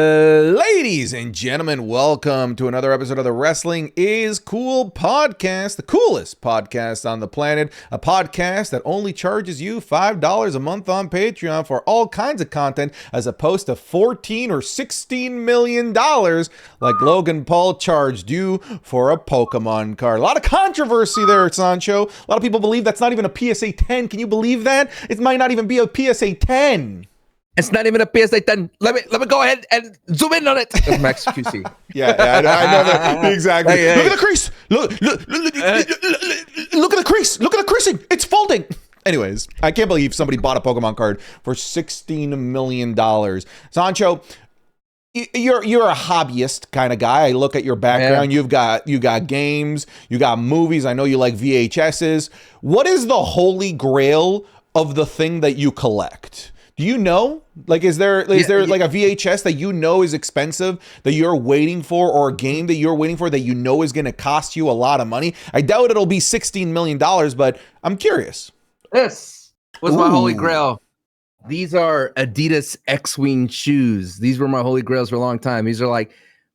Ladies and gentlemen, welcome to another episode of the Wrestling is Cool podcast, the coolest podcast on the planet, a podcast that only charges you $5 a month on Patreon for all kinds of content as opposed to $14 or $16 million like Logan Paul charged you for a Pokemon card. A lot of controversy there, Sancho. A lot of people believe that's not even a PSA 10. Can you believe that? It might not even be a PSA 10. It's not even a PSA 10. Let me go ahead and zoom in on it. That's Max QC. Yeah, I know that exactly. Hey. Look at the crease. Look at the crease. Look at the creasing. It's folding. Anyways, I can't believe somebody bought a Pokemon card for $16 million. Sancho, you're a hobbyist kind of guy. I look at your background. Yeah. You got games. You got movies. I know you like VHSs. What is the holy grail of the thing that you collect? Do you know? Like, is there like a VHS that you know is expensive that you're waiting for, or a game that you're waiting for that you know is going to cost you a lot of money? I doubt it'll be $16 million, but I'm curious. This was my holy grail. These are Adidas X-Wing shoes. These were my holy grails for a long time. These are like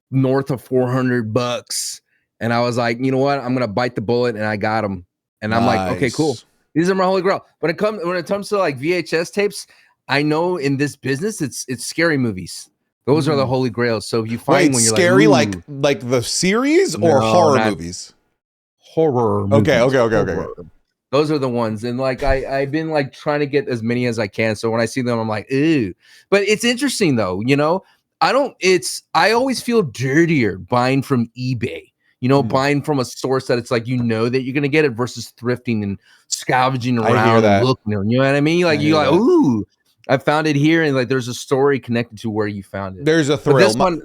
north of $400. And I was like, you know what? I'm going to bite the bullet, and I got them. And I'm like, okay, cool. These are my holy grail. When it comes to like VHS tapes, I know in this business, it's scary movies. Those are the holy grails. So if you find when you're scary, like the series or horror movies? Horror movies. Okay. Those are the ones. And like I've been like trying to get as many as I can. So when I see them, I'm like, ew. But it's interesting though, you know. I always feel dirtier buying from eBay. You know, buying from a source that it's like, you know, that you're going to get it versus thrifting and scavenging around and looking. You know what I mean? Like, you're like, ooh, I found it here. And like, there's a story connected to where you found it. There's a thrill. But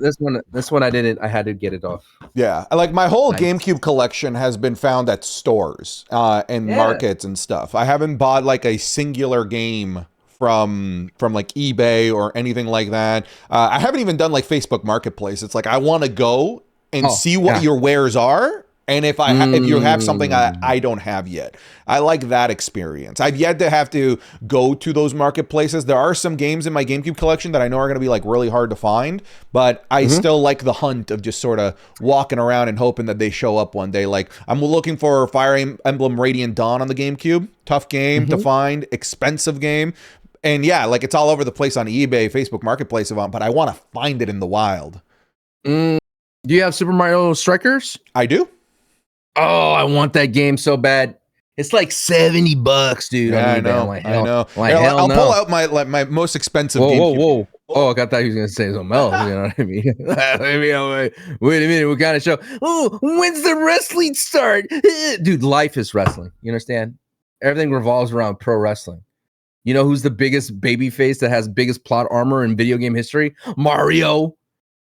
this one, I had to get it off. Yeah. Like my whole GameCube collection has been found at stores and markets and stuff. I haven't bought like a singular game from like eBay or anything like that. I haven't even done like Facebook Marketplace. It's like, I want to go and see what your wares are, and if you have something I don't have yet. I like that experience. I've yet to have to go to those marketplaces. There are some games in my GameCube collection that I know are going to be like really hard to find, but I still like the hunt of just sort of walking around and hoping that they show up one day. Like, I'm looking for Fire Emblem Radiant Dawn on the GameCube. Tough game to find, expensive game. And yeah, like it's all over the place on eBay, Facebook Marketplace, but I want to find it in the wild. Do you have Super Mario Strikers? I do. Oh, I want that game so bad. It's like $70, dude. Yeah, I know. Like, I know. Like, I'll pull out my most expensive GameCube. Whoa. Oh, I thought he was going to say something else. You know what I mean? Wait a minute. What kind of show? Oh, when's the wrestling start? Dude, life is wrestling. You understand? Everything revolves around pro wrestling. You know who's the biggest babyface that has biggest plot armor in video game history? Mario.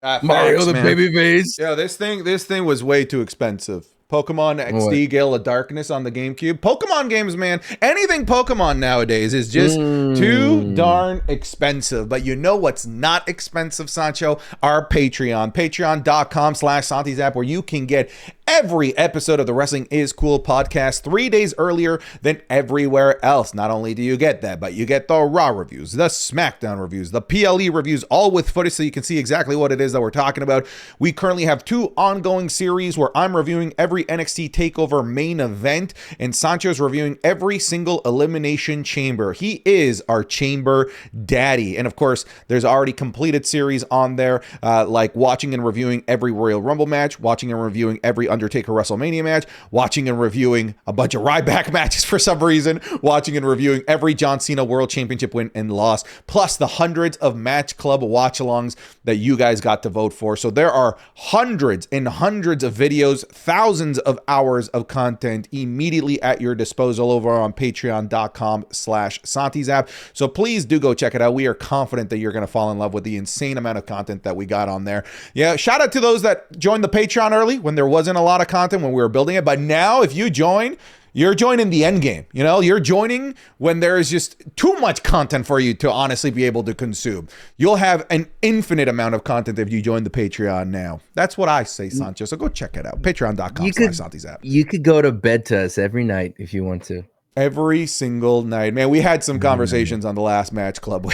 Mario the babyface. Yeah, this thing was way too expensive. Pokemon XD Gale of Darkness on the GameCube. Pokemon games, man. Anything Pokemon nowadays is just too darn expensive. But you know what's not expensive, Sancho? Our Patreon. Patreon.com/SantiZap, where you can get every episode of the Wrestling is Cool podcast 3 days earlier than everywhere else. Not only do you get that, but you get the Raw reviews, the SmackDown reviews, the PLE reviews, all with footage so you can see exactly what it is that we're talking about. We currently have 2 ongoing series where I'm reviewing every NXT TakeOver main event, and Sancho's reviewing every single Elimination Chamber. He is our Chamber Daddy. And of course, there's already completed series on there, like watching and reviewing every Royal Rumble match, watching and reviewing every Undertaker WrestleMania match, watching and reviewing a bunch of Ryback matches for some reason, watching and reviewing every John Cena World Championship win and loss, plus the hundreds of Match Club watch-alongs that you guys got to vote for. So there are hundreds and hundreds of videos, thousands of hours of content immediately at your disposal over on patreon.com/SantiZap. So please do go check it out. We are confident that you're going to fall in love with the insane amount of content that we got on there. Yeah, shout out to those that joined the Patreon early when there wasn't a lot of content when we were building it. But now if you join, you're joining the end game. You know, you're joining when there is just too much content for you to honestly be able to consume. You'll have an infinite amount of content if you join the Patreon now. That's what I say, Sancho. So go check it out. Patreon.com/SantiZap. You could go to bed to us every night if you want to. Every single night, man. We had some conversations on the last match club,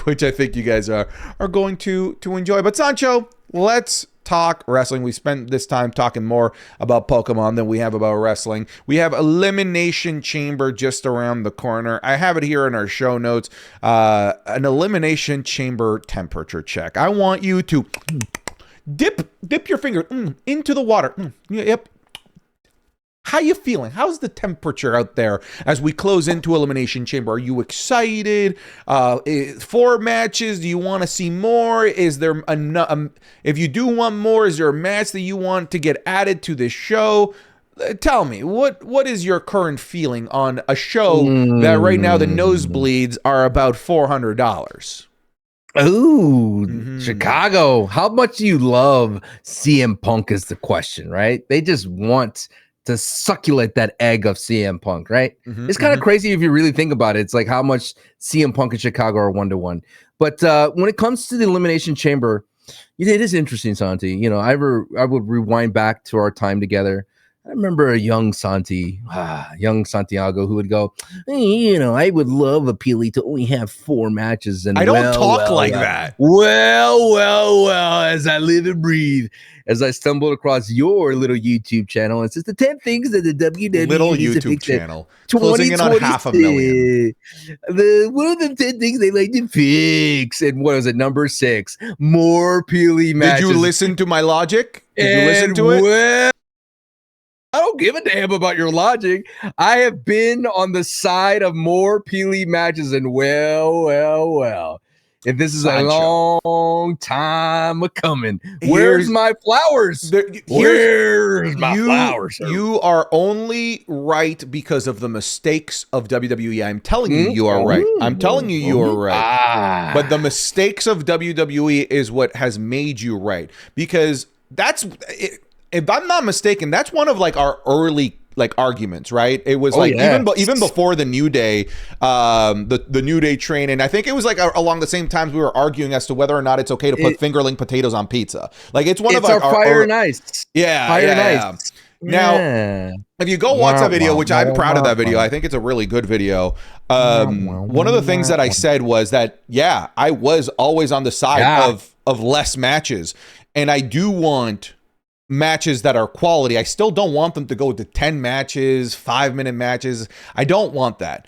which I think you guys are going to enjoy. But Sancho, let's talk wrestling. We spent this time talking more about Pokemon than we have about wrestling. We have Elimination Chamber just around the corner. I have it here in our show notes. An Elimination Chamber temperature check. I want you to dip your finger into the water. Yep. How you feeling? How's the temperature out there as we close into Elimination Chamber? Are you excited? 4 matches? Do you want to see more? Is there if you do want more, is there a match that you want to get added to this show? Tell me, what is your current feeling on a show that right now the nosebleeds are about $400? Ooh, Chicago. How much do you love CM Punk is the question, right? They just want to succulate that egg of CM Punk, right? It's kind of crazy if you really think about it. It's like how much CM Punk and Chicago are 1-to-1. But when it comes to the Elimination Chamber, it is interesting, Santi. You know, I would rewind back to our time together. I remember a young young Santiago who would go, hey, you know, I would love a Peely to only have 4 matches. And I don't talk like that. Well, as I live and breathe, as I stumbled across your little YouTube channel, it's just the 10 things that the WWE little YouTube channel closing in on 500,000. One of the 10 things they like to fix, and what was it? Number 6, more Peely matches. Did you listen to my logic? Did you listen to it? Well, I don't give a damn about your logic. I have been on the side of more Peely matches, and well. If this is a long time coming, where's my flowers? Where's my flowers? You are only right because of the mistakes of WWE. I'm telling you, you are right. I'm telling you, you are right. But the mistakes of WWE is what has made you right, because that's, if I'm not mistaken, that's one of like our early like arguments, right? It was even before the New Day, the New Day train, and I think it was like along the same times we were arguing as to whether or not it's okay to put fingerling potatoes on pizza. Like it's one of our fire and ice. Yeah, fire and ice. Now, if you go watch that video, which I'm proud of that video, I think it's a really good video. One of the things that I said was that I was always on the side of less matches, and I do want matches that are quality. I still don't want them to go to 10 matches, 5-minute matches. I don't want that.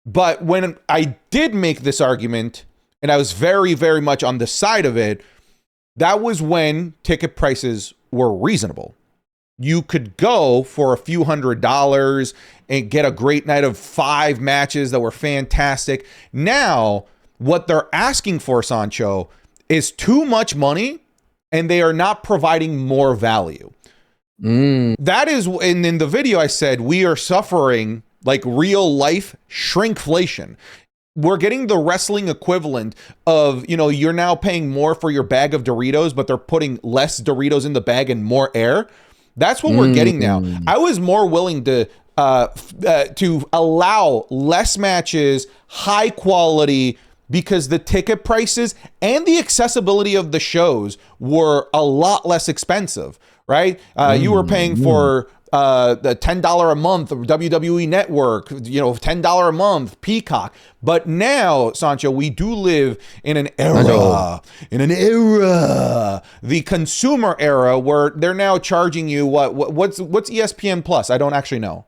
But when I did make this argument, and I was very, very much on the side of it, that was when ticket prices were reasonable. You could go for a few $100s and get a great night of 5 matches that were fantastic. Now, what they're asking for, Sancho, is too much money, and they are not providing more value. That is, and in the video I said, we are suffering like real life shrinkflation. We're getting the wrestling equivalent of, you know, you're now paying more for your bag of Doritos, but they're putting less Doritos in the bag and more air. That's what we're getting now. I was more willing to allow less matches, high quality, because the ticket prices and the accessibility of the shows were a lot less expensive, right? You were paying for the $10 a month of WWE Network, you know, $10 a month Peacock. But now, Sancho, we do live in an era, the consumer era, where they're now charging you what's ESPN Plus? I don't actually know.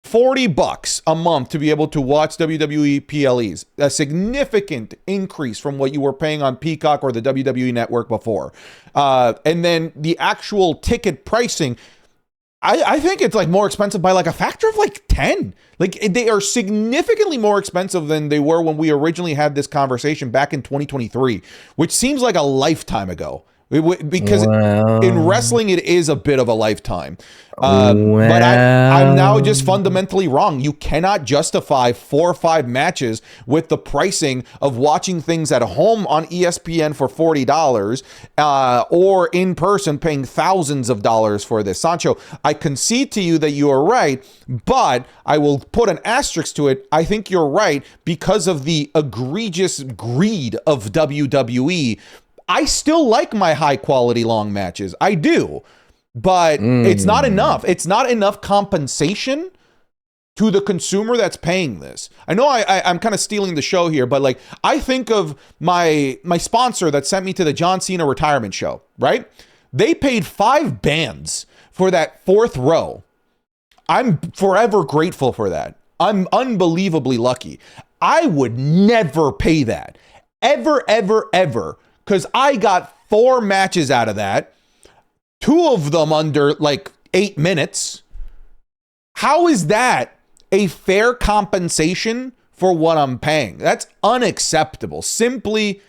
$40 a month to be able to watch WWE PLEs, a significant increase from what you were paying on Peacock or the WWE Network before. And then the actual ticket pricing, I think it's like more expensive by like a factor of like 10. Like they are significantly more expensive than they were when we originally had this conversation back in 2023, which seems like a lifetime ago. Because in wrestling, it is a bit of a lifetime. But I'm now just fundamentally wrong. You cannot justify 4 or 5 matches with the pricing of watching things at home on ESPN for $40 or in person paying thousands of dollars for this. Sancho, I concede to you that you are right, but I will put an asterisk to it. I think you're right because of the egregious greed of WWE. I still like my high quality long matches. I do. But it's not enough. It's not enough compensation to the consumer that's paying this. I know I'm kind of stealing the show here, but like I think of my sponsor that sent me to the John Cena retirement show, right? They paid 5 bands for that 4th row. I'm forever grateful for that. I'm unbelievably lucky. I would never pay that. Ever, ever, ever. Because I got 4 matches out of that. 2 of them under like 8 minutes. How is that a fair compensation for what I'm paying? That's unacceptable. Simply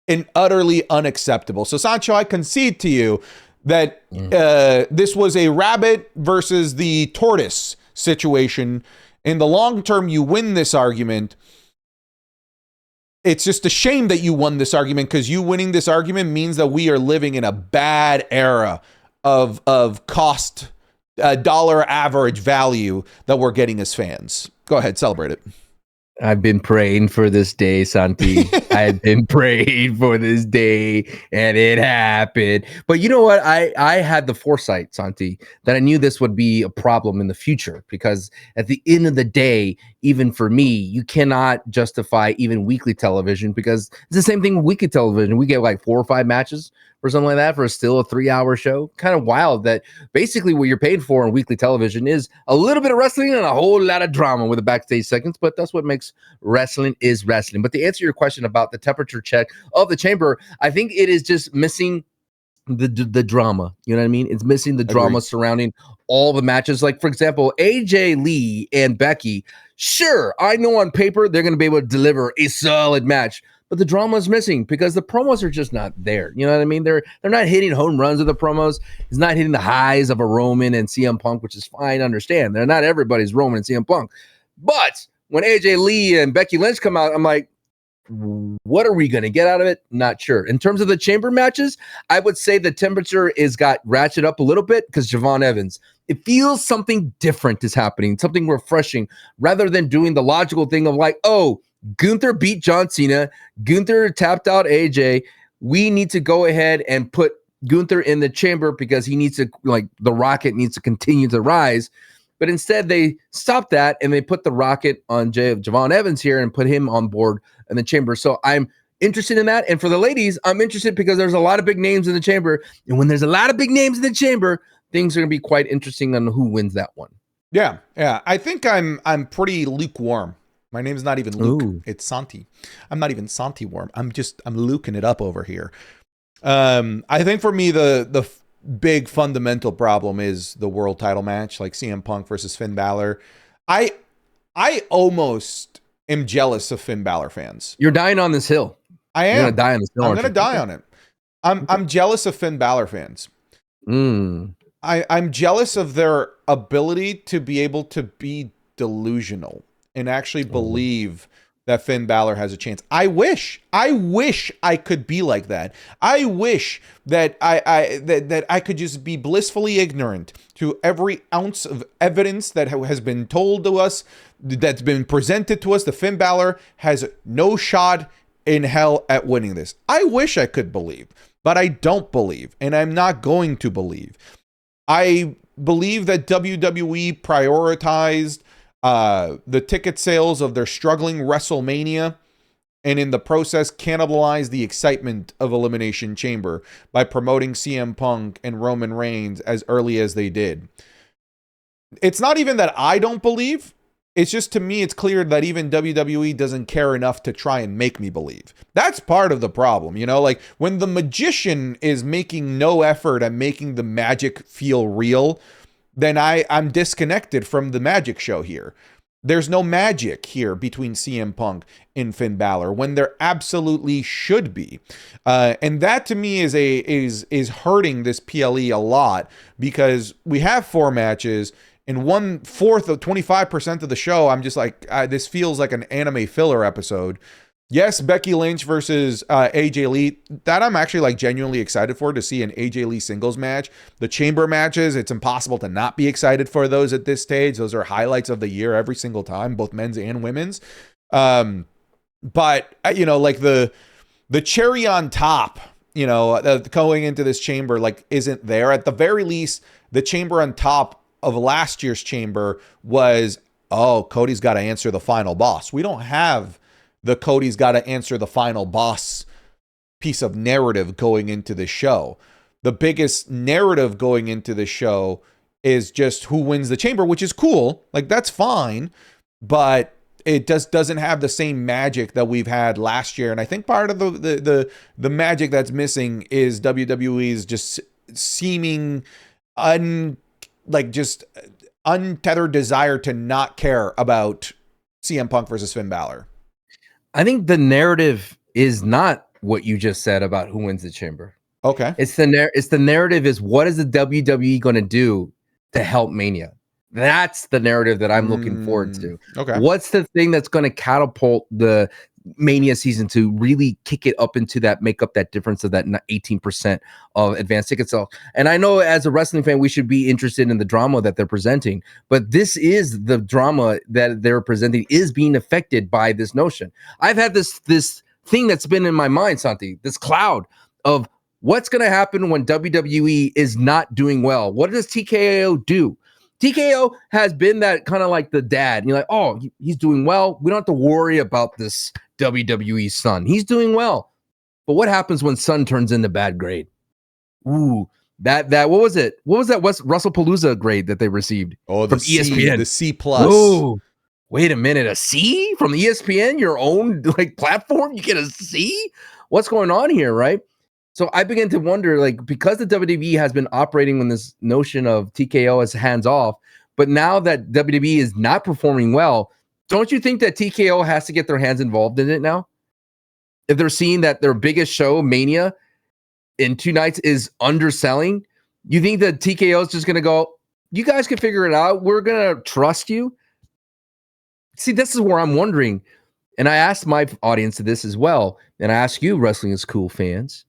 and utterly unacceptable. So Sancho, I concede to you that this was a rabbit versus the tortoise situation. In the long term, you win this argument. It's just a shame that you won this argument, because you winning this argument means that we are living in a bad era of cost, dollar average value that we're getting as fans. Go ahead, celebrate it. I've been praying for this day, Santi. I've been praying for this day, and it happened. But you know what? I had the foresight, Santi, that I knew this would be a problem in the future, because at the end of the day, even for me, you cannot justify even weekly television, because it's the same thing with weekly television. We get like 4 or 5 matches or something like that for still a 3-hour show. Kind of wild that basically what you're paid for in weekly television is a little bit of wrestling and a whole lot of drama with the backstage segments, but that's what makes wrestling is wrestling. But to answer your question about the temperature check of the chamber, I think it is just missing the drama. You know what I mean? It's missing the drama surrounding all the matches. Like, for example, AJ Lee and Becky, sure, I know on paper they're going to be able to deliver a solid match, but the drama is missing because the promos are just not there. You know what I mean? They're not hitting home runs of the promos. It's not hitting the highs of a Roman and CM Punk, which is fine. I understand. They're not everybody's Roman and CM Punk. But when AJ Lee and Becky Lynch come out, I'm like, what are we going to get out of it? Not sure. In terms of the chamber matches, I would say the temperature is got ratcheted up a little bit because Javon Evans. It feels something different is happening, something refreshing, rather than doing the logical thing of like, oh, Gunther beat John Cena. Gunther tapped out AJ. We need to go ahead and put Gunther in the chamber because he needs to, like, the rocket needs to continue to rise. But instead, they stopped that and they put the rocket on Javon Evans here and put him on board in the chamber. So I'm interested in that. And for the ladies, I'm interested because there's a lot of big names in the chamber. And when there's a lot of big names in the chamber, things are going to be quite interesting on who wins that one. Yeah. I think I'm pretty lukewarm. My name's not even Luke. Ooh. It's Santi. I'm not even Santi warm. I'm Lukeing it up over here. I think for me, the big fundamental problem is the world title match, like CM Punk versus Finn Balor. I almost am jealous of Finn Balor fans. You're dying on this hill. I am. You're gonna die on this hill. I'm gonna die on it. I'm jealous of Finn Balor fans. I'm jealous of their ability to be able to be delusional and actually believe that Finn Balor has a chance. I wish I could be like that. I wish that I could just be blissfully ignorant to every ounce of evidence that has been told to us, that's been presented to us. The Finn Balor has no shot in hell at winning this. I wish I could believe, but I don't believe, and I'm not going to believe. I believe that WWE prioritized the ticket sales of their struggling WrestleMania, and in the process cannibalized the excitement of Elimination Chamber by promoting CM Punk and Roman Reigns as early as they did. It's not even that I don't believe. It's just, to me, it's clear that even WWE doesn't care enough to try and make me believe. That's part of the problem, you know? Like, when the magician is making no effort at making the magic feel real, then I'm disconnected from the magic show here. There's no magic here between CM Punk and Finn Balor when there absolutely should be. And that, to me, is hurting this PLE a lot, because we have 4 matches. In 1/4 of 25% of the show, I'm just like, this feels like an anime filler episode. Yes, Becky Lynch versus AJ Lee. That I'm actually like genuinely excited for, to see an AJ Lee singles match. The chamber matches, it's impossible to not be excited for those at this stage. Those are highlights of the year every single time, both men's and women's. But you know, like the cherry on top, you know, going into this chamber, like, isn't there. At the very least, the chamber on top of last year's chamber was oh, Cody's got to answer the final boss. We don't have the Cody's got to answer the final boss piece of narrative going into the show. The biggest narrative going into the show is just who wins the chamber, which is cool. Like, that's fine, but it just doesn't have the same magic that we've had last year. And I think part of the magic that's missing is WWE's just seeming just untethered desire to not care about CM Punk versus Finn Balor. I think the narrative is not what you just said about who wins the chamber. Okay. It's the narrative is, what is the WWE going to do to help Mania? That's the narrative that I'm looking forward to. Okay. What's the thing that's going to catapult the Mania season to really kick it up into that, make up that difference of that 18% of advanced ticket sales? And I know as a wrestling fan, we should be interested in the drama that they're presenting, but this is the drama that they're presenting is being affected by this notion. I've had this thing that's been in my mind, Santi, this cloud of what's going to happen when WWE is not doing well. What does TKO do? TKO has been that kind of like the dad. And you're like, oh, he's doing well. We don't have to worry about this WWE son. He's doing well. But what happens when son turns into bad grade? Ooh, that what was it? What was that WrestlePalooza grade that they received? Oh, from ESPN? The C+. Oh, wait a minute. A C from ESPN, your own like platform? You get a C? What's going on here, right? So I begin to wonder, like, because the WWE has been operating on this notion of TKO as hands off, but now that WWE is not performing well, don't you think that TKO has to get their hands involved in it now? If they're seeing that their biggest show, Mania, in 2 nights is underselling, you think that TKO is just going to go, you guys can figure it out. We're going to trust you. See, this is where I'm wondering, and I asked my audience this as well, and I ask you, Wrestling is Cool fans,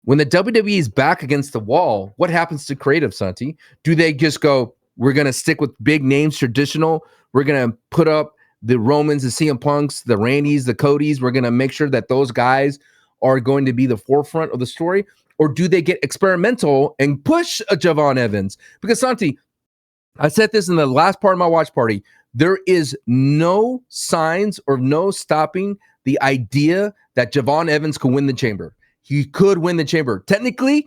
when the WWE is back against the wall, what happens to creative, Santi? Do they just go, we're going to stick with big names, traditional? We're going to put up the Romans, the CM Punks, the Randys, the Codys. We're going to make sure that those guys are going to be the forefront of the story. Or do they get experimental and push a Javon Evans? Because, Santi, I said this in the last part of my watch party. There is no signs or no stopping the idea that Javon Evans could win the chamber. He could win the chamber. Technically,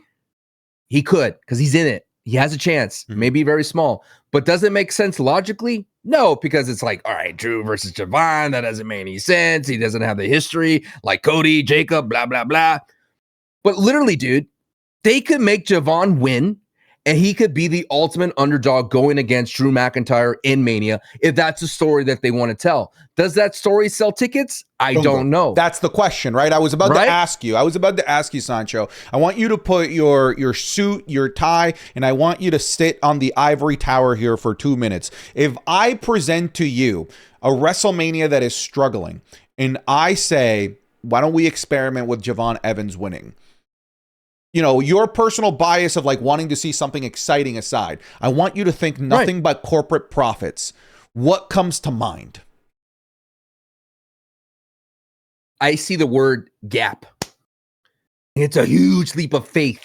he could because he's in it. He has a chance, maybe very small. But does it make sense logically? No, because it's like, all right, Drew versus Javon. That doesn't make any sense. He doesn't have the history like Cody, Jacob, blah, blah, blah. But literally, dude, they could make Javon win, and he could be the ultimate underdog going against Drew McIntyre in Mania if that's a story that they want to tell. Does that story sell tickets? I don't know. That's the question, right? I was about to ask you, Sancho. I want you to put your suit, your tie, and I want you to sit on the ivory tower here for 2 minutes. If I present to you a WrestleMania that is struggling, and I say, why don't we experiment with Javon Evans winning? You know, your personal bias of like wanting to see something exciting aside, I want you to think nothing but corporate profits. What comes to mind? I see the word gap. It's a huge leap of faith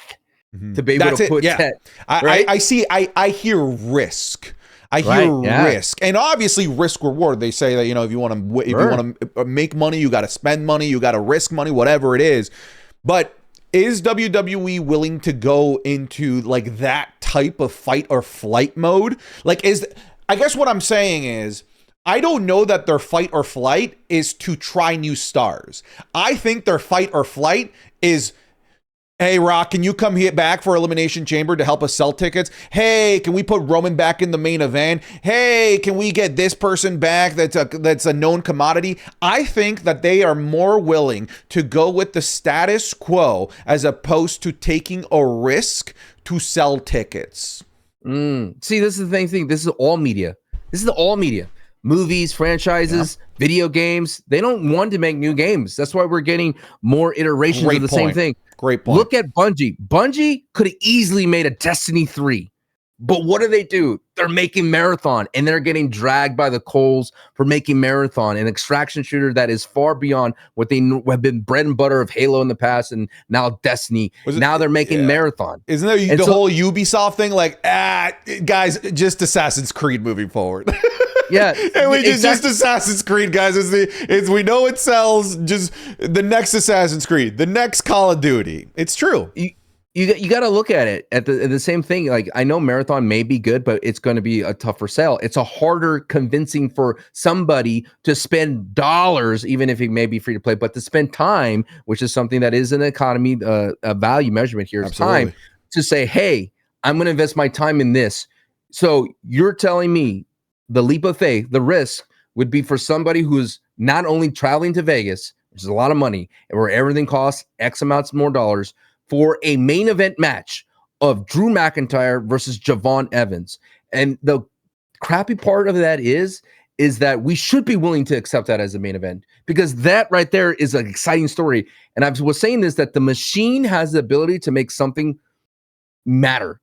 to be able to put that. I hear risk. I hear risk, and obviously risk reward. They say that, you know, if you want to make money, you got to spend money, you got to risk money, whatever it is. But is WWE willing to go into like that type of fight or flight mode? Like, I guess what I'm saying is, I don't know that their fight or flight is to try new stars. I think their fight or flight is, hey, Rock, can you come here back for Elimination Chamber to help us sell tickets? Hey, can we put Roman back in the main event? Hey, can we get this person back that's a known commodity? I think that they are more willing to go with the status quo as opposed to taking a risk to sell tickets. See, this is the thing. This is all media. This is all media. Movies, franchises, video games. They don't want to make new games. That's why we're getting more iterations of the same thing. Great point. Look at Bungie. Bungie could have easily made a Destiny 3. But what do? They're making Marathon, and they're getting dragged by the coals for making Marathon, an extraction shooter that is far beyond what they have been bread and butter of Halo in the past, and now Destiny. Now they're making Marathon. Isn't that whole Ubisoft thing? Like, guys, just Assassin's Creed moving forward. Yeah, And we just Assassin's Creed, guys. We know it sells. Just the next Assassin's Creed, the next Call of Duty. It's true. You got to look at it at the same thing. Like, I know Marathon may be good, but it's going to be a tougher sell. It's a harder convincing for somebody to spend dollars, even if it may be free to play, but to spend time, which is something that is an economy, a value measurement here is time, to say, hey, I'm going to invest my time in this. So you're telling me the leap of faith, the risk would be for somebody who's not only traveling to Vegas, which is a lot of money, and where everything costs X amounts more dollars, for a main event match of Drew McIntyre versus Javon Evans. And the crappy part of that is that we should be willing to accept that as a main event, because that right there is an exciting story. And I was saying this, that the machine has the ability to make something matter.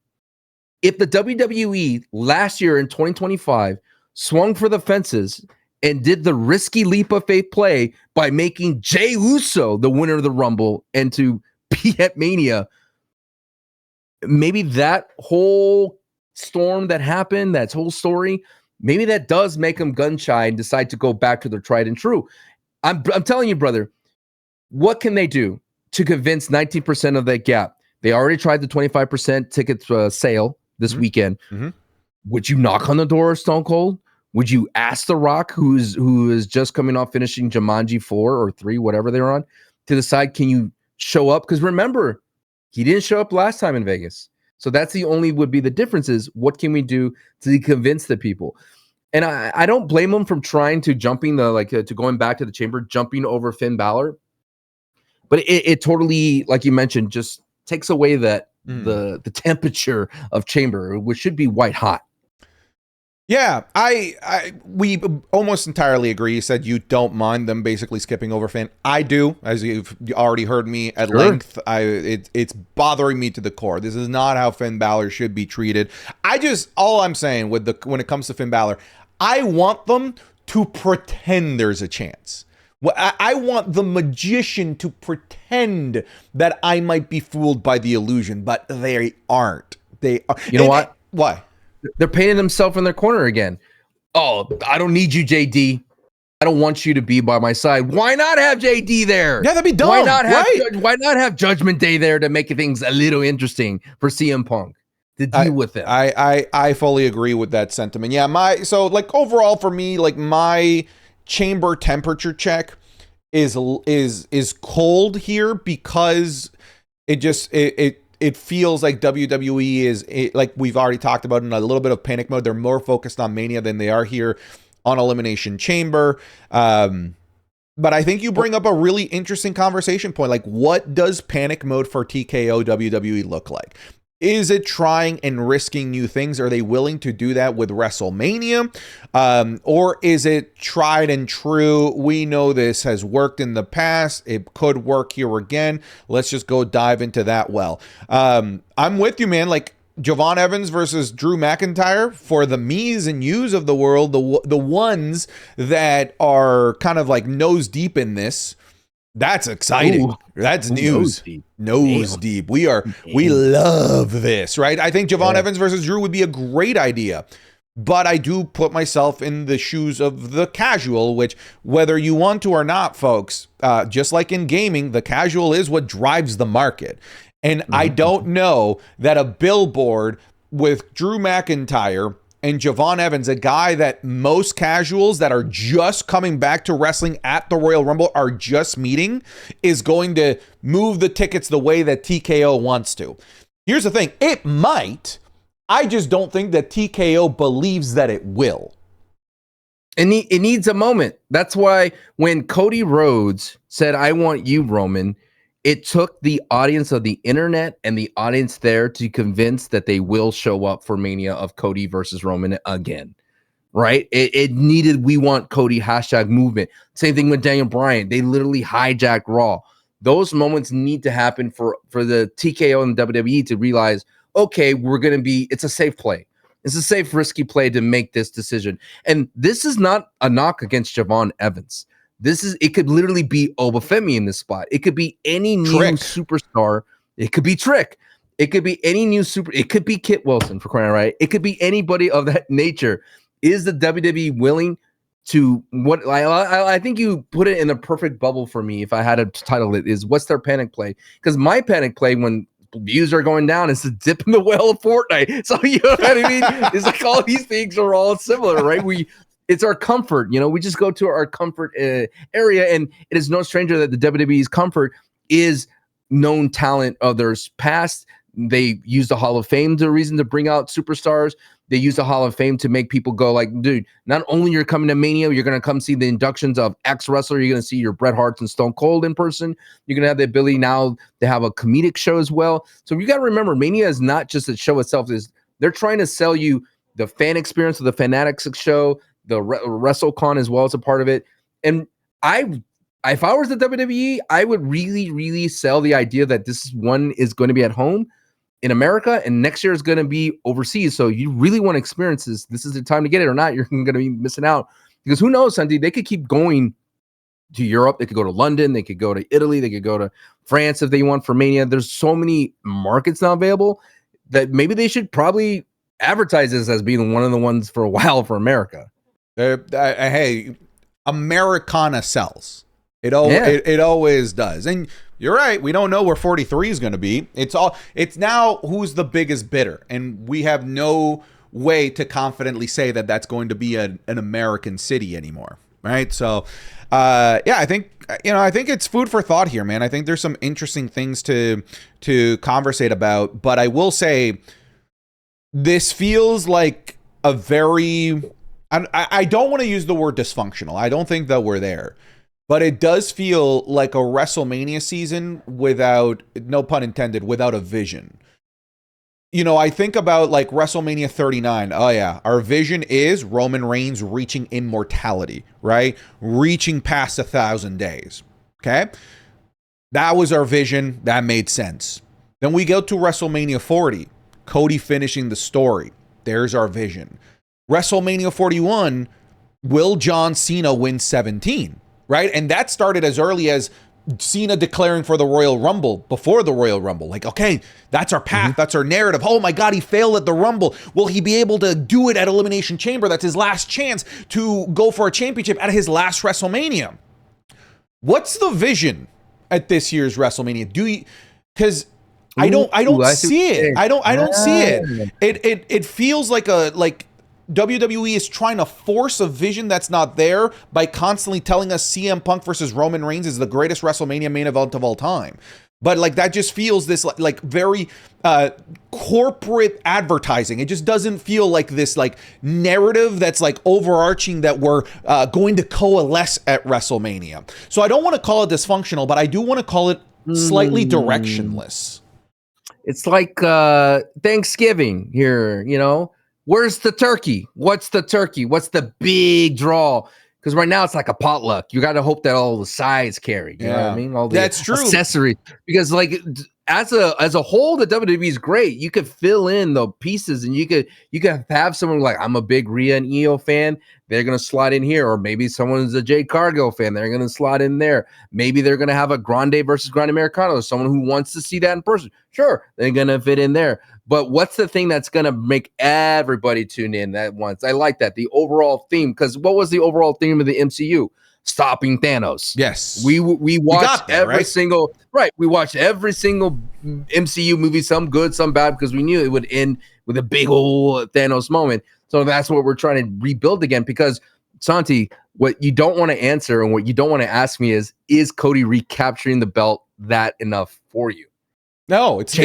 If the WWE last year in 2025 swung for the fences and did the risky leap of faith play by making Jey Uso the winner of the Rumble and to be at Mania, maybe that whole storm that happened, that whole story, maybe that does make them gun shy and decide to go back to their tried and true. I'm telling you, brother, what can they do to convince 19% of that gap? They already tried the 25% ticket sale this weekend. Would you knock on the door of Stone Cold? Would you ask The Rock, who is just coming off finishing Jumanji 4 or 3, whatever they're on, to decide, can you show up? Because remember, he didn't show up last time in Vegas. So that's would be the difference is, what can we do to convince the people? And I don't blame him from trying to to going back to the chamber, jumping over Finn Balor. But it totally, like you mentioned, just takes away that the temperature of chamber, which should be white hot. Yeah, we almost entirely agree. You said you don't mind them basically skipping over Finn. I do, as you've already heard me at length. It's bothering me to the core. This is not how Finn Balor should be treated. All I'm saying when it comes to Finn Balor, I want them to pretend there's a chance. I want the magician to pretend that I might be fooled by the illusion, but they aren't. They are. You know what? Why? They're painting themselves in their corner again. Oh, I don't need you, JD. I don't want you to be by my side. Why not have JD there? Yeah, that'd be dumb. Why not have Judgment Day there to make things a little interesting for CM Punk to deal with them? I fully agree with that sentiment. Yeah, overall for me, my chamber temperature check is cold here, because it feels like WWE is, like we've already talked about, in a little bit of panic mode. They're more focused on Mania than they are here on Elimination Chamber. But I think you bring up a really interesting conversation point. Like, what does panic mode for TKO WWE look like? Is it trying and risking new things? Are they willing to do that with WrestleMania? Or is it tried and true? We know this has worked in the past. It could work here again. Let's just go dive into that well. I'm with you, man. Like, Javon Evans versus Drew McIntyre, for the me's and you's of the world, the ones that are kind of like nose deep in this, that's exciting. Ooh. That's news. Nose deep. We love this, right? I think Javon Evans versus Drew would be a great idea. But I do put myself in the shoes of the casual, which, whether you want to or not, folks, just like in gaming, the casual is what drives the market. And I don't know that a billboard with Drew McIntyre and Javon Evans, a guy that most casuals that are just coming back to wrestling at the Royal Rumble are just meeting, is going to move the tickets the way that TKO wants to. Here's the thing. It might. I just don't think that TKO believes that it will. And it needs a moment. That's why when Cody Rhodes said, "I want you, Roman," it took the audience of the internet and the audience there to convince that they will show up for Mania of Cody versus Roman again, right? It needed, we want Cody #movement. Same thing with Daniel Bryan. They literally hijacked Raw. Those moments need to happen for the TKO and WWE to realize, okay, it's a safe play. It's a safe, risky play to make this decision. And this is not a knock against Javon Evans. It could literally be Obafemi in this spot. It could be any new superstar. It could be Trick. It could be any new it could be Kit Wilson, for crying out loud. It could be anybody of that nature. is the WWE willing to what I think you put it in the perfect bubble for me if I had to title it is what's their panic play? Because my panic play when views are going down is to dip in the well of Fortnite. So you know what I mean? It's like all these things are all similar, right? It's our comfort, we just go to our comfort area, and it is no stranger that the WWE's comfort is known talent of theirs past. They use the Hall of Fame to a reason to bring out superstars. They use the Hall of Fame to make people go like, dude, not only you're coming to Mania, you're going to come see the inductions of X wrestler. You're going to see your Bret Harts and Stone Cold in person. You're going to have the ability now to have a comedic show as well. So you got to remember, Mania is not just a show itself. They're trying to sell you the fan experience of the Fanatics show, the WrestleCon as well as a part of it. And if I was the WWE, I would really, really sell the idea that this one is going to be at home in America, and next year is going to be overseas. So you really want to experience this. This is the time to get it or not. You're going to be missing out because who knows, Sandy? They could keep going to Europe. They could go to London. They could go to Italy. They could go to France if they want for Mania. There's so many markets now available that maybe they should probably advertise this as being one of the ones for a while for America. Hey, Americana sells. It always does. And you're right. We don't know where 43 is going to be. It's now who's the biggest bidder. And we have no way to confidently say that that's going to be an American city anymore. Right. So, I think it's food for thought here, man. I think there's some interesting things to conversate about. But I will say this feels like a very, I don't want to use the word dysfunctional. I don't think that we're there. But it does feel like a WrestleMania season without, no pun intended, without a vision. I think about like WrestleMania 39. Oh yeah, our vision is Roman Reigns reaching immortality, right? Reaching past 1,000 days. Okay? That was our vision. That made sense. Then we go to WrestleMania 40. Cody finishing the story. There's our vision. WrestleMania 41, will John Cena win 17? Right? And that started as early as Cena declaring for the Royal Rumble, before the Royal Rumble. Like, okay, that's our path. That's our narrative. Oh my God, he failed at the Rumble. Will he be able to do it at Elimination Chamber? That's his last chance to go for a championship at his last WrestleMania. What's the vision at this year's WrestleMania? Because I don't see it. I don't see it. It feels like WWE is trying to force a vision that's not there by constantly telling us CM Punk versus Roman Reigns is the greatest WrestleMania main event of all time. But like that just feels this like very corporate advertising. It just doesn't feel like this like narrative that's like overarching that we're going to coalesce at WrestleMania. So I don't want to call it dysfunctional, but I do want to call it slightly directionless. It's like Thanksgiving here, Where's the turkey? What's the turkey? What's the big draw? Because right now it's like a potluck. You got to hope that all the sides carry. You know what I mean? All the accessories. Because like as a whole, the WWE is great. You could fill in the pieces, and you could have someone like, I'm a big Rhea and Io fan. They're gonna slot in here, or maybe someone's a Jade Cargill fan. They're gonna slot in there. Maybe they're gonna have a Grande versus Grande Americano. Someone who wants to see that in person. Sure, they're gonna fit in there. But what's the thing that's going to make everybody tune in at once? I like that. The overall theme, because what was the overall theme of the MCU? Stopping Thanos. Yes. We watched every single MCU movie, some good, some bad, because we knew it would end with a big old Thanos moment. So that's what we're trying to rebuild again, because Santi, what you don't want to answer and what you don't want to ask me is Cody recapturing the belt that enough for you? No, it's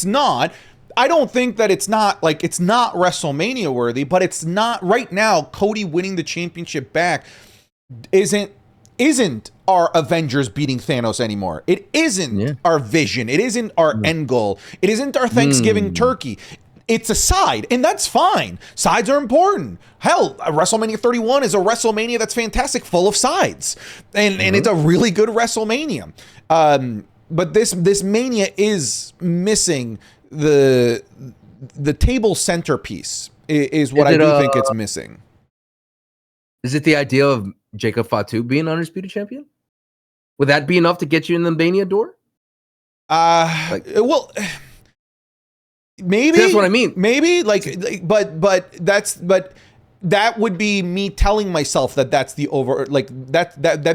not. I don't think that it's not WrestleMania worthy, but it's not right now. Cody winning the championship back isn't our Avengers beating Thanos anymore. It isn't our vision. It isn't our end goal. It isn't our Thanksgiving turkey. It's a side, and that's fine. Sides are important. Hell, WrestleMania 31 is a WrestleMania that's fantastic, full of sides, and it's a really good WrestleMania. But this Mania is missing the table centerpiece is what I do think it's missing. Is it the idea of Jacob Fatu being undisputed champion? Would that be enough to get you in the Mania door? maybe that's what I mean. Maybe but that would be me telling myself that'd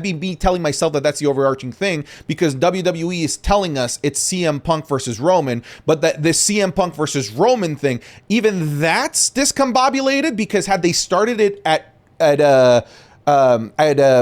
be me telling myself that's the overarching thing, because WWE is telling us it's CM Punk versus Roman, but that this CM Punk versus Roman thing, even that's discombobulated, because had they started it at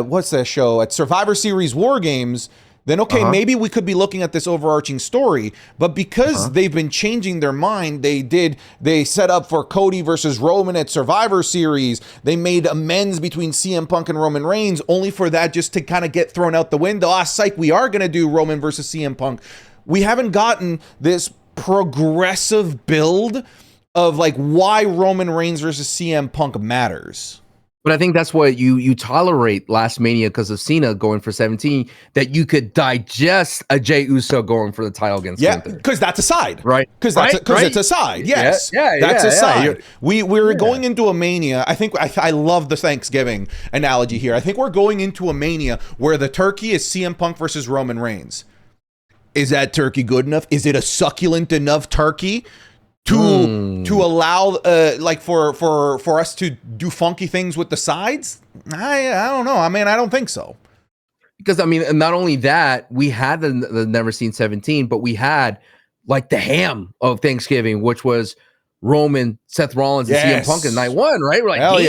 what's that show, at Survivor Series War Games, then okay, maybe we could be looking at this overarching story. But because they've been changing their mind, they set up for Cody versus Roman at Survivor Series. They made amends between CM Punk and Roman Reigns, only for that just to kind of get thrown out the window. Psych, we are going to do Roman versus CM Punk. We haven't gotten this progressive build of like why Roman Reigns versus CM Punk matters. But I think that's what you tolerate last Mania because of Cena going for 17, that you could digest a Jey Uso going for the title against Gunther. Because that's a side. Right. Because it's a side. Yes. That's a side. We're going into a Mania. I think I love the Thanksgiving analogy here. I think we're going into a Mania where the turkey is CM Punk versus Roman Reigns. Is that turkey good enough? Is it a succulent enough turkey to allow for us to do funky things with the sides? I don't know. I mean, I don't think so. Because I mean, not only that, we had the Never Seen 17, but we had like the ham of Thanksgiving, which was Roman, Seth Rollins, and CM Punk in night one, right? We're like, hell damn.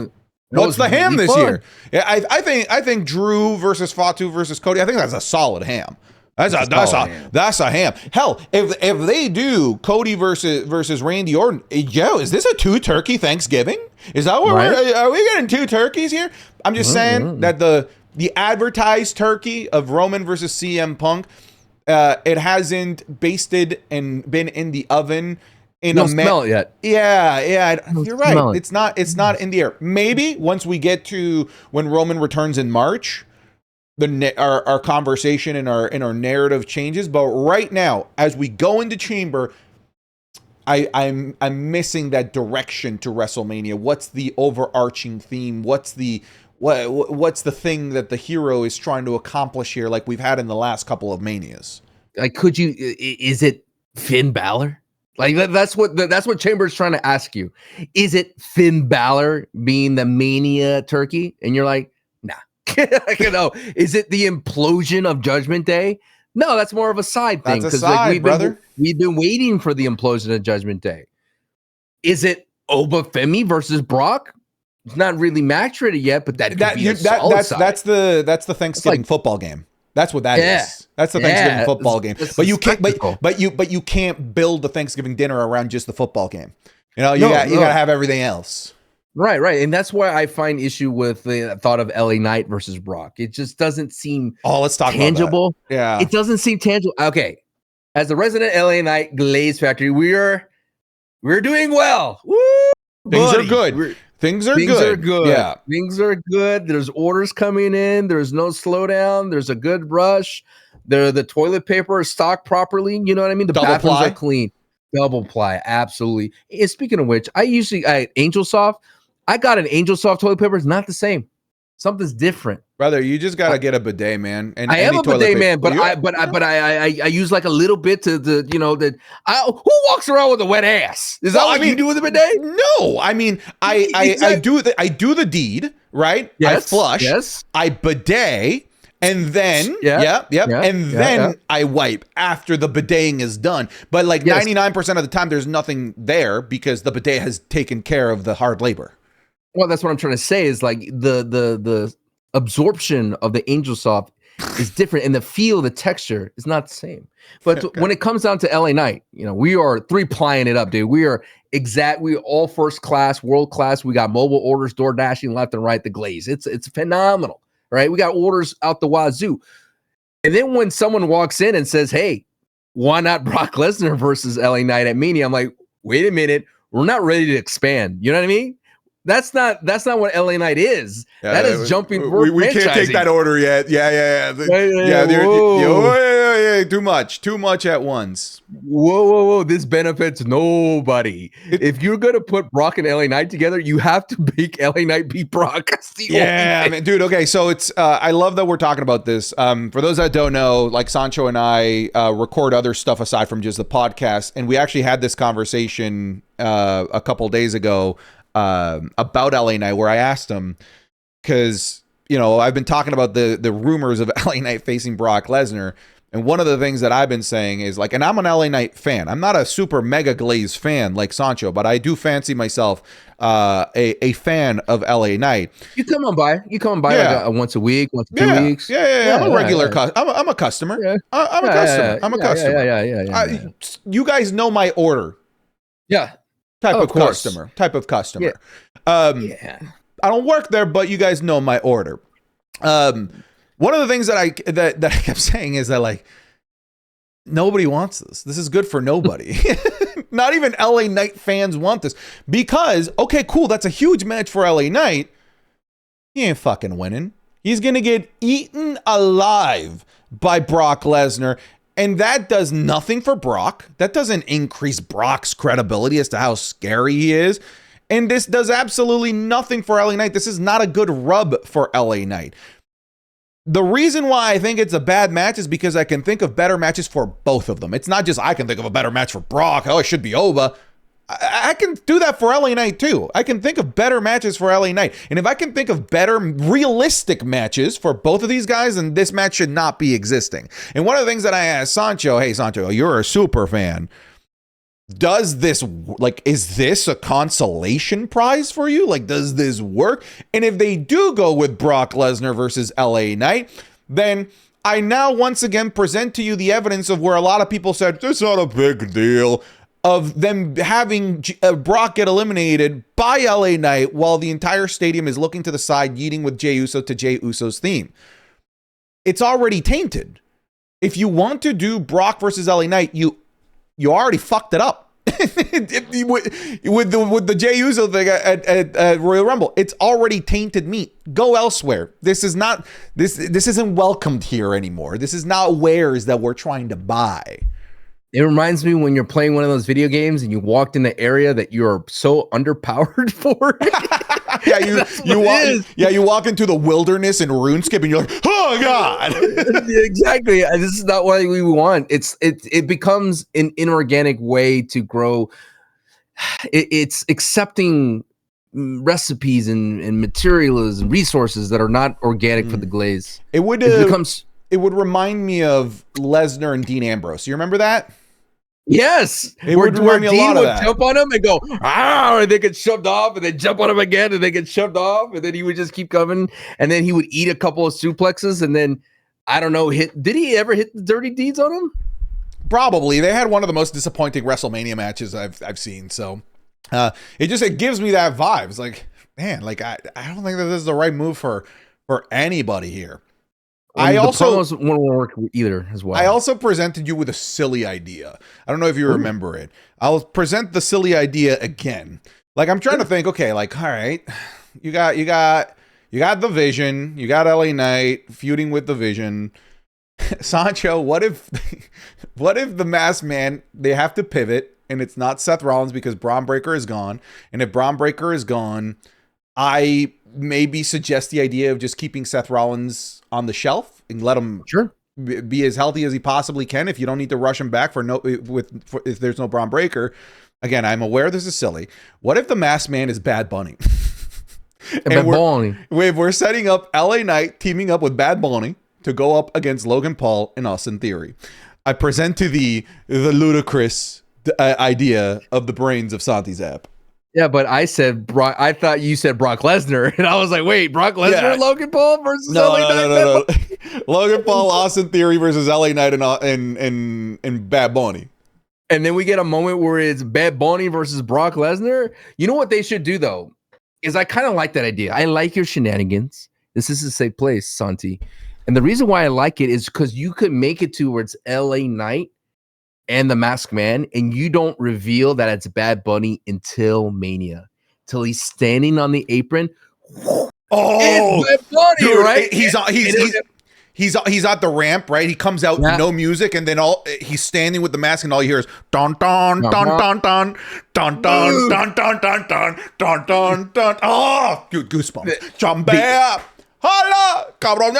Yeah. What's the ham this year? Yeah, I think Drew versus Fatu versus Cody, I think that's a solid ham. That's a ham. Hell, if they do Cody versus Randy Orton, yo, is this a 2-turkey Thanksgiving? Is that what are we getting 2 turkeys here? I'm just saying that the advertised turkey of Roman versus CM Punk, it hasn't basted and been in the oven smell it yet. Yeah, you're right. It's not in the air. Maybe once we get to when Roman returns in March, our conversation and our narrative changes. But right now, as we go into Chamber, I'm missing that direction to WrestleMania. What's the overarching theme? What's the thing that the hero is trying to accomplish here, like we've had in the last couple of Manias? Like, is it Finn Balor? Like that's what Chamber's trying to ask you. Is it Finn Balor being the Mania turkey? And you're like, nah. Is it the implosion of Judgment Day? No, that's more of a side thing. That's a side, brother. We've been waiting for the implosion of Judgment Day. Is it Obafemi versus Brock? It's not really match ready yet, but that's the Thanksgiving football game. That's what that is. That's the Thanksgiving football game. But you can't build the Thanksgiving dinner around just the football game. You gotta have everything else. Right. And that's why I find issue with the thought of LA Knight versus Brock. It just doesn't seem let's talk tangible. About that. Yeah. It doesn't seem tangible. Okay. As the resident LA Knight Glaze Factory, we're doing well. Woo, Things are good. Things are good. Yeah. Things are good. There's orders coming in. There's no slowdown. There's a good rush. The toilet paper is stocked properly. You know what I mean? The bathrooms are clean. Double ply. Absolutely. And speaking of which, I Angel Soft. I got an Angel Soft toilet paper. It's not the same. Something's different, brother. You just gotta get a bidet, man. And I am a bidet man, but I use like a little bit to who walks around with a wet ass? Is that what you do with a bidet? No, I mean I do the deed, right? Yes, I flush. Yes, I bidet. And then, then I wipe after the bideting is done. But like 99% of the time, there's nothing there because the bidet has taken care of the hard labor. Well, that's what I'm trying to say is like the absorption of the Angel Soft is different, and the feel, the texture is not the same. But when it comes down to LA Knight, we are 3-plying it up, dude. We are all first class, world class. We got mobile orders, door dashing left and right. The glaze, it's phenomenal. Right, we got orders out the wazoo, and then when someone walks in and says, "Hey, why not Brock Lesnar versus LA Knight at Mania?" I'm like, "Wait a minute, we're not ready to expand." You know what I mean? That's not what LA Knight is. That is jumping. We can't take that order yet. Yeah. hey, too much at once. Whoa! This benefits nobody. If you're gonna put Brock and LA Knight together, you have to make LA Knight beat Brock. Yeah, man, dude. Okay, so it's I love that we're talking about this. For those that don't know, like Sancho and I record other stuff aside from just the podcast, and we actually had this conversation a couple days ago about LA Knight, where I asked him, because I've been talking about the rumors of LA Knight facing Brock Lesnar. And one of the things that I've been saying is and I'm an LA Knight fan. I'm not a super mega glazed fan like Sancho, but I do fancy myself a fan of LA Knight. You come on by like once a week, once 2 weeks. Yeah. I'm a regular customer. I'm a customer. Yeah. I'm a customer. I'm a customer. Yeah. You guys know my order. Yeah. Type of customer. Yeah. I don't work there, but you guys know my order. One of the things that I kept saying is that nobody wants this. This is good for nobody. Not even LA Knight fans want this, because okay, cool, that's a huge match for LA Knight. He ain't fucking winning. He's gonna get eaten alive by Brock Lesnar, and that does nothing for Brock. That doesn't increase Brock's credibility as to how scary he is. And this does absolutely nothing for LA Knight. This is not a good rub for LA Knight. The reason why I think it's a bad match is because I can think of better matches for both of them. It's not just I can think of a better match for Brock. Oh, it should be Oba. I can do that for LA Knight too. I can think of better matches for LA Knight. And if I can think of better realistic matches for both of these guys, then this match should not be existing. And one of the things that I asked Sancho, hey, Sancho, you're a super fan. Does this, is this a consolation prize for you? Does this work? And if they do go with Brock Lesnar versus LA Knight, then I now once again present to you the evidence of where a lot of people said, it's not a big deal, of them having Brock get eliminated by LA Knight while the entire stadium is looking to the side, yeeting with Jey Uso to Jey Uso's theme. It's already tainted. If you want to do Brock versus LA Knight, you already fucked it up. with the Jey Uso thing at Royal Rumble. It's already tainted meat. Go elsewhere. This is not this isn't welcomed here anymore. This is not wares that we're trying to buy. It reminds me when you're playing one of those video games and you walked in the area that you're so underpowered for. You walk into the wilderness in RuneScape and you're like, oh god. Exactly. This is not what we want. It becomes an inorganic way to grow. It's accepting recipes and materials and resources that are not organic for the glaze. It would remind me of Lesnar and Dean Ambrose. You remember that? Yes, where Dean would jump on him and go, and they get shoved off, and then jump on him again, and they get shoved off, and then he would just keep coming, and then he would eat a couple of suplexes, and then I don't know, did he ever hit the dirty deeds on him? Probably. They had one of the most disappointing WrestleMania matches I've seen. So it gives me that vibe. It's like, man, I don't think that this is the right move for anybody here. The promos won't work either as well. I also presented you with a silly idea. I don't know if you remember it. I'll present the silly idea again. I'm trying to think, okay, all right, you got the Vision, you got LA Knight feuding with the Vision. Sancho, what if the Masked Man, they have to pivot and it's not Seth Rollins because Braun Breaker is gone. And if Braun Breaker is gone, I maybe suggest the idea of just keeping Seth Rollins on the shelf and let him be as healthy as he possibly can. If you don't need to rush him back if there's no Braun Breaker. Again, I'm aware this is silly. What if the Masked Man is Bad Bunny? We're setting up LA Knight teaming up with Bad Bunny to go up against Logan Paul and Austin Theory. I present to the ludicrous idea of the brains of Santi Zap. Yeah, but I thought you said Brock Lesnar, and I was like, wait, Brock Lesnar, Logan Paul versus LA Knight? No. Logan Paul, Austin Theory versus LA Knight and Bad Bunny. And then we get a moment where it's Bad Bunny versus Brock Lesnar. You know what they should do, though, is I kind of like that idea. I like your shenanigans. This is a safe place, Santi. And the reason why I like it is because you could make it to where it's LA Knight and the Masked Man, and you don't reveal that it's Bad Bunny until Mania, till he's standing on the apron. Oh, it's Bad Bunny, dude, right? He's at the ramp, right? He comes out, no music, and then he's standing with the mask, and all you hear is dun dun dun dun dun dun dun dun dun dun dun dun dun dun. Oh, goosebumps! Jump up, holla, cabron.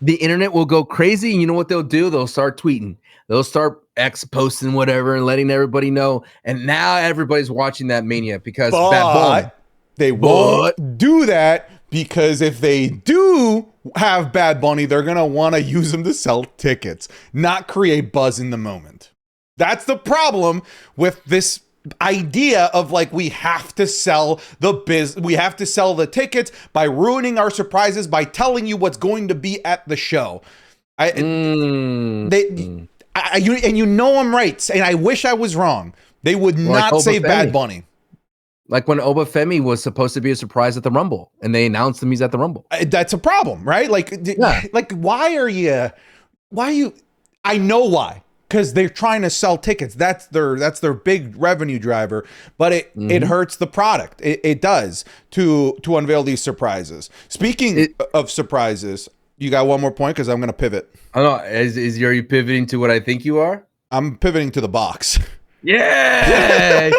The internet will go crazy, and you know what they'll do? They'll start tweeting. They'll start posting whatever and letting everybody know. And now everybody's watching that Mania because Bad Bunny. They won't do that because if they do have Bad Bunny, they're going to want to use them to sell tickets, not create buzz in the moment. That's the problem with this idea of like, we have to sell we have to sell the tickets by ruining our surprises, by telling you what's going to be at the show. And you know I'm right, and I wish I was wrong. They would not say Bad Bunny. Like when Obafemi was supposed to be a surprise at the Rumble, and they announced him he's at the Rumble. That's a problem, right? Like why are you? I know why. Because they're trying to sell tickets. That's their big revenue driver. But it hurts the product. It does to unveil these surprises. Speaking of surprises, you got one more point because I'm going to pivot. I don't know. Are you pivoting to what I think you are? I'm pivoting to the box. Yeah.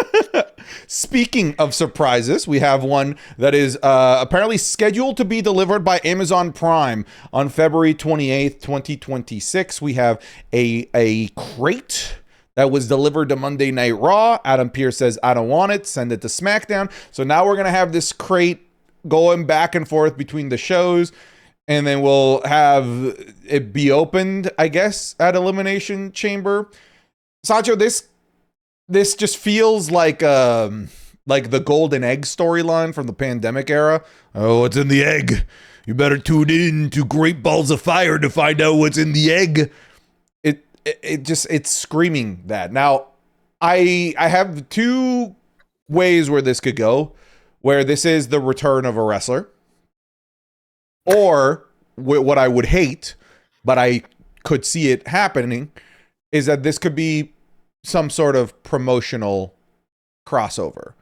Speaking of surprises, we have one that is apparently scheduled to be delivered by Amazon Prime on February 28th, 2026. We have a crate that was delivered to Monday Night Raw. Adam Pearce says, I don't want it. Send it to SmackDown. So now we're going to have this crate going back and forth between the shows. And then we'll have it be opened, I guess, at Elimination Chamber. Sancho, this just feels like the golden egg storyline from the pandemic era. Oh, what's in the egg? You better tune in to Great Balls of Fire to find out what's in the egg. It's screaming that. Now, I have two ways where this could go, where this is the return of a wrestler, or what I would hate, but I could see it happening, is that this could be some sort of promotional crossover.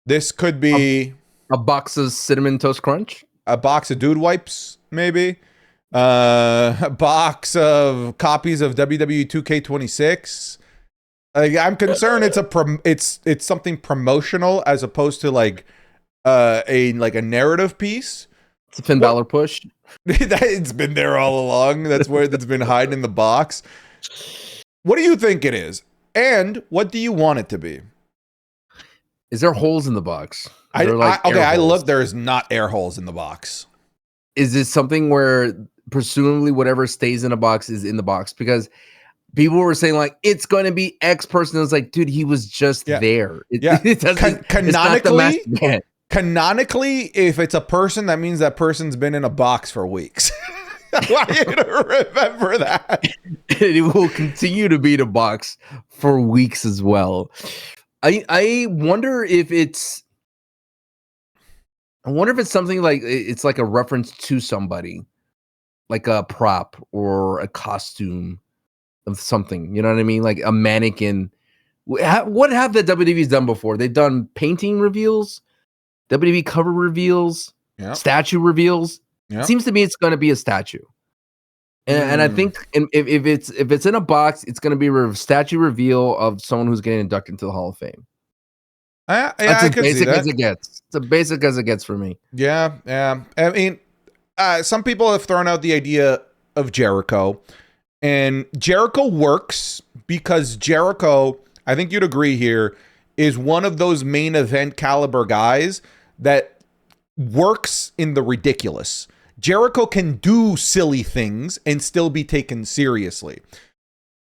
This could be a box of Cinnamon Toast Crunch, a box of Dude Wipes, maybe a box of copies of WWE 2K26. I'm concerned it's something promotional as opposed to like a narrative piece. It's a Finn Balor push. It's been there all along. That's where it's been hiding in the box. What do you think it is? And what do you want it to be? Is there holes in the box? I looked. There's not air holes in the box. Is this something where presumably whatever stays in a box is in the box? Because people were saying like it's going to be X person. It's like, dude, he was just there. Canonically, if it's a person, that means that person's been in a box for weeks. I want you to remember that. It will continue to be in a box for weeks as well. I wonder if it's something like it's like a reference to somebody, like a prop or a costume of something. You know what I mean? Like a mannequin. What have the WWE's done before? They've done painting reveals, WWE cover reveals, statue reveals. Yep. It seems to me it's going to be a statue. And I think if it's in a box, it's going to be a statue reveal of someone who's getting inducted into the Hall of Fame. That's as basic as it gets. It's as basic as it gets for me. Yeah. I mean, some people have thrown out the idea of Jericho. And Jericho works because Jericho, I think you'd agree here, is one of those main event caliber guys that works in the ridiculous. Jericho can do silly things and still be taken seriously.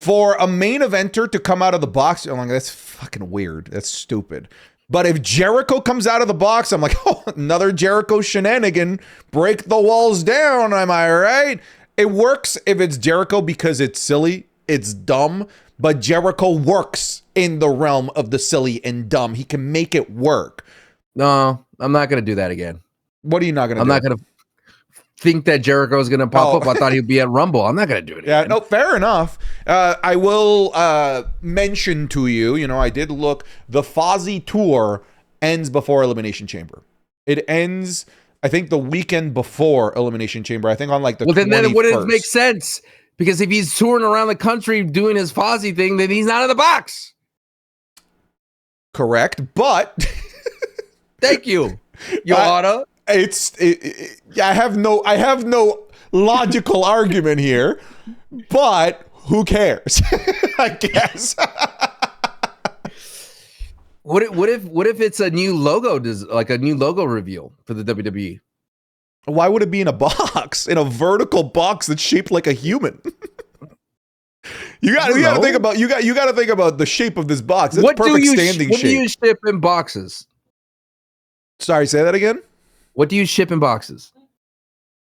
For a main eventer to come out of the box, I'm like, that's fucking weird. That's stupid. But if Jericho comes out of the box, I'm like, oh, another Jericho shenanigan. Break the walls down, am I right? It works if it's Jericho because it's silly, it's dumb, but Jericho works in the realm of the silly and dumb. He can make it work. No, I'm not going to do that again. What are you not going to do? I'm not going to think that Jericho is going to pop up. I thought he'd be at Rumble. I'm not going to do it again. Yeah, no, fair enough. I will mention to you, I did look, the Fozzy tour ends before Elimination Chamber. It ends I think the weekend before Elimination Chamber. I think on like the 21st. Then it wouldn't make sense because if he's touring around the country doing his Fozzy thing, then he's not in the box. Correct, but thank you, Yoda. I have no logical argument here, but who cares? I guess. What if it's a new logo, like a new logo reveal for the WWE? Why would it be in a box, in a vertical box that's shaped like a human? You got to think about you got to think about the shape of this box. It's perfect standing shape. What do you ship in boxes? Sorry, say that again. What do you ship in boxes?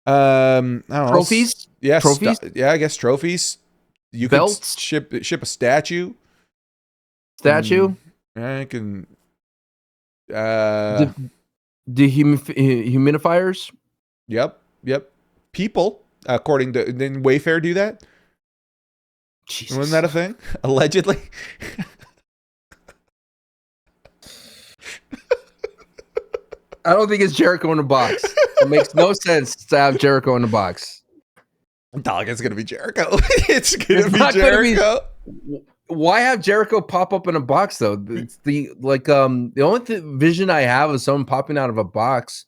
I don't know. Trophies? Yes. Trophies? I guess trophies. You Belts? Could ship a statue. Statue? I can. Dehumidifiers? Yep. People, according to, didn't Wayfair do that? Jesus. Wasn't that a thing? Allegedly. I don't think it's Jericho in a box. It makes no sense to have Jericho in a box. Dog, it's gonna be Jericho. It's gonna be Jericho. Why have Jericho pop up in a box though? It's the only vision I have of someone popping out of a box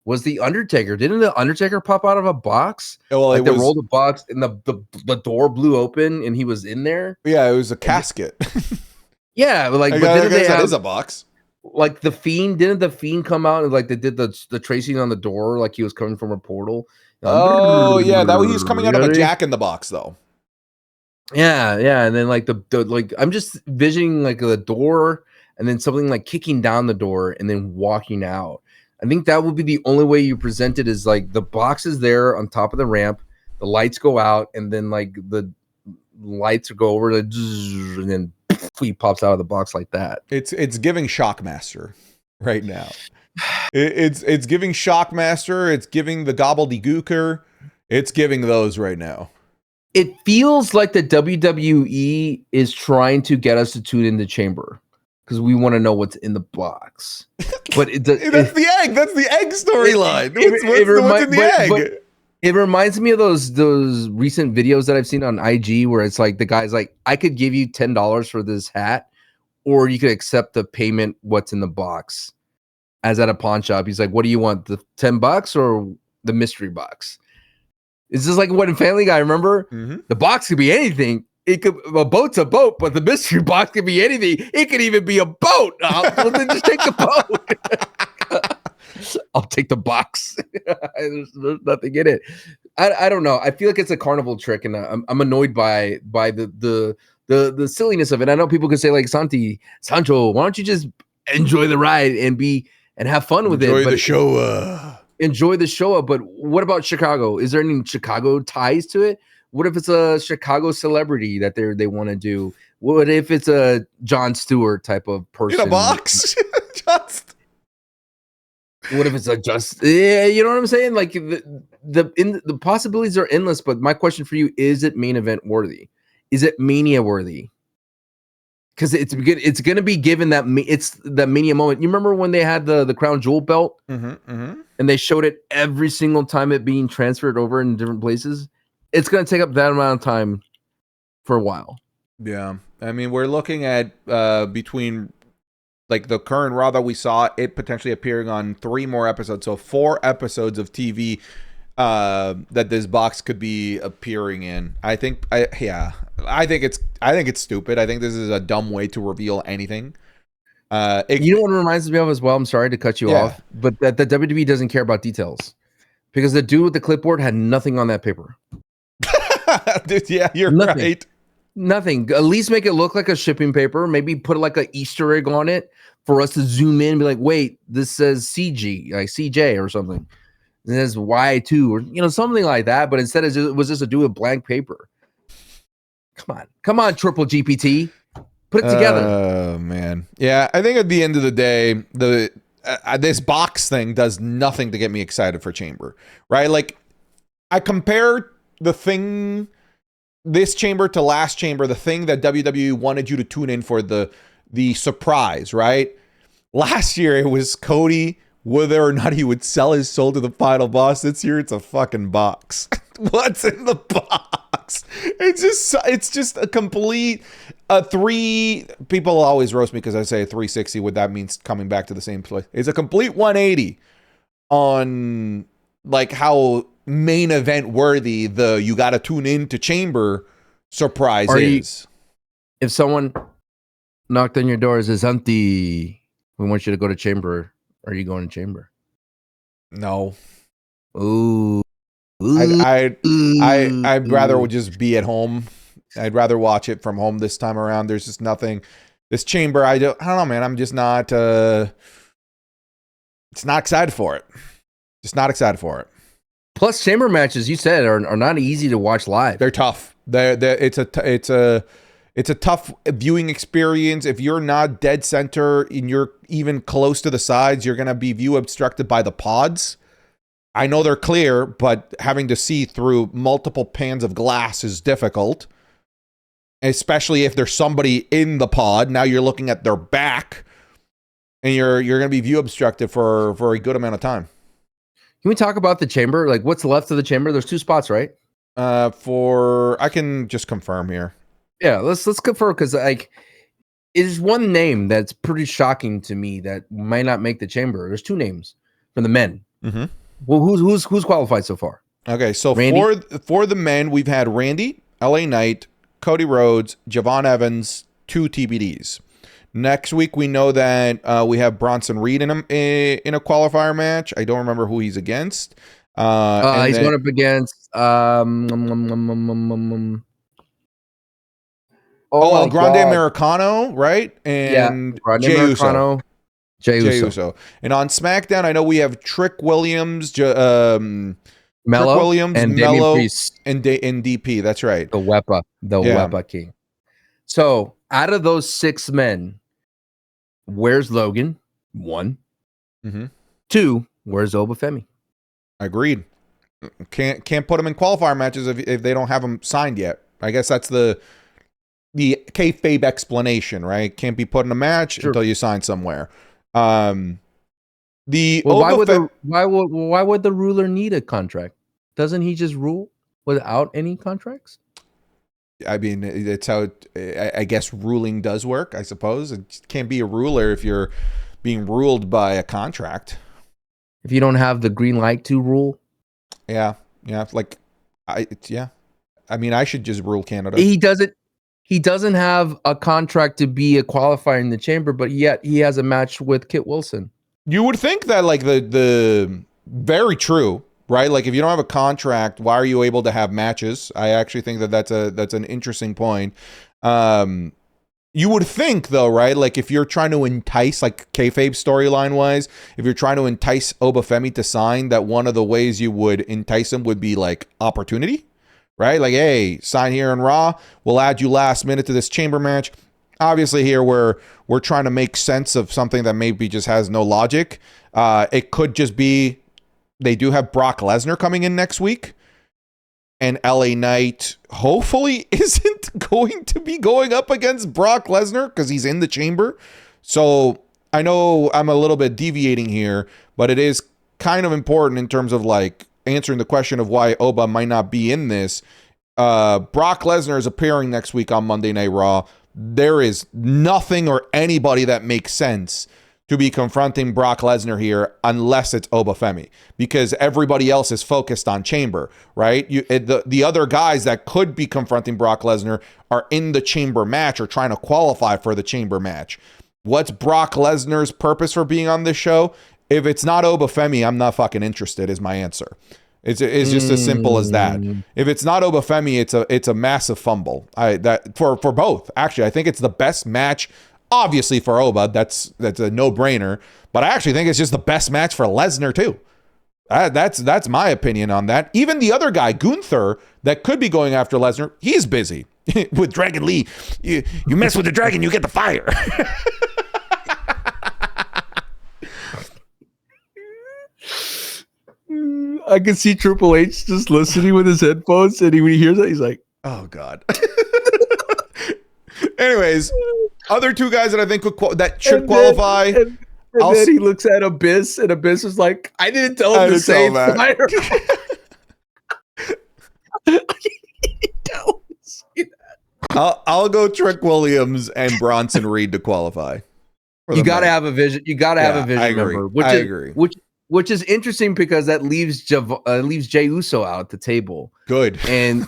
was the Undertaker. Didn't the Undertaker pop out of a box? Well, like they rolled a box and the door blew open and he was in there. Yeah, it was a casket. Yeah, like but didn't they have, that is a box. Like the Fiend, didn't the Fiend come out and like they did the tracing on the door like he was coming from a portal? Oh yeah, that he was coming out of a Jack in the Box though. Yeah, and then like the like I'm just visioning like the door and then something like kicking down the door and then walking out. I think that would be the only way you present it is like the box is there on top of the ramp, the lights go out, and then like the lights go over and then he pops out of the box like that. It's giving Shockmaster right now. It's giving Shockmaster. It's giving the Gobbledygooker. It's giving those right now. It feels like the WWE is trying to get us to tune in the chamber because we want to know what's in the box. But that's the egg. That's the egg storyline. What's in the egg? But it reminds me of those recent videos that I've seen on IG where it's like the guy's like, I could give you $10 for this hat, or you could accept the payment what's in the box. As at a pawn shop, he's like, what do you want, the $10 or the mystery box? It's just like what in Family Guy, remember? Mm-hmm. The box could be anything. It could a boat's a boat, but the mystery box could be anything. It could even be a boat. Well, then just take the boat. I'll take the box. there's nothing in it. I don't know. I feel like it's a carnival trick, and I'm annoyed by the silliness of it. I know people could say like Sancho, why don't you just enjoy the ride and have fun with enjoy it? The show. Enjoy the show. But what about Chicago? Is there any Chicago ties to it? What if it's a Chicago celebrity that they want to do? What if it's a Jon Stewart type of person? In a box? What if it's yeah, you know what I'm saying? Like the possibilities are endless, but my question for you, is it main event worthy? Is it Mania worthy? Because it's going to be given that it's the Mania moment. You remember when they had the Crown Jewel belt and they showed it every single time it being transferred over in different places? It's going to take up that amount of time for a while. Yeah. I mean, we're looking at between like the current Raw that we saw, it potentially appearing on 3 more episodes. So 4 episodes of TV that this box could be appearing in. I think it's stupid. I think this is a dumb way to reveal anything. You know what it reminds me of as well? I'm sorry to cut you off, but that the WWE doesn't care about details because the dude with the clipboard had nothing on that paper. Dude, yeah, you're nothing. right. Nothing. At least make it look like a shipping paper. Maybe put like an Easter egg on it for us to zoom in and be like, wait, this says CG, like CJ or something. It says Y2 or something like that. But instead it was just a dude with blank paper. Come on, Triple GPT. Put it together. Oh, man. Yeah, I think at the end of the day, this box thing does nothing to get me excited for Chamber, right? Like, I compare this Chamber to last Chamber, the thing that WWE wanted you to tune in for, the surprise, right? Last year, it was Cody whether or not he would sell his soul to the final boss this year. It's a fucking box. What's in the box? It's just a complete three. People always roast me because I say a 360. What that means coming back to the same place. It's a complete 180 on like how main event worthy the you got to tune in to Chamber surprise is. If someone knocked on your door and says, "Hunty, we want you to go to Chamber," are you going to Chamber? No. Ooh. I'd rather just be at home. I'd rather watch it from home this time around. There's just nothing. This Chamber, I don't know, man. I'm just not. It's not excited for it. Just not excited for it. Plus, Chamber matches, you said, are not easy to watch live. They're tough. It's a tough viewing experience. If you're not dead center and you're even close to the sides, you're gonna be view obstructed by the pods. I know they're clear, but having to see through multiple pans of glass is difficult. Especially if there's somebody in the pod. Now you're looking at their back, and you're going to be view obstructed for a good amount of time. Can we talk about the Chamber? Like, what's left of the Chamber? There's 2 spots, right? I can just confirm here. Yeah, let's confirm, because like it is one name that's pretty shocking to me that might not make the Chamber. There's 2 names for the men. Mm-hmm. Well, who's qualified so far? Okay, so Randy? for the men, we've had Randy, LA Knight, Cody Rhodes, Javon Evans, 2 TBDs. Next week, we know that we have Bronson Reed in a qualifier match. I don't remember who he's against. He's going up against Grande Americano, right? And Jey Uso. Jey Uso. And on SmackDown, I know we have Trick Williams, Mello, and Mello, and DP. That's right. The Wepa King. So out of those 6 men, where's Logan? 1. Mm-hmm. 2, where's Obafemi? Agreed. Can't put them in qualifier matches if they don't have them signed yet. I guess that's the kayfabe explanation, right? Can't be put in a match until you sign somewhere. Why would the ruler need a contract? Doesn't he just rule without any contracts? I mean, it's how I guess ruling does work, I suppose. It can't be a ruler if you're being ruled by a contract. If you don't have the green light to rule. Yeah. I mean, I should just rule Canada. He doesn't have a contract to be a qualifier in the Chamber, but yet he has a match with Kit Wilson. You would think that, like, the very true, right? Like, if you don't have a contract, why are you able to have matches? I actually think that's an interesting point. You would think, though, right? Like, if you're trying to entice, like, kayfabe storyline wise, if you're trying to entice Obafemi to sign, that one of the ways you would entice him would be like opportunity, right? Like, hey, sign here in Raw. We'll add you last minute to this Chamber match. Obviously, here we're trying to make sense of something that maybe just has no logic. It could just be they do have Brock Lesnar coming in next week, and LA Knight hopefully isn't going to be going up against Brock Lesnar because he's in the Chamber. So I know I'm a little bit deviating here, but it is kind of important in terms of like answering the question of why Oba might not be in this. Brock Lesnar is appearing next week on Monday Night Raw. There is nothing or anybody that makes sense to be confronting Brock Lesnar here unless it's Obafemi, because everybody else is focused on Chamber, right? The other guys that could be confronting Brock Lesnar are in the Chamber match or trying to qualify for the Chamber match. What's Brock Lesnar's purpose for being on this show? If it's not Obafemi, I'm not fucking interested, is my answer. It's just as simple as that. If it's not Obafemi, it's a massive fumble. For both. Actually, I think it's the best match. Obviously for Oba, that's a no-brainer. But I actually think it's just the best match for Lesnar too. That's my opinion on that. Even the other guy, Gunther, that could be going after Lesnar, he's busy with Dragon Lee. You mess with the dragon, you get the fire. I can see Triple H just listening with his headphones, and when he hears that, he's like, "Oh God." Anyways, other 2 guys that I think that should qualify. And then he looks at Abyss, and Abyss is like, I didn't tell him to say fire. I'll go Trick Williams and Bronson Reed to qualify. You got to have a vision. You got to have a vision. I agree. Member, I agree. Which is interesting because that leaves Jey Uso out at the table. Good. And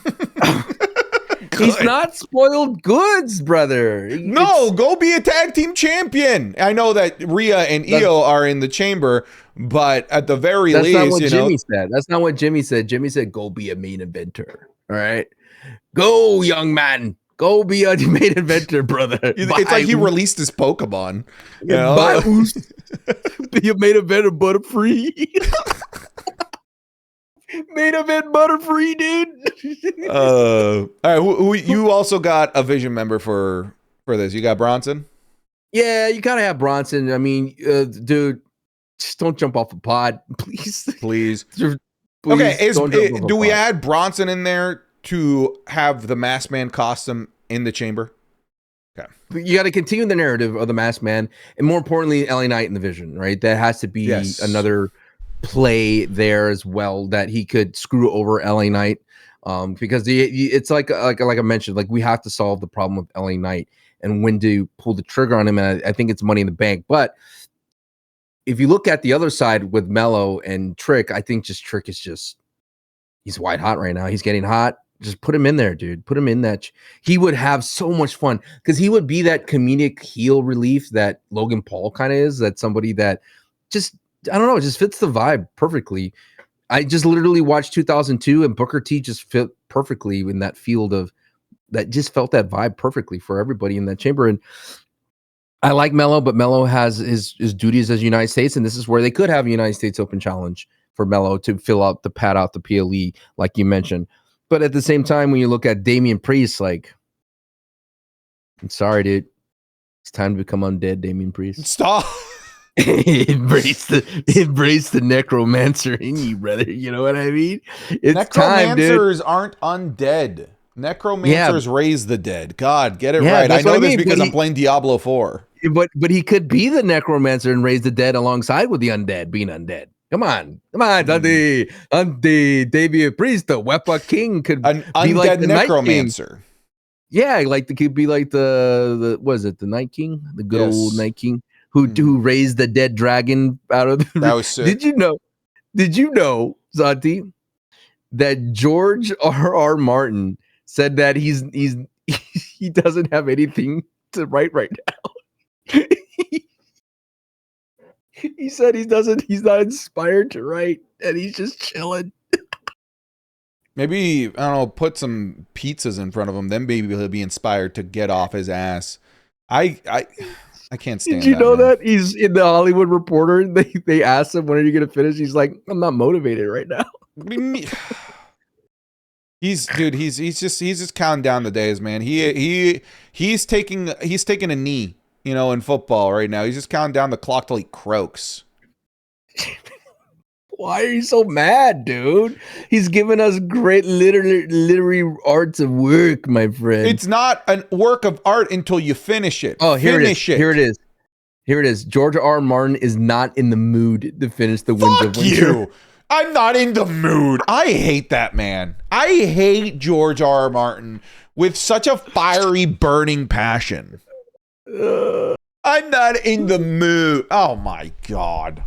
he's not spoiled goods, brother. Go be a tag team champion. I know that Rhea and Io are in the chamber, but at the very least, that's not what Jimmy said. That's not what Jimmy said. Jimmy said, "Go be a main eventer." All right, go, young man. Go be a main eventer, brother. It's like he released his Pokemon. Be a main eventer, Butterfree. Main event Butterfree, dude. All right, who you also got a vision member for this? You got Bronson? Yeah, you gotta have Bronson. I mean, dude, just don't jump off the pod, please. Please. Okay, do we add Bronson in there to have the Masked Man costume in the chamber? Okay. You got to continue the narrative of the Masked Man, and more importantly, LA Knight in the Vision, right? That has to be another play there as well, that he could screw over LA Knight, because it's like I mentioned, like we have to solve the problem with LA Knight and when to pull the trigger on him. And I think it's Money in the Bank. But if you look at the other side with Mello and Trick, I think Trick is he's white hot right now. He's getting hot. Just put him in there, dude. Put him in that. He would have so much fun because he would be that comedic heel relief that Logan Paul kind of is. That somebody that just, I don't know, just fits the vibe perfectly. I just literally watched 2002 and Booker T just fit perfectly in that field of that, just felt that vibe perfectly for everybody in that chamber. And I like Mello, but Mello has his duties as United States. And this is where they could have a United States Open Challenge for Mello to pad out the PLE, like you mentioned. But at the same time, when you look at Damian Priest, like, I'm sorry, dude. It's time to become undead, Damian Priest. Stop. embrace the necromancer in you, brother. You know what I mean? It's Necromancers time, aren't undead. Necromancers raise the dead. God, get it right. I know this because I'm playing Diablo 4. But he could be the necromancer and raise the dead alongside with the undead, being undead. Come on, Dundee, Damian Priest, the Wepa King could be undead like the necromancer. Yeah, like the could be like the was it the Night King, the good old Night King who raised the dead dragon out of the. That was sick. Did you know, Zanti, that George R.R. Martin said that he doesn't have anything to write right now. He said he's not inspired to write, and he's just chilling. Maybe, I don't know, put some pizzas in front of him, then maybe he'll be inspired to get off his ass. I can't stand that. Did you know that? He's in the Hollywood Reporter. They asked him, when are you going to finish? He's like, I'm not motivated right now. What do you mean? He's just counting down the days, man. He's taking a knee, in football right now. He's just counting down the clock till he croaks. Why are you so mad, dude? He's giving us great literary arts of work, my friend. It's not a work of art until you finish it. Oh, Here it is. George R. R. Martin is not in the mood to finish the Winds of Winter. You. I'm not in the mood. I hate that man. I hate George R. R. Martin with such a fiery, burning passion. I'm not in the mood. Oh my God.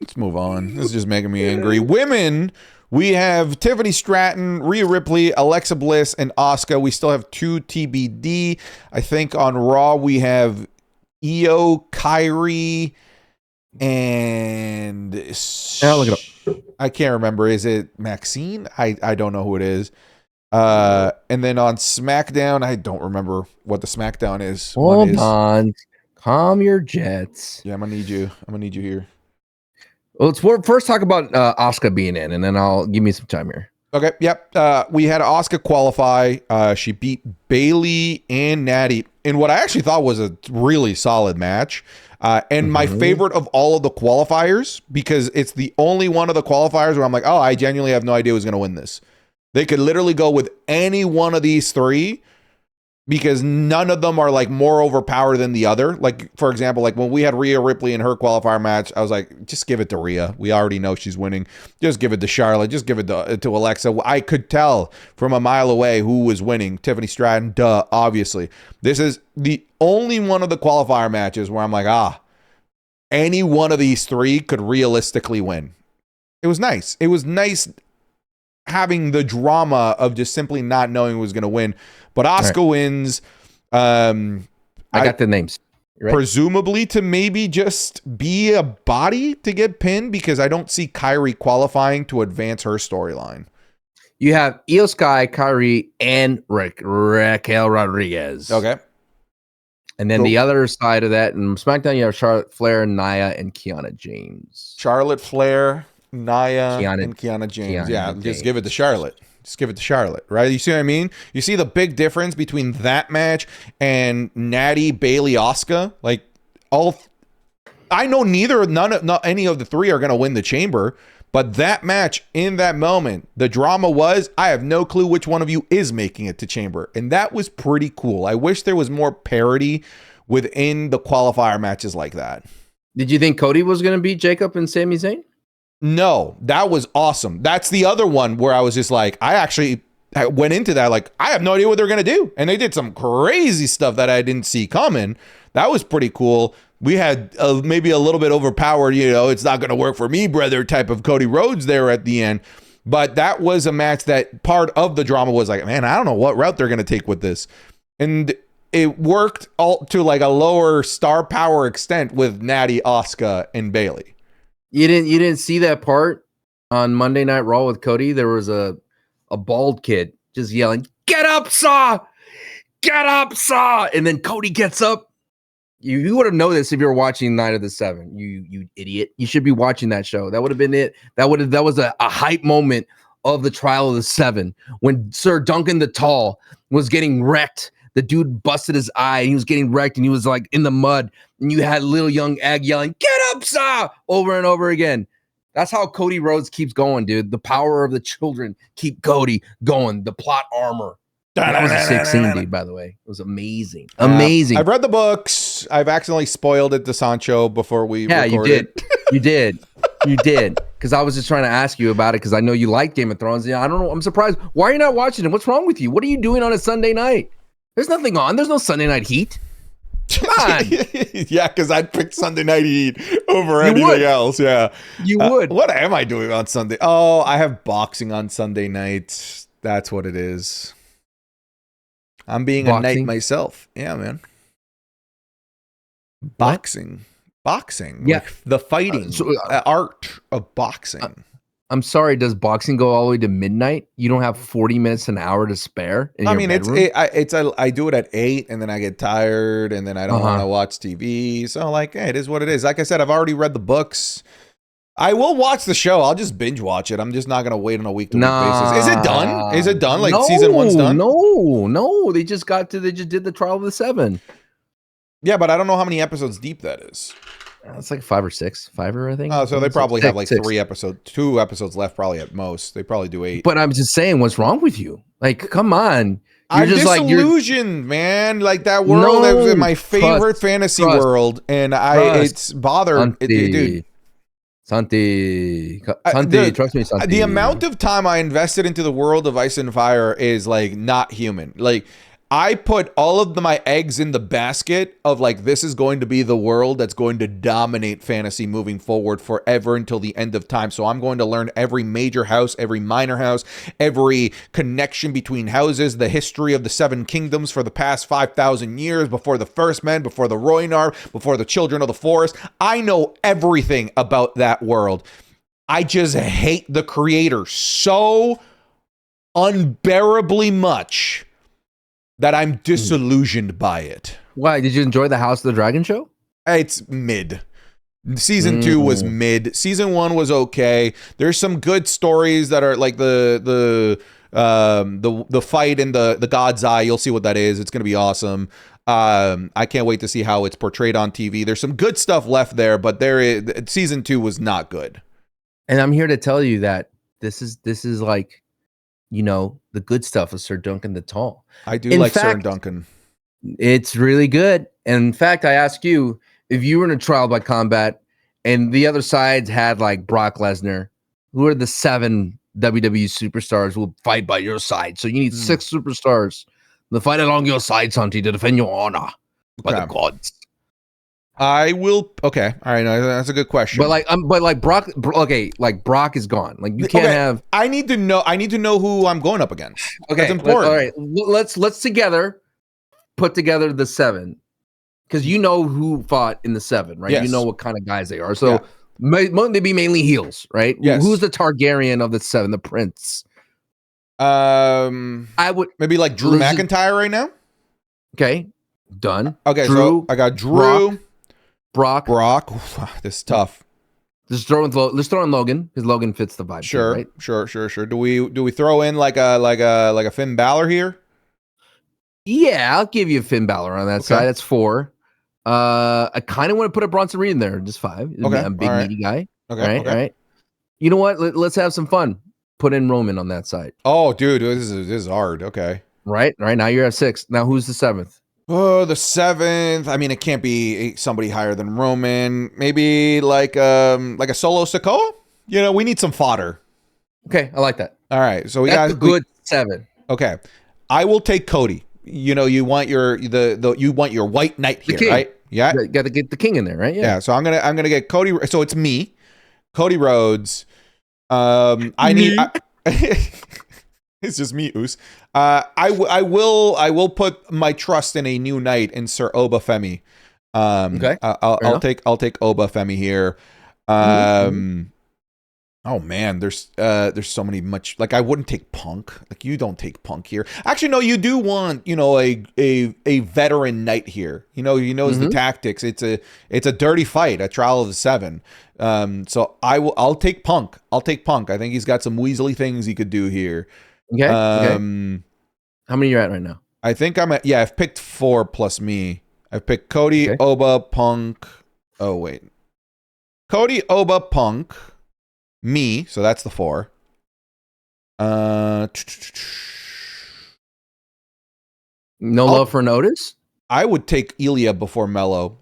Let's move on. This is just making me angry. Women, we have Tiffany Stratton, Rhea Ripley, Alexa Bliss, and Asuka. We still have 2 TBD. I think on Raw we have Io, Kyrie, and look it up. I can't remember. Is it Maxine? I don't know who it is. And then on SmackDown, I don't remember what the SmackDown is. Hold on. Calm your jets. Yeah, I'm gonna need you here. Well, let's first talk about Asuka being in, and then I'll give me some time here. Okay, yep. We had Asuka qualify. She beat Bayley and Natty in what I actually thought was a really solid match. And my favorite of all of the qualifiers, because it's the only one of the qualifiers where I'm like, oh, I genuinely have no idea who's going to win this. They could literally go with any one of these 3, because none of them are like more overpowered than the other. Like, for example, like when we had Rhea Ripley in her qualifier match, I was like, just give it to Rhea. We already know she's winning. Just give it to Charlotte. Just give it to Alexa. I could tell from a mile away who was winning. Tiffany Stratton, obviously. This is the only one of the qualifier matches where I'm like, any one of these three could realistically win. It was nice. It was nice having the drama of just simply not knowing who was going to win. But Asuka wins. I got the names. Right? Presumably to maybe just be a body to get pinned, because I don't see Kyrie qualifying to advance her storyline. You have Io Sky, Kyrie, and Raquel Rodriguez. Okay. And then the other side of that, in SmackDown, you have Charlotte Flair, Nia, and Kiana James. Charlotte Flair, Nia, and Kiana James. Just give it to Charlotte. Just give it to Charlotte, right? You see what I mean? You see the big difference between that match and Natty, Bayley, Asuka? Like, I know not any of the three are going to win the chamber, but that match in that moment, the drama was, I have no clue which one of you is making it to chamber. And that was pretty cool. I wish there was more parity within the qualifier matches like that. Did you think Cody was going to beat Jacob and Sami Zayn? No, that was awesome. That's the other one where I was just like, I went into that like, I have no idea what they're going to do. And they did some crazy stuff that I didn't see coming. That was pretty cool. We had maybe a little bit overpowered, it's not going to work for me, brother, type of Cody Rhodes there at the end. But that was a match that part of the drama was like, man, I don't know what route they're going to take with this. And it worked all to like a lower star power extent with Natty, Asuka, and Bayley. You didn't see that part on Monday Night Raw with Cody? There was a bald kid just yelling, "Get up, Saw! Get up, Saw!" And then Cody gets up. You would have known this if you were watching Night of the Seven. You idiot. You should be watching that show. That would have been it. That was a hype moment of the Trial of the Seven when Sir Duncan the Tall was getting wrecked. The dude busted his eye. He was getting wrecked, and he was like in the mud. And you had little young Ag yelling, "Get up, Saw!" over and over again. That's how Cody Rhodes keeps going, dude. The power of the children keep Cody going. The plot armor. That was a sick scene, dude, by the way. It was amazing. Amazing. I've read the books. I've accidentally spoiled it to Sancho before we recorded. You did. You did. Because I was just trying to ask you about it because I know you like Game of Thrones. I don't know. I'm surprised. Why are you not watching it? What's wrong with you? What are you doing on a Sunday night? There's nothing on. There's no Sunday Night Heat. Come on. Yeah, because I'd pick Sunday Night Heat over anything else. Yeah. You would. What am I doing on Sunday? Oh, I have boxing on Sunday nights. That's what it is. I'm being a knight myself. Yeah, man. Boxing. Yeah. Like the fighting. Art of boxing. I'm sorry, does boxing go all the way to midnight? You don't have 40 minutes, an hour to spare? I do it at 8 and then I get tired and then I don't want to watch TV. So like, it is what it is. Like I said, I've already read the books. I will watch the show. I'll just binge watch it. I'm just not going to wait on a week-to-week basis. Is it done? Is it done? Like season 1's done? No. They just did the Trial of the Seven. Yeah, but I don't know how many episodes deep that is. It's like 5 or 6. 5 I think. Oh, so they probably have like 3 episodes, 2 episodes left, probably at most. They probably do 8. But I'm just saying, what's wrong with you? Like, come on. I'm just disillusioned, man. Like that world that was in my favorite fantasy world, and it's bothered, dude. Santi, trust me, Santi. The amount of time I invested into the world of Ice and Fire is like not human. Like I put all of my eggs in the basket of like, this is going to be the world that's going to dominate fantasy moving forward forever until the end of time. So I'm going to learn every major house, every minor house, every connection between houses, the history of the 7 kingdoms for the past 5,000 years, before the First Men, before the Roinar, before the Children of the Forest. I know everything about that world. I just hate the creator so unbearably much that I'm disillusioned by it. Why? Did you enjoy the House of the Dragon show? It's mid. Season 2 was mid. Season 1 was okay. There's some good stories that are like the fight in the God's Eye. You'll see what that is. It's gonna be awesome. I can't wait to see how it's portrayed on TV. There's some good stuff left there, but season 2 was not good. And I'm here to tell you that this is like, the good stuff of Sir Duncan the Tall. I do In like Sir fact, Duncan. It's really good. In fact, I ask you, if you were in a trial by combat and the other sides had like Brock Lesnar, who are the 7 WWE superstars who will fight by your side? So you need 6 superstars to fight along your side, Santi, to defend your honor by the gods. I will. Okay, all right. No, that's a good question. But like Brock. Okay, like Brock is gone. Like you can't have. I need to know who I'm going up against. Okay, that's important. All right, let's together put together the 7, because you know who fought in the 7, right? Yes. You know what kind of guys they are. So they be mainly heels, right? Yes. Who's the Targaryen of the 7? The prince. I would maybe like Drew McIntyre right now. Okay, done. Okay, Drew, so I got Drew, Brock. Oof, this is tough. Let's throw in Logan, because Logan fits the vibe. Sure, too, right? sure. Do we throw in like a Finn Balor here? Yeah, I'll give you Finn Balor on that side. That's 4. I kind of want to put a Bronson Reed in there, just 5. Okay, I'm a big meaty guy. Okay, all right. You know what? Let's have some fun. Put in Roman on that side. Oh, dude, this is hard. Okay. Right. Now you're at 6. Now who's the 7th? Oh, the 7th. I mean, it can't be somebody higher than Roman. Maybe like a Solo Sikoa. We need some fodder. Okay, I like that. All right, so That's a good 7. Okay, I will take Cody. You want your white knight here, right? Yeah, you got to get the king in there, right? Yeah. So I'm gonna get Cody. So it's me, Cody Rhodes. It's just me, Oos. I will put my trust in a new knight in Sir Obafemi. Okay. I'll take Obafemi here. Oh man, there's so many much like I wouldn't take Punk. Like you don't take Punk here. Actually, no, you do want a veteran knight here. He knows the tactics. It's a dirty fight, a trial of the 7. So I'll take Punk. I think he's got some weaselly things he could do here. Okay. How many you're at right now? I think I've picked 4 plus me. I've picked Cody, Oba, Punk. Oh wait, Cody, Oba, Punk. Me, so that's the 4. No love for Notice? I would take Ilya before Mello.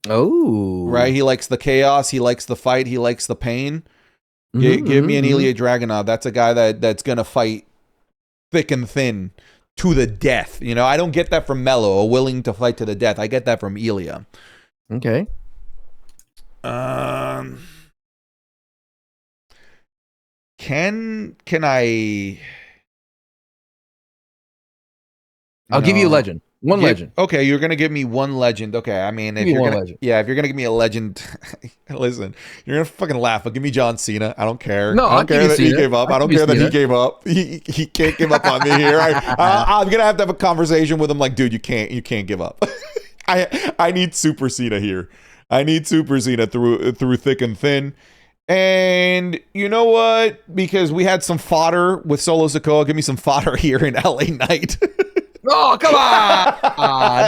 Oh. Right? He likes the chaos. He likes the fight. He likes the pain. Give me an Ilya Dragunov. That's a guy that's going to fight thick and thin to the death. I don't get that from Mello, willing to fight to the death. I get that from Ilya. Okay. Can I? I'll give you a legend. One legend. Okay, you're gonna give me one legend. Okay, I mean, if you're gonna give me a legend, listen, you're gonna fucking laugh. But give me John Cena. I don't care. No, I don't care that he gave up. I don't care that he gave up. He can't give up on me here. I'm gonna have to have a conversation with him. Like, dude, you can't give up. I need Super Cena here. I need Super Cena through thick and thin. And you know what? Because we had some fodder with Solo Sikoa, give me some fodder here in LA Knight. Oh, come on.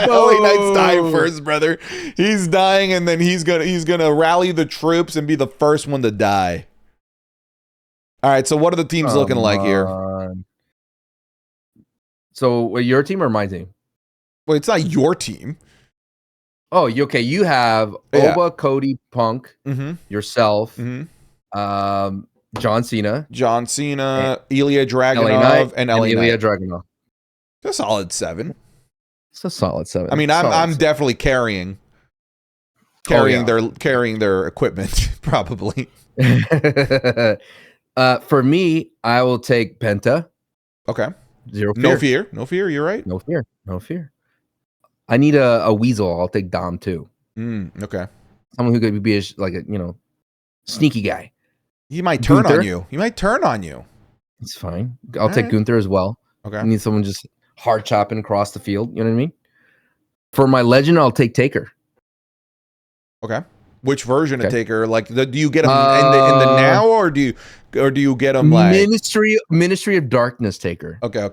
No. LA Knight's dying first, brother. He's dying, and then he's gonna rally the troops and be the first one to die. All right, so what are the teams looking like here? So your team or my team? Well, it's not your team. Oh, okay. You have Oba, Cody, Punk, yourself, John Cena, Ilya Dragunov, and Ilya Dragunov. It's a solid 7. It's a solid 7. I mean, I'm definitely carrying their equipment probably. For me, I will take Penta. Okay. Zero fear. No fear. You're right. No fear. I need a weasel. I'll take Dom too. Okay. Someone who could be a sneaky guy. He might turn on you. It's fine. I'll take Gunther as well. Okay. I need someone just hard chopping across the field. You know what I mean? For my legend, I'll take Taker. Okay. Which version of Taker? Like, do you get him in the now, or do you get him like Ministry of Darkness Taker? Okay.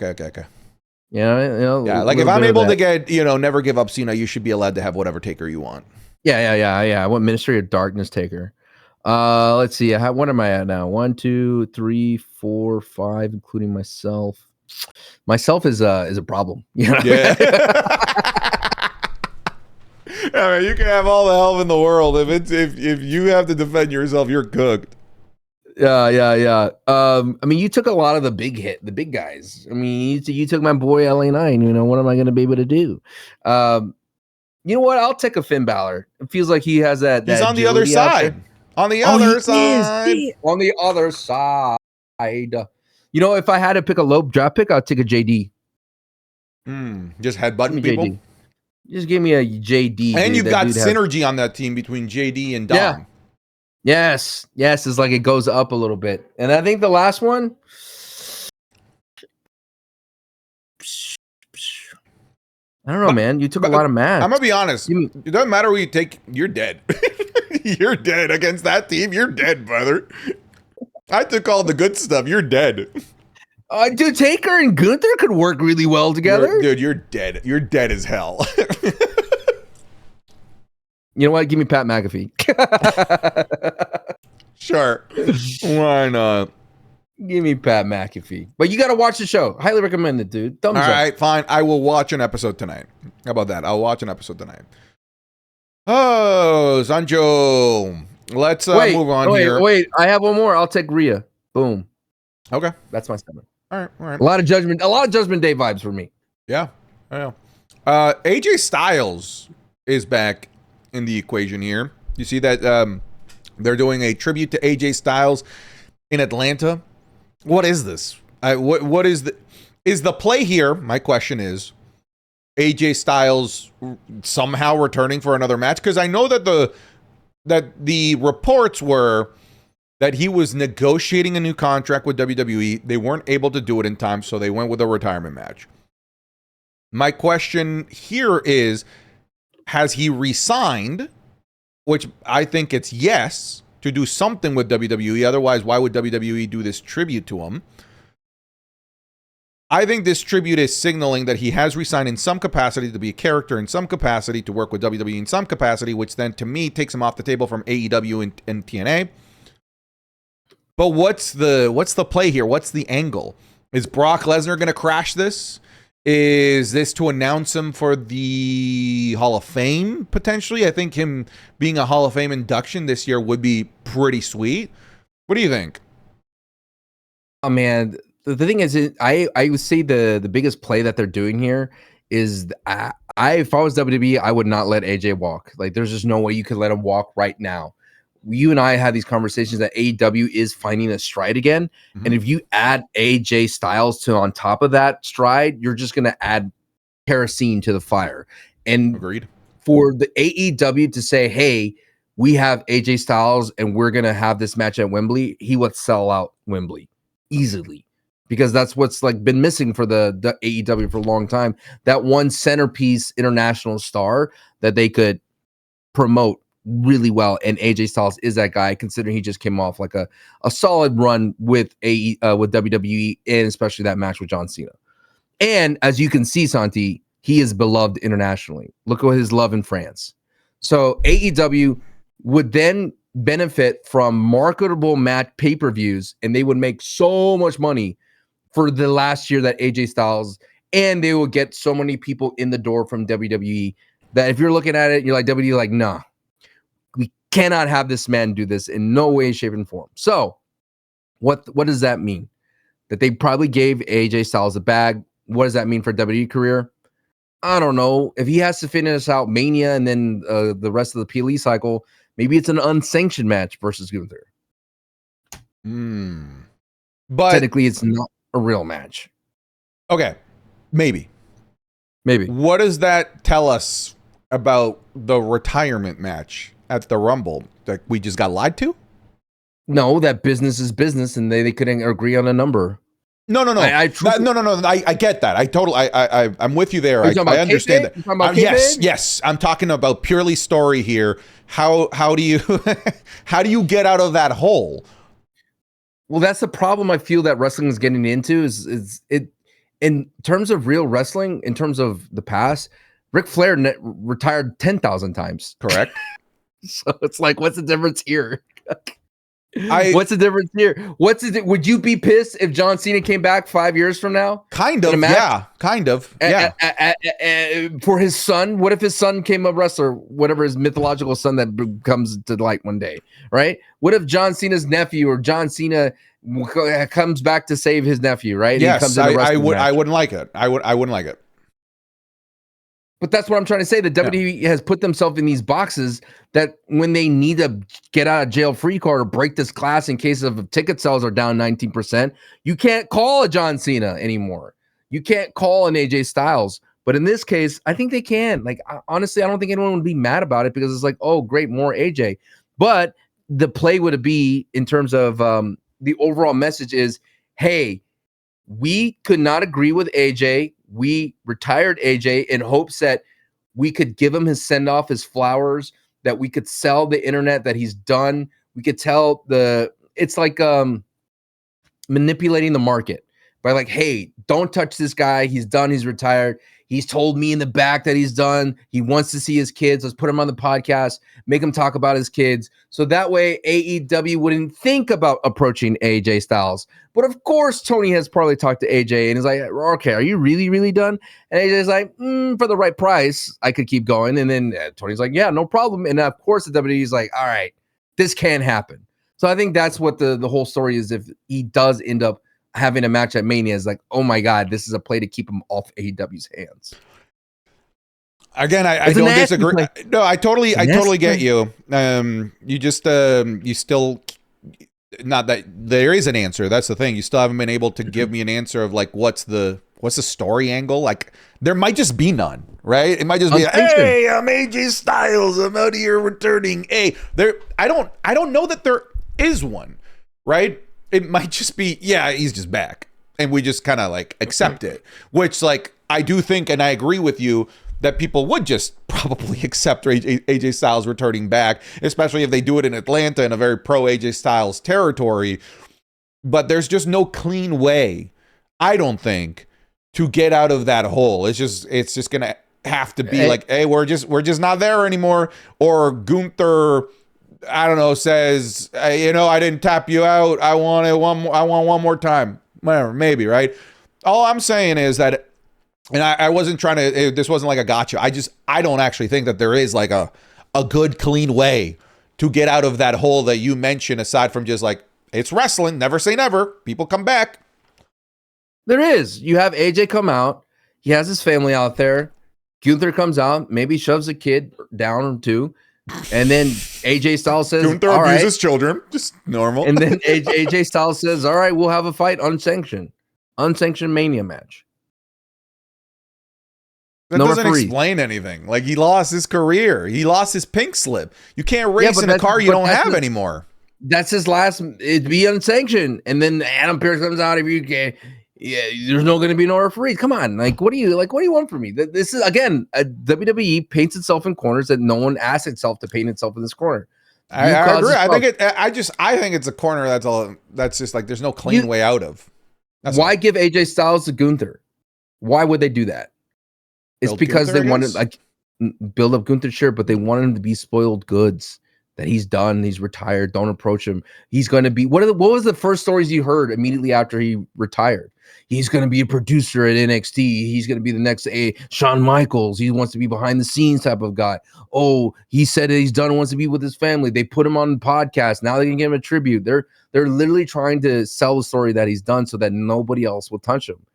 Yeah. Like if I'm able to get never give up Cena, you should be allowed to have whatever Taker you want. Yeah. I want Ministry of Darkness Taker. Let's see. What am I at now? 1, 2, 3, 4, 5, including myself. Myself is a problem. You know? Yeah. I mean, you can have all the help in the world. If you have to defend yourself, you're cooked. Yeah. I mean, you took a lot of the big guys. I mean, you took my boy LA9. You know, what am I going to be able to do? You know what? I'll take a Finn Balor. It feels like he has that. He's that on the other side. On the other side. On the other side. You know, if I had to pick a low draft pick, I'd take a JD. Just headbutting people. JD. Just give me a JD. And you've got synergy on that team between JD and Dom. Yeah. Yes. It's like it goes up a little bit. And I think the last one. I don't know, man. You took a lot of match. I'm gonna be honest. It doesn't matter who you take. You're dead. You're dead against that team. You're dead, brother. I took all the good stuff. You're dead. Dude, Taker and Gunther could work really well together. Dude, you're dead. You're dead as hell. You know what? Give me Pat McAfee. Sure. Why not? Give me Pat McAfee. But you got to watch the show. Highly recommend it, dude. Thumbs up. All right, fine. I will watch an episode tonight. How about that? I'll watch an episode tonight. Oh, Sancho. Let's move on here. Wait, I have one more. I'll take Rhea. Boom. Okay. That's my statement. All right. A lot of Judgment Day vibes for me. Yeah. I know. AJ Styles is back in the equation here. You see that they're doing a tribute to AJ Styles in Atlanta. What is this? What is the play here? My question is AJ Styles somehow returning for another match, because I know that the reports were that he was negotiating a new contract with WWE. They weren't able to do it in time, so they went with a retirement match. My question here is, has he re-signed? Which I think it's yes, to do something with WWE. Otherwise, why would WWE do this tribute to him? I think this tribute is signaling that he has resigned in some capacity to be a character, in some capacity to work with WWE in some capacity, which then to me takes him off the table from AEW and TNA. But what's the play here? What's the angle? Is Brock Lesnar going to crash this? Is this to announce him for the Hall of Fame, potentially? I think him being a Hall of Fame induction this year would be pretty sweet. What do you think? Oh, man. The thing is, I would say the biggest play that they're doing here is, if I was WWE, I would not let AJ walk. Like, there's just no way you could let him walk right now. You and I had these conversations that AEW is finding a stride again. Mm-hmm. And if you add AJ Styles on top of that stride, you're just going to add kerosene to the fire. And agreed. For the AEW to say, hey, we have AJ Styles and we're going to have this match at Wembley, he would sell out Wembley easily, because that's what's like been missing for the AEW for a long time. That one centerpiece international star that they could promote really well, and AJ Styles is that guy, considering he just came off like a solid run with WWE, and especially that match with John Cena. And as you can see, Santi, he is beloved internationally. Look at his love in France. So AEW would then benefit from marketable match pay-per-views, and they would make so much money for the last year that AJ Styles, and they will get so many people in the door from WWE that if you're looking at it, you're like, WWE, like, nah, we cannot have this man do this in no way, shape, and form. So what does that mean? That they probably gave AJ Styles a bag. What does that mean for WWE career? I don't know. If he has to finish out Mania and then the rest of the PLE cycle, maybe it's an unsanctioned match versus Gunther. But technically, it's not a real match. Okay, maybe. What does that tell us about the retirement match at the Rumble? That we just got lied to? No, that business is business, and they couldn't agree on a number. No. I get that. I'm with you there. I understand that. Yes. I'm talking about purely story here. How do you how do you get out of that hole? Well, that's the problem I feel that wrestling is getting into. Is it in terms of real wrestling, in terms of the past? Ric Flair retired 10,000 times. Correct. So it's like, what's the difference here? What's the difference here? Would you be pissed if John Cena came back 5 years from now? Kind of, yeah. For his son, what if his son came a wrestler, whatever his mythological son that comes to light one day, right? What if John Cena's nephew or John Cena comes back to save his nephew, right? Yes, I wouldn't like it. I wouldn't like it. But that's what I'm trying to say. The WWE has put themselves in these boxes that when they need to get out of jail free card or break this glass in case of ticket sales are down 19%, you can't call a John Cena anymore. You can't call an AJ Styles. But in this case, I think they can. Like, honestly, I don't think anyone would be mad about it because it's like, oh, great, more AJ. But the play would be in terms of the overall message is, hey, we could not agree with AJ. We retired AJ in hopes that we could give him his send-off, his flowers, that we could sell the internet that he's done. We could tell it's like manipulating the market by like, hey, don't touch this guy. He's done. He's retired. He's told me in the back that he's done. He wants to see his kids. Let's put him on the podcast, make him talk about his kids. So that way AEW wouldn't think about approaching AJ Styles. But of course, Tony has probably talked to AJ and he's like, okay, are you really, really done? And AJ's like, for the right price, I could keep going. And then Tony's like, yeah, no problem. And of course, the WWE is like, all right, this can happen. So I think that's what the whole story is. If he does end up having a match at Mania, is like, oh my God, this is a play to keep him off AEW's hands. Again, I don't disagree. No, I totally get you. You just you still, not that there is an answer. That's the thing. You still haven't been able to give me an answer of like what's the story angle. Like there might just be none, right? It might just be, hey, I'm AJ Styles. I'm out here returning. Hey, I don't know that there is one, right? It might just be, yeah, he's just back. And we just kind of like accept it, which like I do think, and I agree with you, that people would just probably accept AJ Styles returning back, especially if they do it in Atlanta in a very pro AJ Styles territory. But there's just no clean way, I don't think, to get out of that hole. It's just going to have to be like, hey, we're just not there anymore. Or Gunther, I don't know, says, hey, I didn't tap you out. I want one more time. Whatever, maybe, right? All I'm saying is that, and I wasn't trying to, this wasn't like a gotcha. I don't actually think that there is like a good, clean way to get out of that hole that you mentioned, aside from just like, it's wrestling, never say never. People come back. There is. You have AJ come out. He has his family out there. Gunther comes out, maybe shoves a kid down or two. And then AJ Styles says, Gunther abuses children, just normal. And then AJ Styles says, all right, we'll have a fight unsanctioned Mania match. That doesn't explain anything. Like, he lost his career. He lost his pink slip. You can't race in a car you don't have anymore. That's his last. It'd be unsanctioned. And then Adam Pearce comes out. If you can't, there's no going to be no referees. Come on, what do you want from me? This is, again, a WWE paints itself in corners that no one asks itself to paint itself in this corner. I agree. I think it's a corner that's just like there's no clean way out of. Why give AJ Styles to Gunther? Why would they do that? It's because Gunther, they wanted like build up Gunther, sure, but they want him to be spoiled goods. That he's done, he's retired. Don't approach him. He's going to be what was the first stories you heard immediately after he retired? He's going to be a producer at NXT. He's going to be the next Shawn Michaels. He wants to be behind the scenes type of guy. Oh, he said that he's done, wants to be with his family. They put him on the podcast. Now they can give him a tribute. They're literally trying to sell the story that he's done so that nobody else will touch him.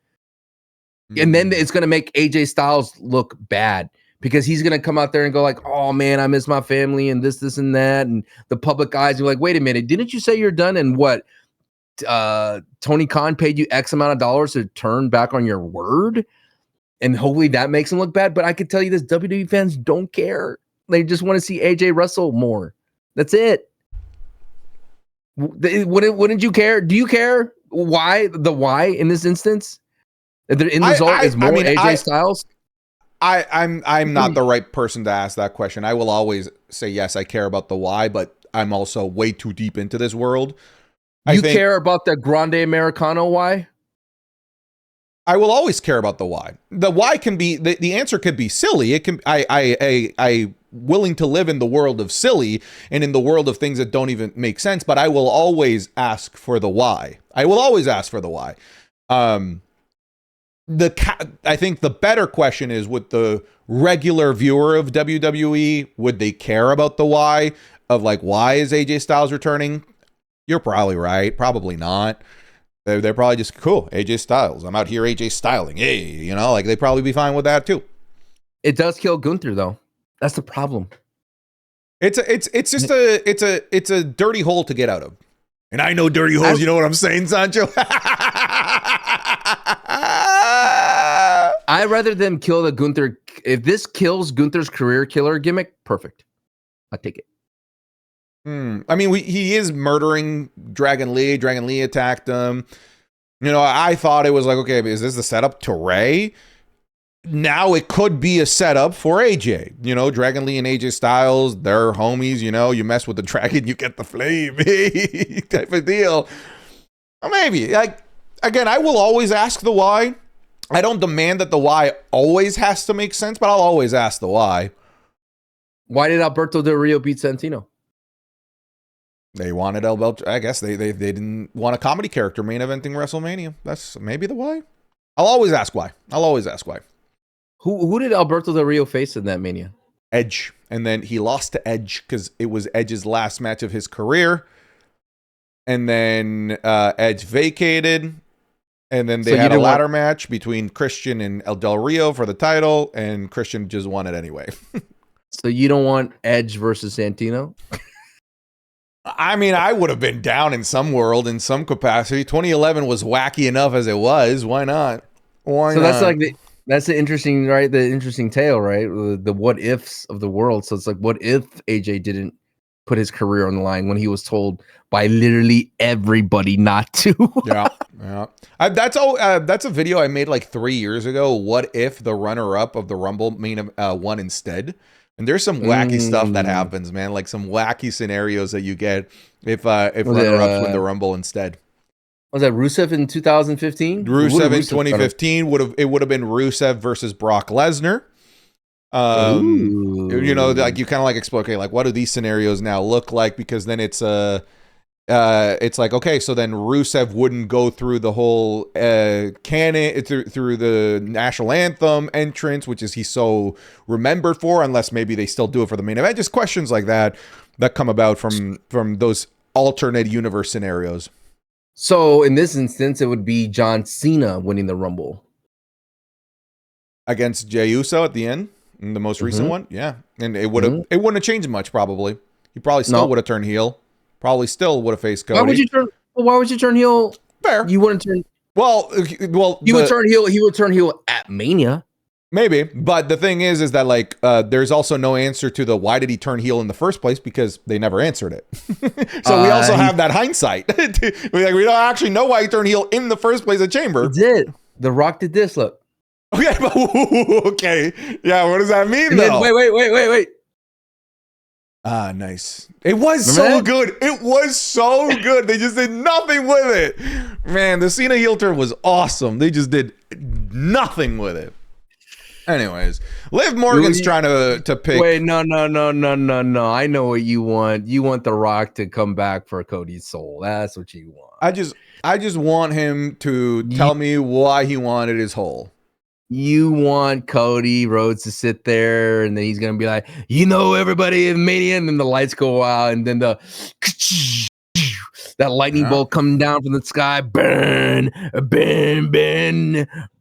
And then it's going to make AJ Styles look bad because he's going to come out there and go like, oh man, I miss my family and this and that. And the public eyes are like, wait a minute, didn't you say you're done? And what? Tony Khan paid you X amount of dollars to turn back on your word, and hopefully that makes him look bad. But I can tell you this, WWE fans don't care. They just want to see AJ wrestle more. That's it. Wouldn't you care? Do you care why in this instance? The end result is more AJ Styles. I'm not the right person to ask that question. I will always say yes, I care about the why, but I'm also way too deep into this world. You care about the Grande Americano why? I will always care about the why. The why can be the answer could be silly. It can I willing to live in the world of silly and in the world of things that don't even make sense, but I will always ask for the why. I will always ask for the why. I think the better question is, with the regular viewer of WWE, would they care about the why of like, why is AJ Styles returning? You're probably right. Probably not. They're probably just, cool, AJ Styles. I'm out here AJ styling. Hey, you know, like they'd probably be fine with that too. It does kill Gunther though. That's the problem. It's a dirty hole to get out of. And I know dirty holes, you know what I'm saying, Sancho? I'd rather them kill the Gunther. If this kills Gunther's career killer gimmick, perfect. I'll take it. I mean, he is murdering Dragon Lee. Dragon Lee attacked him. You know, I thought it was like, okay, is this the setup to Ray? Now it could be a setup for AJ. You know, Dragon Lee and AJ Styles, they're homies. You know, you mess with the dragon, you get the flame type of deal. Or maybe, like, again, I will always ask the why. I don't demand that the why always has to make sense, but I'll always ask the why. Why did Alberto Del Rio beat Santino? They wanted Alberto. I guess they didn't want a comedy character main eventing WrestleMania. That's maybe the why. I'll always ask why. Who did Alberto Del Rio face in that Mania? Edge. And then he lost to Edge because it was Edge's last match of his career. And then Edge vacated. And then they had a ladder match between Christian and El Del Rio for the title. And Christian just won it anyway. So you don't want Edge versus Santino? I mean, I would have been down in some world, in some capacity. 2011 was wacky enough as it was. Why not? Why not? That's like that's the interesting, right? The interesting tale, right? The what ifs of the world. So it's like, what if AJ didn't put his career on the line when he was told by literally everybody not to? Yeah. That's a video I made like 3 years ago. What if the runner-up of the Rumble won instead? And there's some wacky stuff that happens, man. Like some wacky scenarios that you get if runner-ups win the Rumble instead. Was that Rusev in 2015? Rusev in 2015 would have been Rusev versus Brock Lesnar. You know, like you kind of like explore, okay, like what do these scenarios now look like? Because then it's like, okay, so then Rusev wouldn't go through the whole canon through the national anthem entrance, which is he's so remembered for, unless maybe they still do it for the main event. Just questions like that come about from those alternate universe scenarios. So in this instance, it would be John Cena winning the Rumble against Jey Uso at the end, in the most recent one. Yeah, and it wouldn't have changed much. Probably he probably still would have turned heel. Probably still would have faced Cody. Why would you turn heel? Fair. You wouldn't turn. Well, he would turn heel. He would turn heel at Mania. Maybe, but the thing is that like there's also no answer to the why did he turn heel in the first place, because they never answered it. So we also have that we don't actually know why he turned heel in the first place at Chamber. He did. The Rock did this. Look. Okay, okay, yeah. What does that mean, though? Wait. Ah, nice. It was so good. It was so good. They just did nothing with it. Man, the Cena heel turn was awesome. They just did nothing with it. Anyways, Liv Morgan's trying to pick. Wait, no. I know what you want. You want The Rock to come back for Cody's soul. That's what you want. I just want him to tell me why he wanted his hole. You want Cody Rhodes to sit there, and then he's gonna be like, you know, everybody in Mania, and then the lights go out, and then that lightning bolt coming down from the sky, burn.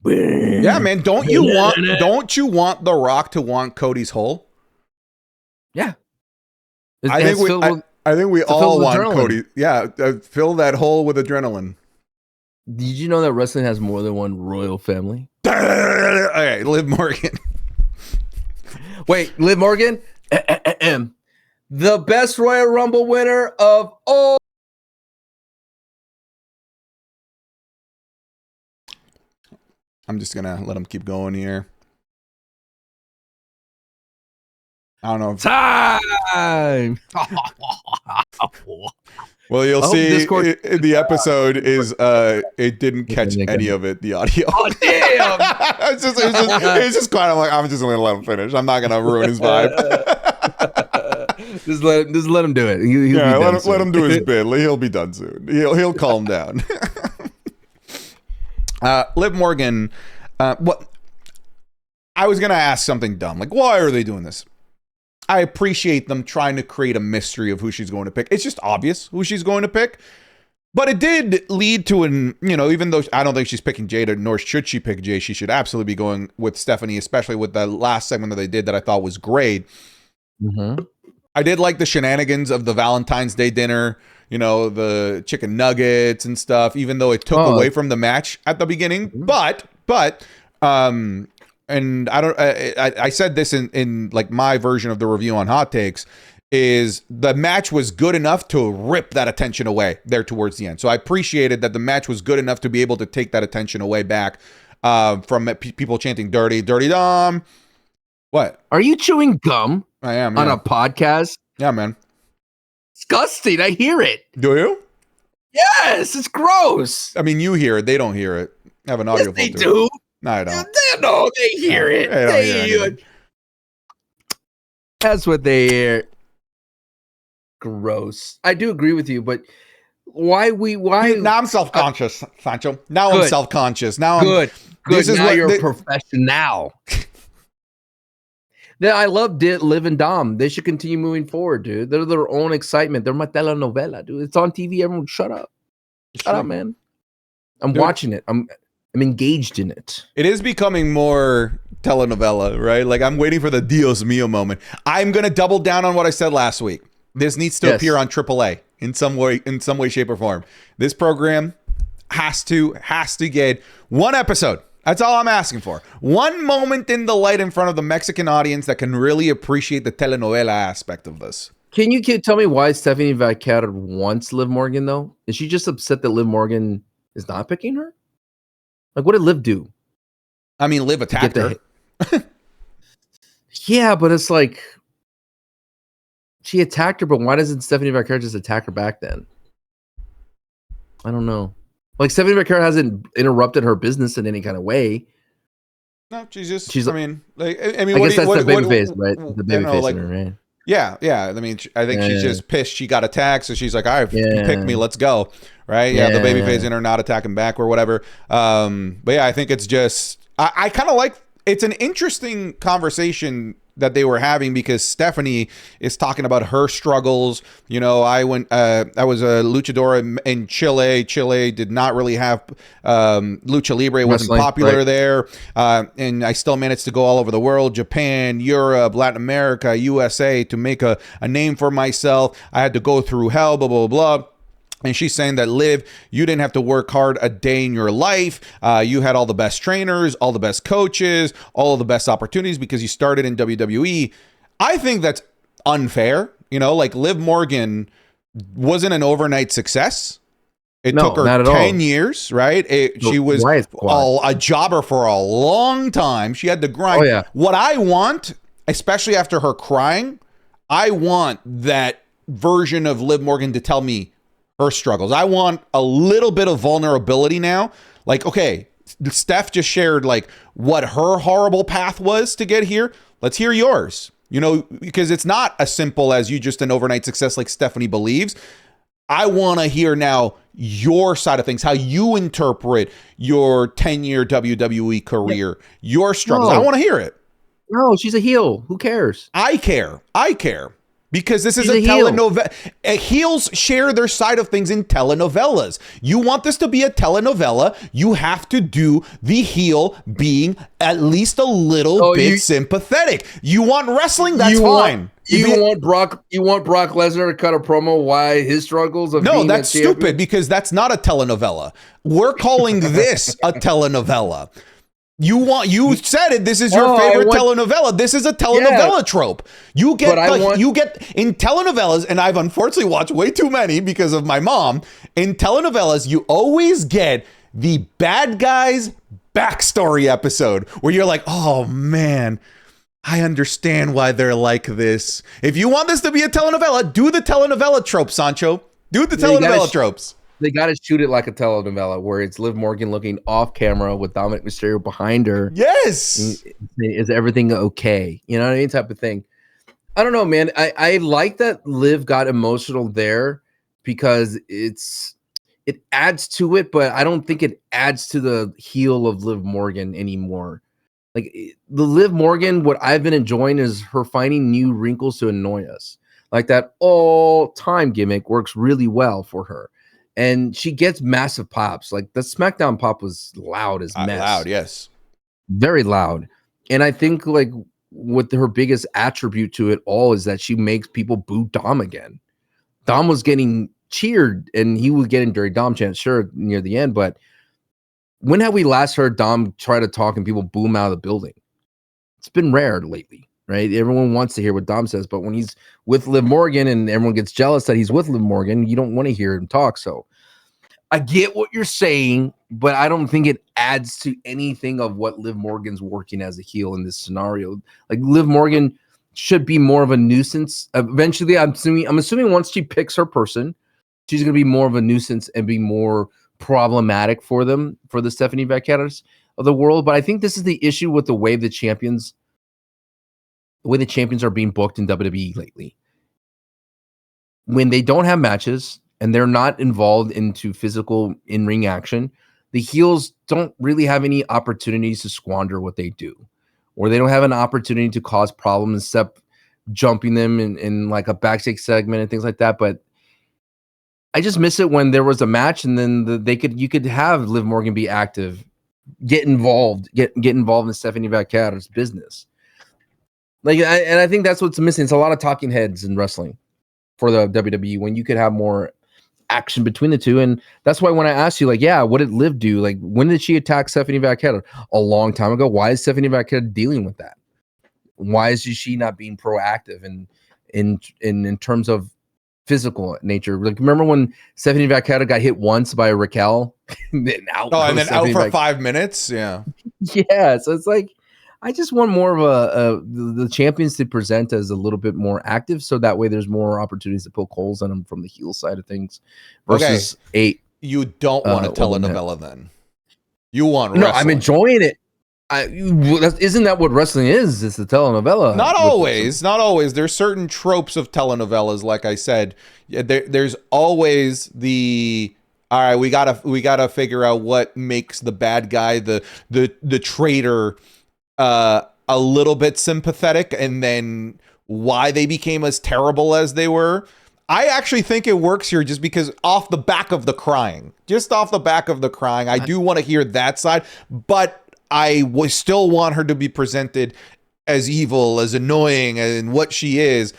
Yeah, man. Don't you want The Rock to want Cody's hole? Yeah. I think we all want adrenaline. Cody. Yeah, fill that hole with adrenaline. Did you know that wrestling has more than one royal family? Okay, Liv Morgan. Wait, Liv Morgan? The best Royal Rumble winner of all. I'm just going to let him keep going here. I don't know. Time! Well, you'll I hope see Discord- the episode is it didn't catch any of it, the audio. Oh damn! it's just quiet. I'm like, I'm just gonna let him finish. I'm not gonna ruin his vibe. just let him do it. He'll Yeah, be done let him do his bit. He'll be done soon. He'll calm down. Liv Morgan, what? I was gonna ask something dumb, like why are they doing this? I appreciate them trying to create a mystery of who she's going to pick. It's just obvious who she's going to pick. But it did lead to even though I don't think she's picking Jada, nor should she pick Jay, she should absolutely be going with Stephanie, especially with the last segment that they did that I thought was great. Mm-hmm. I did like the shenanigans of the Valentine's Day dinner, the chicken nuggets and stuff, even though it took away from the match at the beginning. Mm-hmm. And I said this in like my version of the review on Hot Takes, is the match was good enough to rip that attention away there towards the end. So I appreciated that the match was good enough to be able to take that attention away back from people chanting dirty, dirty Dom. What? Are you chewing gum? I am. On a podcast? Yeah, man. Disgusting. I hear it. Do you? Yes, it's gross. I mean, you hear it. They don't hear it. I have an audio Yes, they filter. do. No, I don't. No, they hear it. They don't hear anything. That's what they hear. Gross. I do agree with you, but why? Now I'm self-conscious, Sancho. Now good. I'm self-conscious. Now good. This is now what you're a professional. I love Liv and Dom. They should continue moving forward, dude. They're their own excitement. They're my telenovela, dude. It's on TV. Everyone, shut up. Shut up, man. I'm watching it. I'm engaged in it. It is becoming more telenovela, right? Like I'm waiting for the Dios mío moment. I'm gonna double down on what I said last week. This needs to appear on AAA in some way, shape, or form. This program has to get one episode. That's all I'm asking for. One moment in the light in front of the Mexican audience that can really appreciate the telenovela aspect of this. Can you tell me why Stephanie Vaquer wants Liv Morgan, though? Is she just upset that Liv Morgan is not picking her? Like, what did Liv do? I mean, Liv attacked her. Yeah, but it's like, she attacked her, but why doesn't Stephanie Vaquer just attack her back then? I don't know. Like, Stephanie Vaquer hasn't interrupted her business in any kind of way. No, she's I mean, I guess that's the baby face, right? The baby face in her, right? Yeah. I mean, I think she's just pissed she got attacked, so she's like, all right, pick me, let's go. Right? Yeah, the baby face in her not attacking back or whatever. But yeah, I think it's just, I kind of like, it's an interesting conversation that they were having because Stephanie is talking about her struggles. I was a luchador in Chile. Chile did not really have lucha libre. It wasn't popular there. And I still managed to go all over the world, Japan, Europe, Latin America, USA, to make a name for myself. I had to go through hell, blah, blah, blah. And she's saying that, Liv, you didn't have to work hard a day in your life. You had all the best trainers, all the best coaches, all of the best opportunities because you started in WWE. I think that's unfair. Like Liv Morgan wasn't an overnight success. It took her 10 years, right? She was a jobber for a long time. She had to grind. Oh, yeah. What I want, especially after her crying, I want that version of Liv Morgan to tell me her struggles. I want a little bit of vulnerability now. Like, okay, Steph just shared like what her horrible path was to get here. Let's hear yours, because it's not as simple as you just an overnight success like Stephanie believes. I want to hear now your side of things, how you interpret your 10-year WWE career, your struggles. I want to hear it. No, she's a heel. Who cares? I care. Because this is a telenovela. Heels share their side of things in telenovelas. You want this to be a telenovela, you have to do the heel being at least a little bit sympathetic. You want wrestling? That's fine. You want Brock Lesnar to cut a promo why his struggles of being that's stupid because that's not a telenovela. We're calling this a telenovela. You said it. This is your favorite telenovela. This is a telenovela trope. You get in telenovelas, and I've unfortunately watched way too many because of my mom. In telenovelas, you always get the bad guy's backstory episode where you're like, oh man, I understand why they're like this. If you want this to be a telenovela, do the telenovela trope, Sancho. Do the telenovela tropes. They got to shoot it like a telenovela where it's Liv Morgan looking off camera with Dominic Mysterio behind her. Yes. Is everything okay? You know what I mean? Type of thing. I don't know, man. I like that Liv got emotional there because it adds to it, but I don't think it adds to the heel of Liv Morgan anymore. Like the Liv Morgan, what I've been enjoying is her finding new wrinkles to annoy us. Like that all-time gimmick works really well for her. And she gets massive pops. Like the SmackDown pop was loud as mess. Loud, yes. Very loud. And I think like what her biggest attribute to it all is that she makes people boo Dom again. Dom was getting cheered and he was getting dirty Dom chants, sure, near the end. But when have we last heard Dom try to talk and people boo him out of the building? It's been rare lately, right? Everyone wants to hear what Dom says, but when he's with Liv Morgan and everyone gets jealous that he's with Liv Morgan, you don't want to hear him talk. So I get what you're saying, but I don't think it adds to anything of what Liv Morgan's working as a heel in this scenario. Like Liv Morgan should be more of a nuisance. Eventually, I'm assuming once she picks her person, she's going to be more of a nuisance and be more problematic for them, for the Stephanie Vaccaras of the world. But I think this is the issue with the way the champions are being booked in WWE lately. When they don't have matches and they're not involved into physical in-ring action, the heels don't really have any opportunities to squander what they do, or they don't have an opportunity to cause problems except jumping them in like a backstage segment and things like that. But I just miss it when there was a match and then you could have Liv Morgan be active, get involved in Stephanie Vaccara's business. And I think that's what's missing. It's a lot of talking heads in wrestling for the WWE when you could have more action between the two. And that's why when I asked you, like, yeah, what did Liv do? Like, when did she attack Stephanie Vaccara? A long time ago. Why is Stephanie Vaccara dealing with that? Why is she not being proactive in terms of physical nature? Like, remember when Stephanie Vaccara got hit once by Raquel and then out for 5 minutes? Yeah. Yeah. So it's like, I just want more of the champions to present as a little bit more active, so that way there's more opportunities to poke holes on them from the heel side of things. Versus you don't want a telenovela then. You want wrestling. No, I'm enjoying it. Isn't that what wrestling is? It's a telenovela. Not always. There's certain tropes of telenovelas. Like I said, there's always the. All right, we gotta figure out what makes the bad guy, the traitor, a little bit sympathetic, and then why they became as terrible as they were. I actually think it works here just because off the back of the crying, I do want to hear that side, but I still want her to be presented as evil, as annoying, and what she is.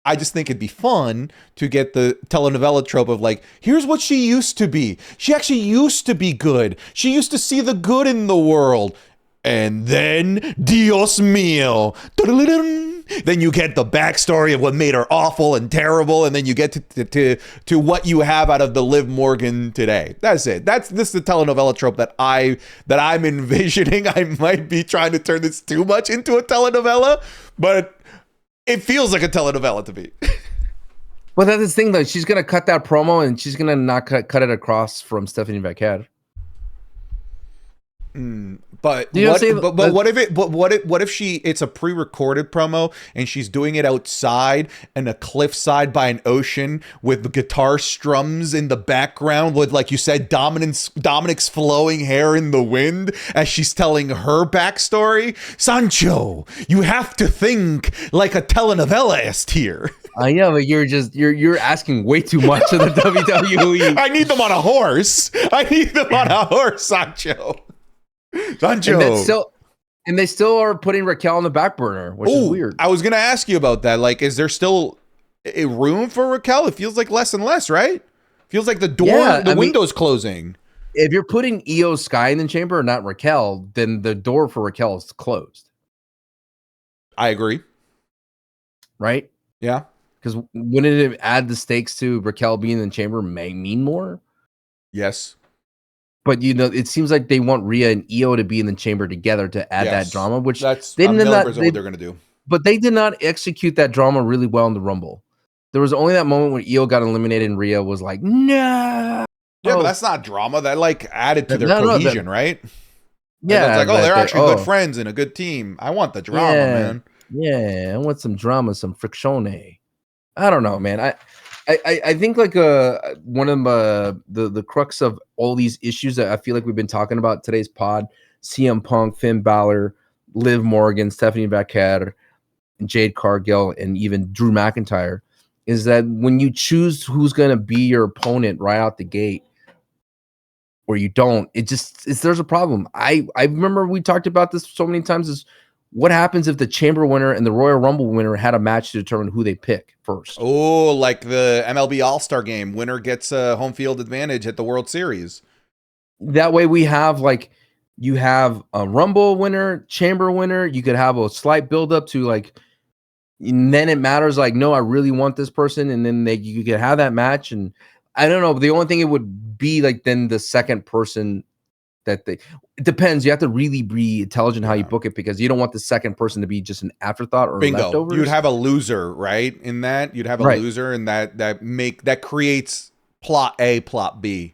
I just think it'd be fun to get the telenovela trope of like, here's what she used to be. She actually used to be good. She used to see the good in the world. And then, Dios mío, then you get the backstory of what made her awful and terrible, and then you get to what you have out of the Liv Morgan today. That's it. This is the telenovela trope that I'm envisioning. I might be trying to turn this too much into a telenovela, but it feels like a telenovela to me. Well, that's the thing, though. She's gonna cut that promo, and she's gonna not cut it across from Stephanie Vaccara. But what if it's a pre-recorded promo and she's doing it outside in a cliffside by an ocean with the guitar strums in the background with, like you said, Dominic's flowing hair in the wind as she's telling her backstory? Sancho, you have to think like a telenovelist here. I know, but you're asking way too much of the WWE. I need them on a horse, Sancho. And they still are putting Raquel on the back burner, which is weird. I was going to ask you about that. Like, is there still a room for Raquel? It feels like less and less, right? Feels like the window's closing. If you're putting Io Sky in the chamber, not Raquel, then the door for Raquel is closed. I agree. Right? Yeah. Because wouldn't it add the stakes to Raquel being in the chamber may mean more? Yes. But, it seems like they want Rhea and Io to be in the chamber together to add that drama, which that's what they're going to do. But they did not execute that drama really well in the Rumble. There was only that moment when Io got eliminated and Rhea was like, no. Yeah, but that's not drama. That like added to their No, cohesion, right? Like, it's yeah, like, oh, they're that actually good friends and a good team. I want the drama, yeah, man. yeah. I want some drama, some friction. I don't know, man. I think like one of the crux of all these issues that I feel like we've been talking about today's pod: CM Punk, Finn Balor, Liv Morgan, Stephanie Becker, Jade Cargill, and even Drew McIntyre, is that when you choose who's going to be your opponent right out the gate, or you don't, there's a problem. I remember we talked about this so many times. Is what happens if the Chamber winner and the Royal Rumble winner had a match to determine who they pick first? Oh, like the MLB All-Star game. Winner gets a home field advantage at the World Series. That way we have like, you have a Rumble winner, Chamber winner. You could have a slight build up to like, and then it matters like, no, I really want this person. And then you could have that match. And I don't know. The only thing it would be like, then the second person it depends. You have to really be intelligent how you book it, because you don't want the second person to be just an afterthought or Bingo. leftovers. You'd have a loser, right? In that, you'd have a loser, and that creates plot A, plot B.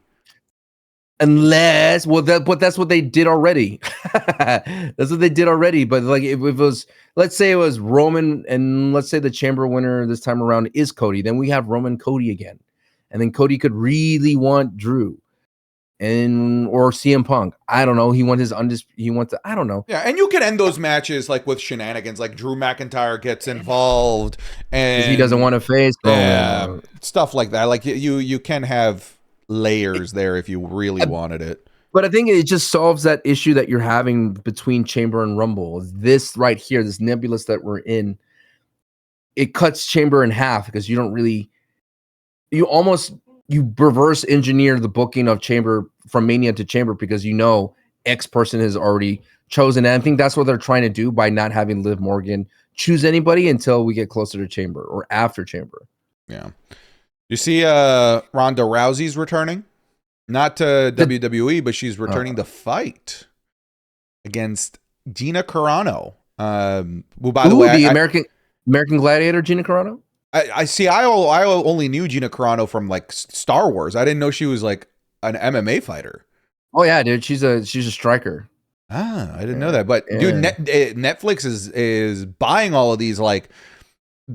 Unless, but that's what they did already. That's what they did already. But like, if it was, let's say it was Roman, and let's say the Chamber winner this time around is Cody, then we have Roman Cody again, and then Cody could really want Drew, or CM Punk. I don't know. He wants I don't know. Yeah, and you can end those matches like with shenanigans, like Drew McIntyre gets involved and he doesn't want to face stuff like that. Like you can have layers there if you really wanted it. But I think it just solves that issue that you're having between Chamber and Rumble. This right here, this nebulous that we're in, it cuts Chamber in half, because you reverse engineer the booking of Chamber from Mania to Chamber, because X person has already chosen. And I think that's what they're trying to do by not having Liv Morgan choose anybody until we get closer to Chamber or after Chamber. Yeah. You see Ronda Rousey's returning? Not to WWE, but she's returning to fight against Gina Carano. Who, by the way, the American Gladiator, Gina Carano? I see. I only knew Gina Carano from like Star Wars. I didn't know she was like an MMA fighter. Oh yeah, dude. She's a striker. I didn't know that. But dude, Netflix is buying all of these like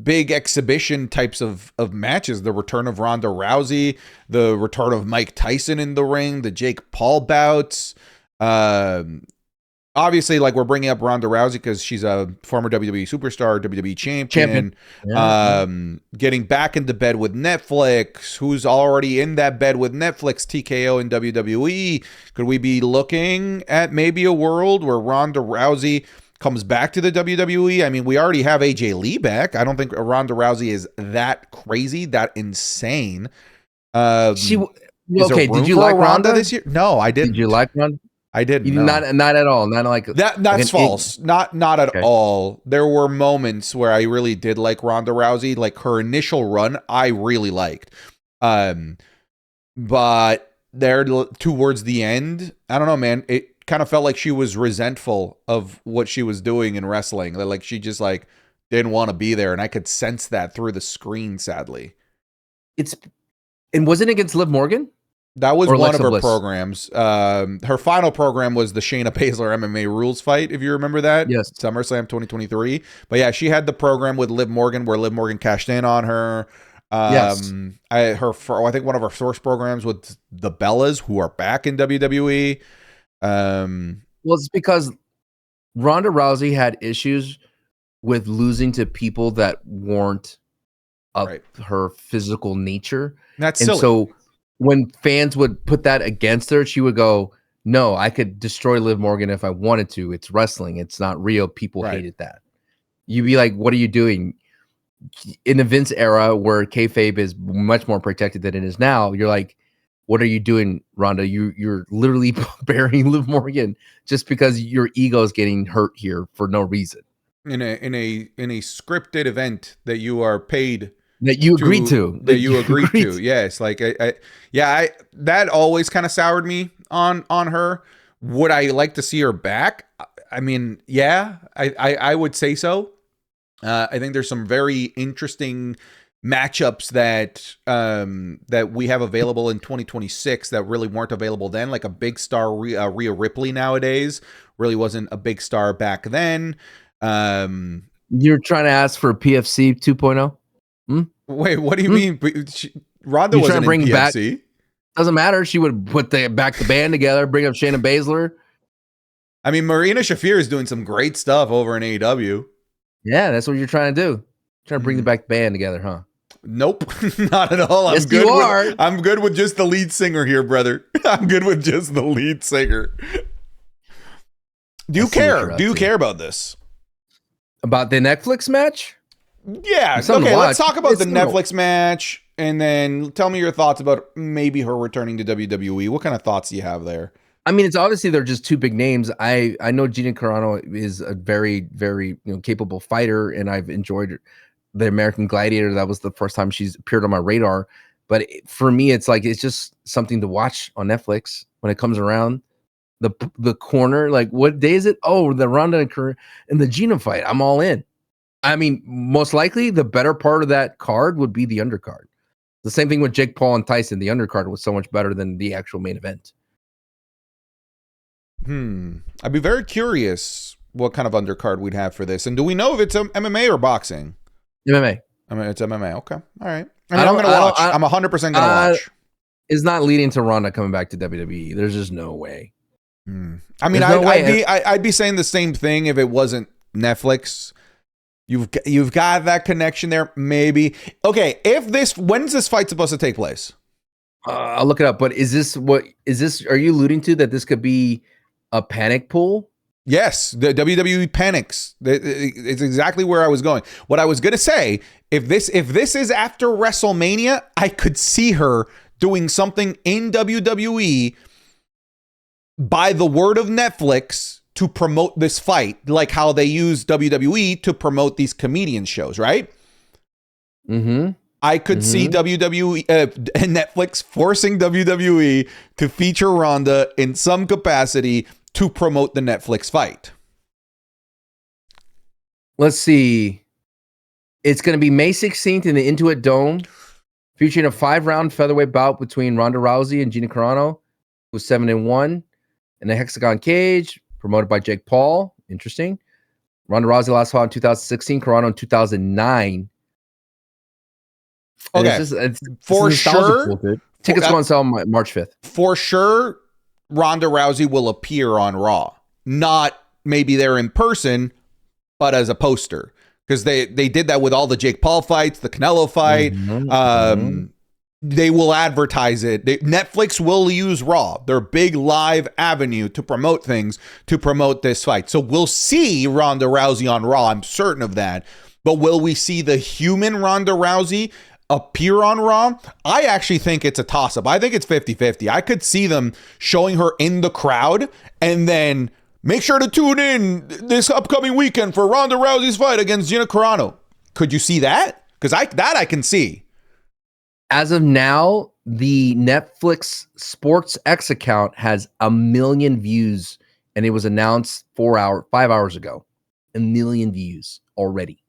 big exhibition types of matches. The return of Ronda Rousey, the return of Mike Tyson in the ring, the Jake Paul bouts. Obviously, like, we're bringing up Ronda Rousey because she's a former WWE superstar, WWE champion. Getting back into bed with Netflix. Who's already in that bed with Netflix? TKO and WWE. Could we be looking at maybe a world where Ronda Rousey comes back to the WWE? I mean, we already have AJ Lee back. I don't think Ronda Rousey is that crazy, that insane. Did you like Ronda this year? No, I didn't. Did you like Ronda? I didn't. No. Not at all. Not like that. That's false. Not at all. There were moments where I really did like Ronda Rousey. Like her initial run, I really liked. But there towards the end, I don't know, man. It kind of felt like she was resentful of what she was doing in wrestling. Like she just like didn't want to be there, and I could sense that through the screen. Sadly, and wasn't it against Liv Morgan? That was one of her programs. Her final program was the Shayna Baszler MMA rules fight, if you remember that. Yes. SummerSlam 2023. But yeah, she had the program with Liv Morgan where Liv Morgan cashed in on her. Yes. I think one of her first programs with the Bellas, who are back in WWE. Well, it's because Ronda Rousey had issues with losing to people that weren't of her physical nature. That's silly. So when fans would put that against her, she would go, no, I could destroy Liv Morgan if I wanted to. It's wrestling. It's not real. People hated that. You'd be like, what are you doing? In the Vince era where kayfabe is much more protected than it is now, you're like, what are you doing, Ronda? You're literally burying Liv Morgan just because your ego is getting hurt here for no reason. In a scripted event that you are paid that you agreed to. Yes, like that always kind of soured me on her. Would I like to see her back? I mean, yeah, I would say so. I think there's some very interesting matchups that we have available in 2026 that really weren't available then, like a big star Rhea Ripley nowadays really wasn't a big star back then. You're trying to ask for PFC 2.0? Wait, what do you mean? Ronda wasn't in PFC. Back, doesn't matter. She would put the band together, bring up Shayna Baszler. I mean, Marina Shafir is doing some great stuff over in AEW. Yeah, that's what you're trying to do. Trying to bring the band together, huh? Nope, not at all. Yes, you are. I'm good with just the lead singer here, brother. I'm good with just the lead singer. Do you care? Do you care about this? About the Netflix match? Yeah. Okay, let's talk about the Netflix match, and then tell me your thoughts about maybe her returning to WWE. What kind of thoughts do you have there? I mean, it's obviously they're just two big names. I know Gina Carano is a very, very capable fighter, and I've enjoyed the American Gladiator. That was the first time she's appeared on my radar. But for me, it's just something to watch on Netflix when it comes around. The corner, like, what day is it? Oh, the Ronda and the Gina fight. I'm all in. I mean, most likely the better part of that card would be the undercard. The same thing with Jake Paul and Tyson. The undercard was so much better than the actual main event. I'd be very curious what kind of undercard we'd have for this. And do we know if it's MMA or boxing? MMA. I mean, it's MMA. Okay. All right. I'm going to watch. I'm 100% going to watch. It's not leading to Ronda coming back to WWE. There's just no way. I mean, I'd be saying the same thing if it wasn't Netflix. You've got that connection there, maybe. Okay, when's this fight supposed to take place? I'll look it up. But is this? Are you alluding to that this could be a panic pool? Yes, the WWE panics. It's exactly where I was going. What I was going to say, if this is after WrestleMania, I could see her doing something in WWE by the word of Netflix to promote this fight, like how they use WWE to promote these comedian shows, right? I could see WWE Netflix forcing WWE to feature Ronda in some capacity to promote the Netflix fight. Let's see. It's going to be May 16th in the Intuit Dome, featuring a 5-round featherweight bout between Ronda Rousey and Gina Carano, who's 7-1, in a hexagon cage, promoted by Jake Paul. Interesting. Ronda Rousey last fought in 2016, Carano in 2009. Okay, it's for sure. Pool, tickets go on sale March 5th. For sure, Ronda Rousey will appear on Raw. Not maybe there in person, but as a poster. Because they did that with all the Jake Paul fights, the Canelo fight. They will advertise it. Netflix will use Raw, their big live avenue to promote things, to promote this fight. So we'll see Ronda Rousey on Raw. I'm certain of that. But will we see the human Ronda Rousey appear on Raw? I actually think it's a toss-up. I think it's 50-50. I could see them showing her in the crowd and then make sure to tune in this upcoming weekend for Ronda Rousey's fight against Gina Carano. Could you see that? Because I can see. As of now, the Netflix Sports X account has 1 million views, and it was announced 5 hours ago. 1 million views already.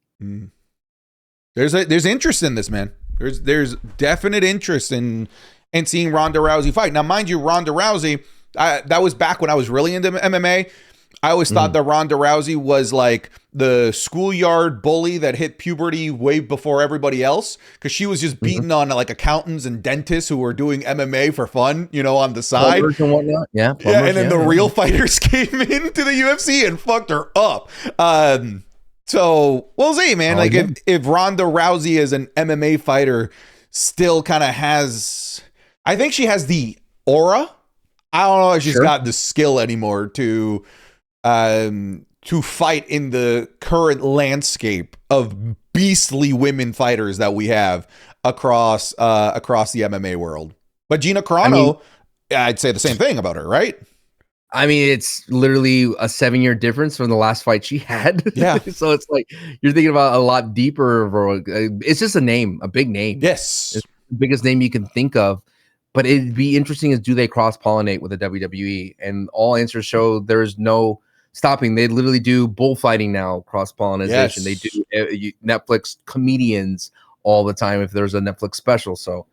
There's interest in this, man. There's definite interest in seeing Ronda Rousey fight. Now, mind you, Ronda Rousey, that was back when I was really into MMA. I always thought that Ronda Rousey was like the schoolyard bully that hit puberty way before everybody else, because she was just beating on like accountants and dentists who were doing MMA for fun, on the side. And whatnot. Yeah, and then the real fighters came into the UFC and fucked her up. So we'll see, man. If Ronda Rousey as an MMA fighter still kind of has, I think she has the aura. I don't know if she's got the skill anymore to fight in the current landscape of beastly women fighters that we have across the MMA world. But Gina Carano, I'd say the same thing about her, right? I mean, it's literally a 7-year difference from the last fight she had. Yeah. So it's like you're thinking about a lot deeper. It's just a big name. Yes. It's the biggest name you can think of. But it'd be interesting do they cross-pollinate with the WWE? And all answers show there's no stopping. They literally do bullfighting now, cross-pollination. Yes. They do Netflix comedians, all the time if there's a Netflix special. So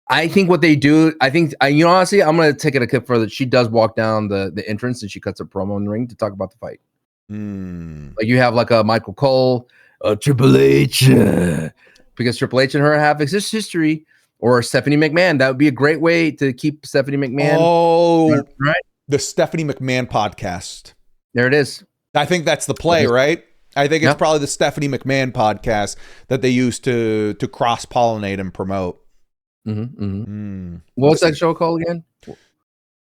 I think what they do, honestly, I'm going to take it a clip further. She does walk down the entrance and she cuts a promo in the ring to talk about the fight. Like you have like a Michael Cole, Triple H, because Triple H and her have this history, or Stephanie McMahon. That would be a great way to keep Stephanie McMahon. Oh, right. The Stephanie McMahon podcast. There it is. I think that's the play, right? I think it's probably the Stephanie McMahon podcast that they use to cross-pollinate and promote. What's that show called again?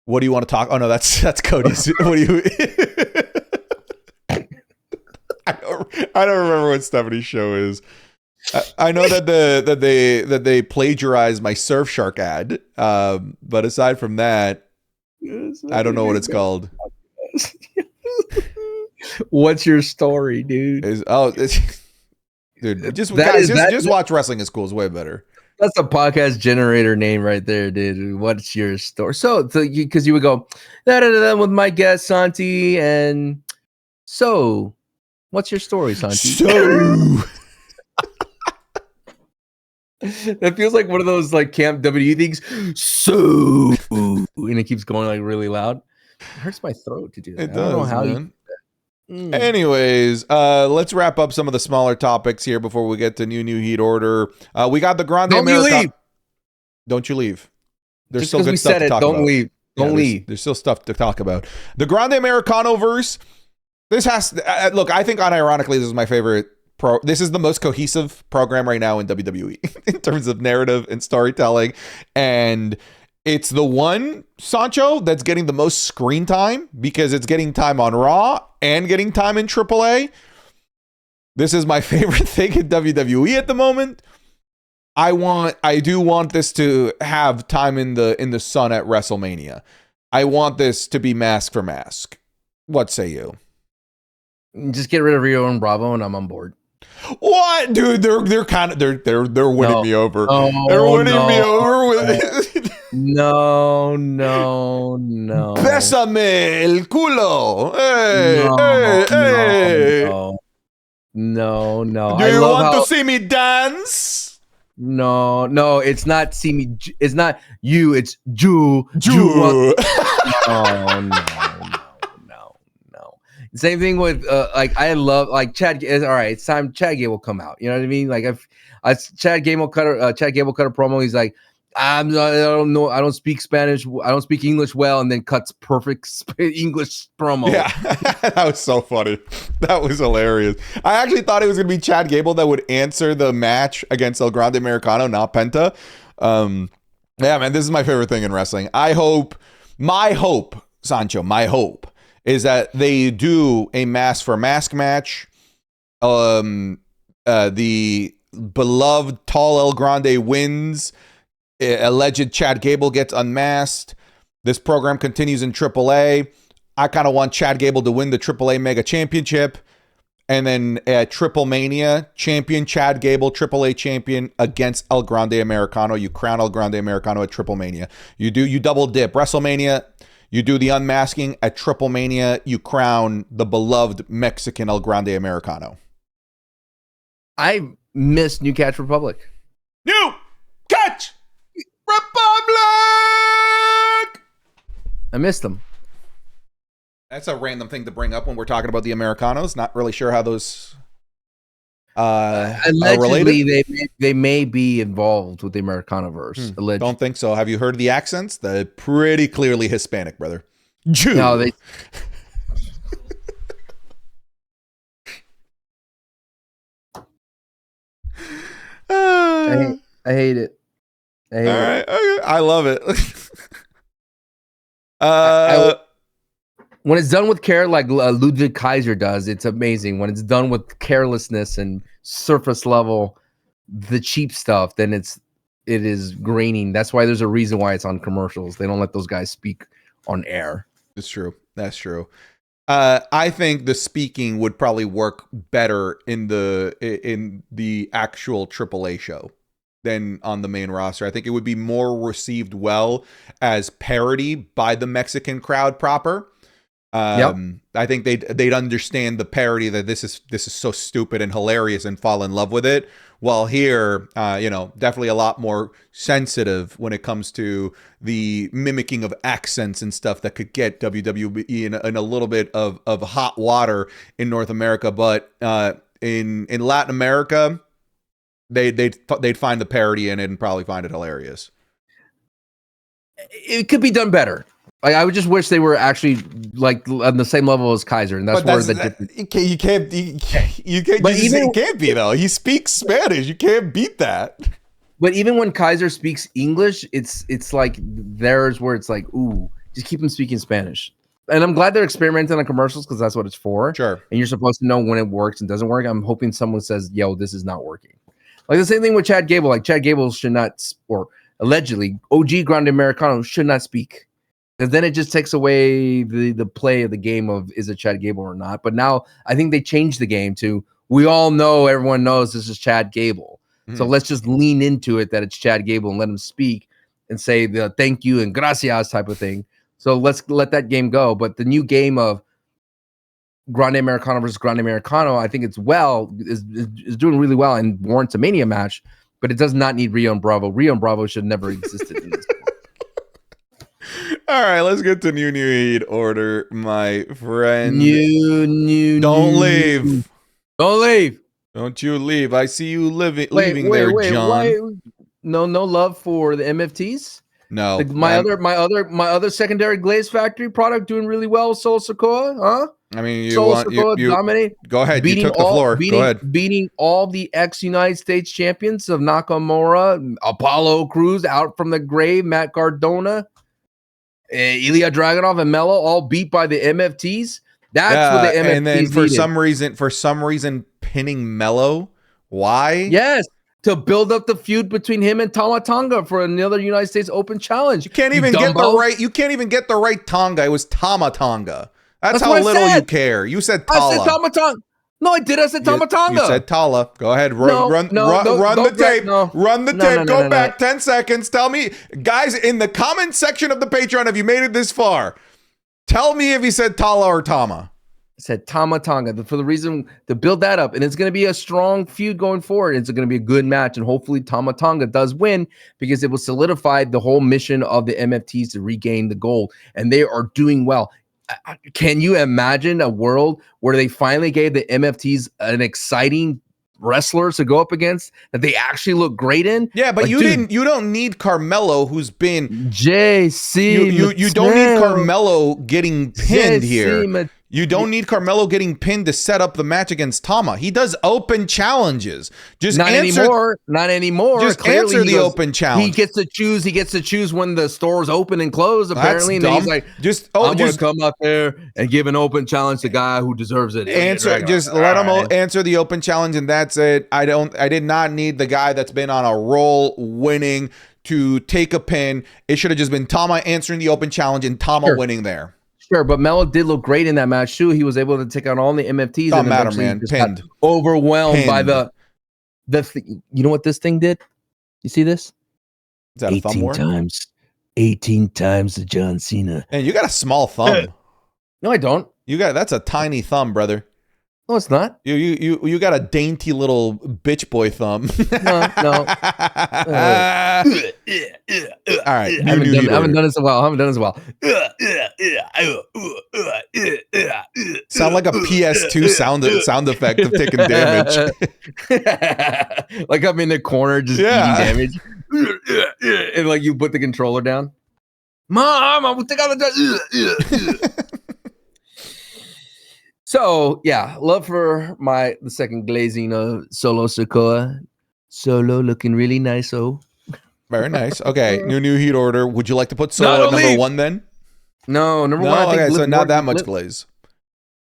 What do you want to talk? Oh no, that's Cody's. What do you? I don't remember what Stephanie's show is. I know that they plagiarized my Surfshark ad, but aside from that, I don't know what it's called. What's your story, dude? Dude, just watch Wrestling is Cool. It's way better. That's a podcast generator name right there, dude. What's your story? So because you would go with my guest Santi, and so what's your story, Santi? So that feels like one of those like Camp W things. So and it keeps going like really loud. It hurts my throat to do that. It does, I don't know how man. Anyways, let's wrap up some of the smaller topics here before we get to new Heat order. We got the Grande Americano. Don't you leave. There's still good stuff to talk about. Don't leave. There's still stuff to talk about. The Grande Americano verse. This has look. I think unironically, this is my favorite. This is the most cohesive program right now in WWE in terms of narrative and storytelling, and it's the one, Sancho, that's getting the most screen time because it's getting time on Raw and getting time in AAA. This is my favorite thing in WWE at the moment. I do want this to have time in the sun at WrestleMania. I want this to be mask for mask. What say you? Just get rid of Rio and Bravo, and I'm on board. What, dude? They're winning me over. They're winning me over with. No. Bésame el culo. Hey. No. Do you want to see me dance? No. It's not see me. It's not you. It's Jew. No. Same thing with like I love like Chad. All right, it's time Chad Gable come out. You know what I mean? Like if Chad Gable cut a promo. He's like, I don't know. I don't speak Spanish. I don't speak English well, and then cuts perfect English promo. Yeah, that was so funny. That was hilarious. I actually thought it was gonna be Chad Gable that would answer the match against El Grande Americano, not Penta. Yeah, man, this is my favorite thing in wrestling. My hope, Sancho, is that they do a mask for mask match. The beloved Tall El Grande wins. Alleged Chad Gable gets unmasked. This program continues in AAA. I kind of want Chad Gable to win the AAA Mega Championship. And then at Triple Mania, champion Chad Gable, AAA champion against El Grande Americano. You crown El Grande Americano at Triple Mania. You double dip. WrestleMania, you do the unmasking. At Triple Mania, you crown the beloved Mexican El Grande Americano. I miss New Catch Republic. New Catch Republic! I missed them. That's a random thing to bring up when we're talking about the Americanos. Not really sure how those allegedly they may be involved with the Americanoverse. Don't think so. Have you heard the accents? They're pretty clearly Hispanic, brother. Jew. No, they. I hate it. I love it. When it's done with care, like Ludwig Kaiser does, it's amazing. When it's done with carelessness and surface level, the cheap stuff, then it is graining. That's why there's a reason why it's on commercials. They don't let those guys speak on air. It's true. That's true. I think the speaking would probably work better in the actual AAA show than on the main roster. I think it would be more received well as parody by the Mexican crowd proper. I think they'd understand the parody that this is so stupid and hilarious and fall in love with it. While here, definitely a lot more sensitive when it comes to the mimicking of accents and stuff that could get WWE in a little bit of hot water in North America. But in Latin America, they'd find the parody in it and probably find it hilarious. It could be done better. Like, I would just wish they were actually like on the same level as Kaiser, and that's where you can't it can't be though. He speaks Spanish. You can't beat that. But even when Kaiser speaks English, it's like there's where it's like, ooh, just keep him speaking Spanish. And I'm glad they're experimenting on commercials because that's what it's for. Sure. And you're supposed to know when it works and doesn't work. I'm hoping someone says, yo, this is not working. Like the same thing with Chad Gable. Like Chad Gable should not, or allegedly, OG Grande Americano should not speak. Because then it just takes away the play of the game of is it Chad Gable or not. But now I think they changed the game to we all know, everyone knows this is Chad Gable. Mm-hmm. So let's just lean into it that it's Chad Gable and let him speak and say the thank you and gracias type of thing. So let's let that game go. But the new game of Grande Americano versus Grande Americano, I think is doing really well and warrants a Mania match, but it does not need Rio and Bravo. Rio and Bravo should never existed in this. All right, let's get to new heat order, my friend. Don't leave. Don't leave. Don't you leave. I see you leaving there, John. Why? No love for the MFTs? No. My other secondary glaze factory product doing really well, Solo Sokoa, huh? I mean, you dominate. Go ahead. You took the floor. Go ahead. Beating all the ex-United States champions of Nakamura, Apollo Crews out from the grave, Matt Cardona, Ilya Dragunov, and Mello, all beat by the MFTs. That's what the MFTs and then needed. for some reason, pinning Mello. Why? Yes. To build up the feud between him and Tama Tonga for another United States Open challenge. You can't even get the right Tonga. It was Tama Tonga. That's how little you care. You said Tala. I said Tama Tonga. No, I did. I said Tama Tonga. You said Tala. Go ahead. Run the tape. Run the tape. Go back 10 seconds. Tell me, guys, in the comment section of the Patreon, if you made it this far, tell me if he said Tala or Tama. I said Tama Tonga for the reason to build that up. And it's going to be a strong feud going forward. It's going to be a good match. And hopefully Tama Tonga does win because it will solidify the whole mission of the MFTs to regain the gold. And they are doing well. Can you imagine a world where they finally gave the MFTs an exciting wrestlers to go up against that they actually look great in? Yeah, but you don't need Carmelo, who's been JC. You don't need Carmelo getting pinned here. You don't need Carmelo getting pinned to set up the match against Tama. He does open challenges. Not anymore. Just clearly answer the open challenge. He gets to choose when the stores open and close. Apparently, and he's like, I'm going to come out there and give an open challenge to the guy who deserves it. Let him answer the open challenge, and that's it. I did not need the guy that's been on a roll winning to take a pin. It should have just been Tama answering the open challenge and Tama winning there. Sure, but Mello did look great in that match too. He was able to take out all the MFTs. Don't matter, man. Pinned. Overwhelmed by the you know what this thing did? You see this? Is that 18 times the John Cena. And you got a small thumb. No, I don't. That's a tiny thumb, brother. No, it's not. You got a dainty little bitch boy thumb. No. All right. I haven't done this in a while. Sound like a PS2 sound effect of taking damage. Like I'm in the corner just eating damage. And like you put the controller down. Mom, I will take out the So yeah, love for the second glazing of Solo Sokoa. Solo looking really nice. Very nice. Okay, new heat order. Would you like to put Solo at number 1 then? No, number 1. Okay, so not that much glaze.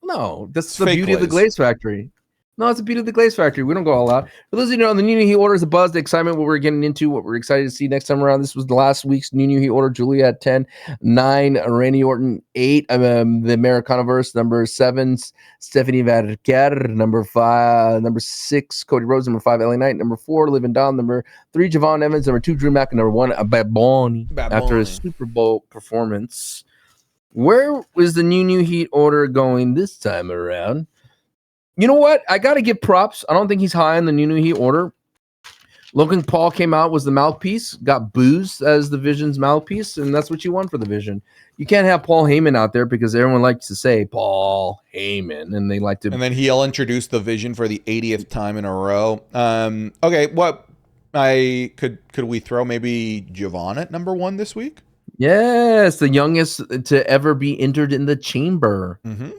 No, that's the beauty of the Glaze Factory. No, it's the beauty of the Glaze Factory. We don't go all out. For those of you who know, the new heat order is the buzz, the excitement, what we're getting into, what we're excited to see next time around. This was the last week's new heat order. Julia at 10, 9, Randy Orton 8, the Americanaverse, number 7, Stephanie Verker, number 5, number 6, Cody Rhodes, number 5, LA Knight, number 4, Liv and Dom, number 3, Javon Evans, number 2, Drew Mack, and number 1, Bad Bunny, after his Super Bowl performance. Where is the new heat order going this time around? You know what? I got to give props. I don't think he's high in the new heat order. Logan Paul came out, was the mouthpiece, got boozed as the Vision's mouthpiece, and that's what you want for the Vision. You can't have Paul Heyman out there because everyone likes to say Paul Heyman, and they like to. And then he'll introduce the Vision for the 80th time in a row. Okay, what could we throw maybe Javon at number 1 this week? Yes, the youngest to ever be entered in the chamber. Mm-hmm.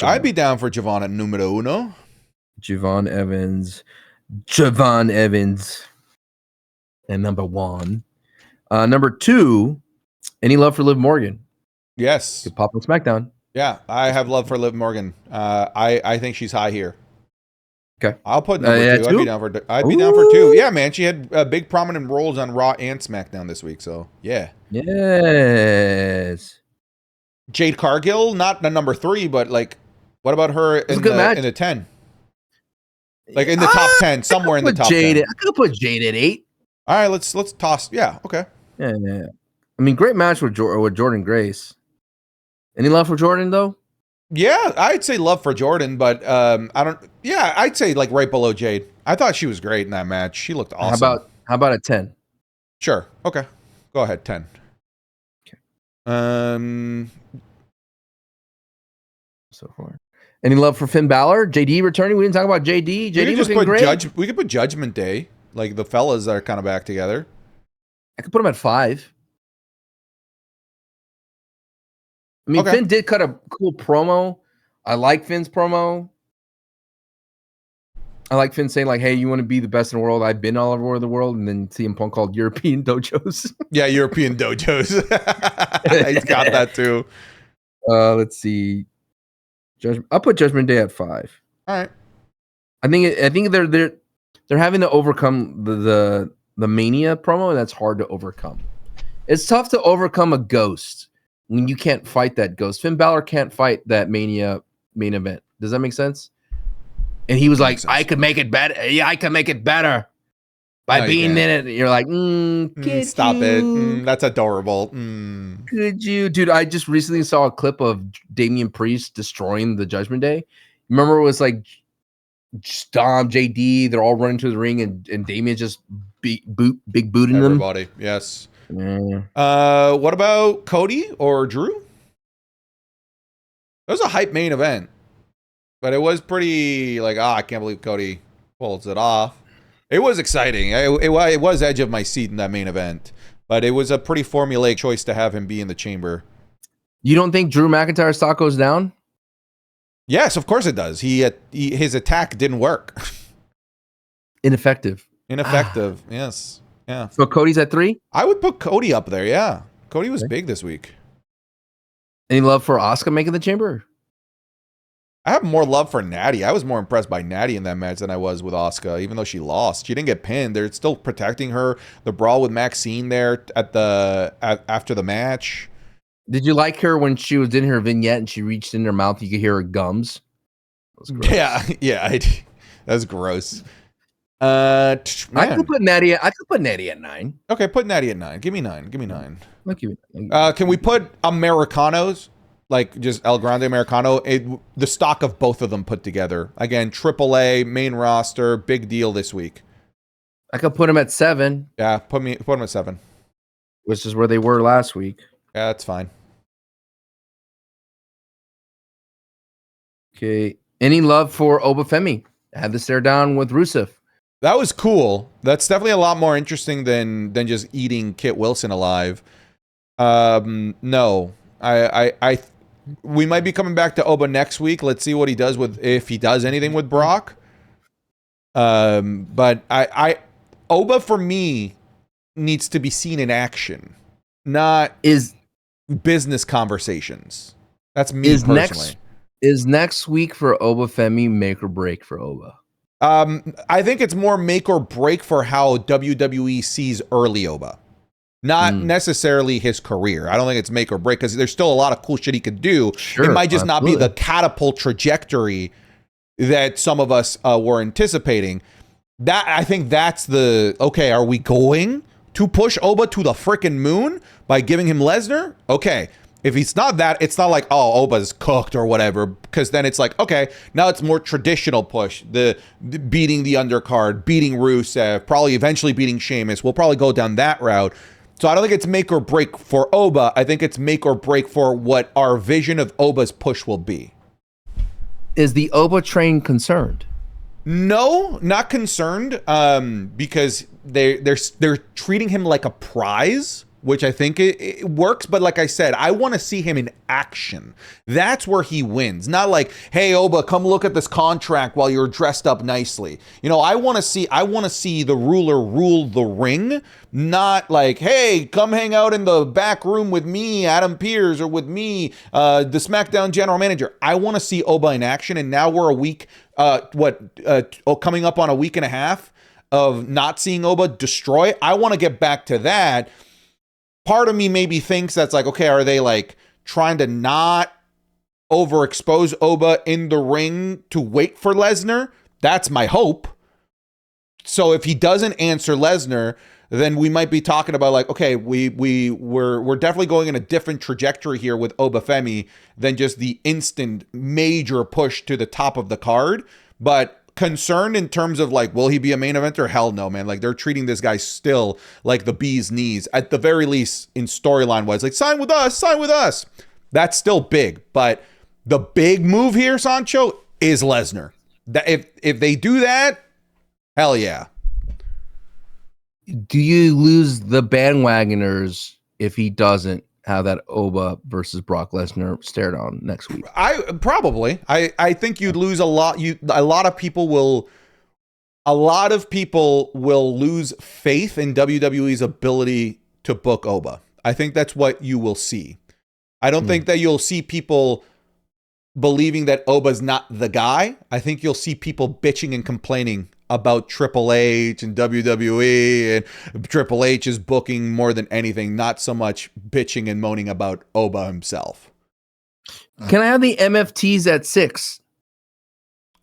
I'd be down for Javon at numero uno. Javon Evans, and number 1. Number 2, any love for Liv Morgan? Yes. Could pop on SmackDown. Yeah, I have love for Liv Morgan. I think she's high here. Okay, I'll put number 2. I'd be down for 2. Yeah, man. She had big prominent roles on Raw and SmackDown this week. So yeah. Yes. Jade Cargill, not the number 3, but like, what about her in the 10? Like in the top 10, somewhere in the top 10. I could put Jade at 8. All right, let's toss. Yeah, okay. Yeah. I mean, great match with Jordan Grace. Any love for Jordan though? Yeah, I'd say love for Jordan, but I don't. Yeah, I'd say like right below Jade. I thought she was great in that match. She looked awesome. How about a 10? Sure. Okay. Go ahead. 10. Okay. So far. Any love for Finn Balor? JD returning? We didn't talk about JD. JD looking great. We could put Judgment Day, like the fellas that are kind of back together. I could put him at 5. I mean, okay. Finn did cut a cool promo. I like Finn's promo. I like Finn saying like, "Hey, you want to be the best in the world? I've been all over the world." And then CM Punk called European dojos. Yeah, European dojos. He's got that too. Let's see. I'll put Judgment Day at 5. All right. I think they're having to overcome the Mania promo, and that's hard to overcome. It's tough to overcome a ghost when you can't fight that ghost. Finn Balor can't fight that Mania main event. Does that make sense? And he was like, "I could make it better. Yeah, I can make it better by being in it." You're like, stop it. That's adorable. Could you, dude? I just recently saw a clip of Damian Priest destroying the Judgment Day. Remember, it was like Dom, JD. They're all running to the ring, and Damian just big booting everybody. them. Yes. Yeah. What about Cody or Drew? It was a hype main event, but it was pretty like, I can't believe Cody pulls it off. It was exciting. It was edge of my seat in that main event, but it was a pretty formulaic choice to have him be in the chamber. You don't think Drew McIntyre's stock goes down? Yes, of course it does. His attack didn't work. Ineffective. Yes. Yeah. So Cody's at 3? I would put Cody up there. Yeah. Cody was big this week. Any love for Asuka making the chamber? I have more love for Natty. I was more impressed by Natty in that match than I was with Asuka, even though she lost. She didn't get pinned. They're still protecting her. The brawl with Maxine there after the match. Did you like her when she was in her vignette and she reached in her mouth? You could hear her gums. That was gross. Yeah. That's gross. I could put Natty at 9. Okay, put Natty at 9. Give me 9. I'll give it. Can we put Americanos? Like just El Grande Americano, the stock of both of them put together. Again, AAA, main roster, big deal this week. I could put him at 7. Yeah, put him at 7. Which is where they were last week. Yeah, that's fine. Okay. Any love for Obafemi? I had to stare down with Rusev. That was cool. That's definitely a lot more interesting than just eating Kit Wilson alive. No. We might be coming back to Oba next week. Let's see what he does if he does anything with Brock. But Oba for me needs to be seen in action, not business conversations. That's me personally. Is next week for Obafemi make or break for Oba? I think it's more make or break for how WWE sees early Oba. Not necessarily his career. I don't think it's make or break because there's still a lot of cool shit he could do. Sure, it might just not be the catapult trajectory that some of us were anticipating. I think that's okay, are we going to push Oba to the frickin' moon by giving him Lesnar? Okay, If he's not that, it's not like, oh, Oba's cooked or whatever, because then it's like, okay, now it's more traditional push. The beating the undercard, beating Rusev, probably eventually beating Sheamus. We'll probably go down that route. So I don't think it's make or break for Oba. I think it's make or break for what our vision of Oba's push will be. Is the Oba train concerned? No, not concerned, because they're treating him like a prize, which I think it works. But like I said, I want to see him in action. That's where he wins. Not like, hey, Oba, come look at this contract while you're dressed up nicely. You know, I want to see the ruler rule the ring, not like, hey, come hang out in the back room with me, Adam Pearce, or with me, the SmackDown general manager. I want to see Oba in action. And now we're a week, coming up on a week and a half of not seeing Oba destroy. I want to get back to that. Part of me maybe thinks that's like, okay, are they like trying to not overexpose Oba in the ring to wait for Lesnar? That's my hope. So if he doesn't answer Lesnar, then we might be talking about like, okay, we're definitely going in a different trajectory here with Oba Femi than just the instant major push to the top of the card. But concerned in terms of like, will he be a main eventer? Hell no, man. Like, they're treating this guy still like the bee's knees, at the very least in storyline wise. Like, sign with us. That's still big. But the big move here, Sancho, is Lesnar. That if they do that, hell yeah. Do you lose the bandwagoners if he doesn't have that Oba versus Brock Lesnar stared on next week? I think you'd lose a lot. A lot of people will lose faith in WWE's ability to book Oba. I think that's what you will see. I don't think that you'll see people believing that Oba's not the guy. I think you'll see people bitching and complaining about Triple H and WWE, and Triple H is booking more than anything, not so much bitching and moaning about Oba himself. Can I have the MFTs at 6?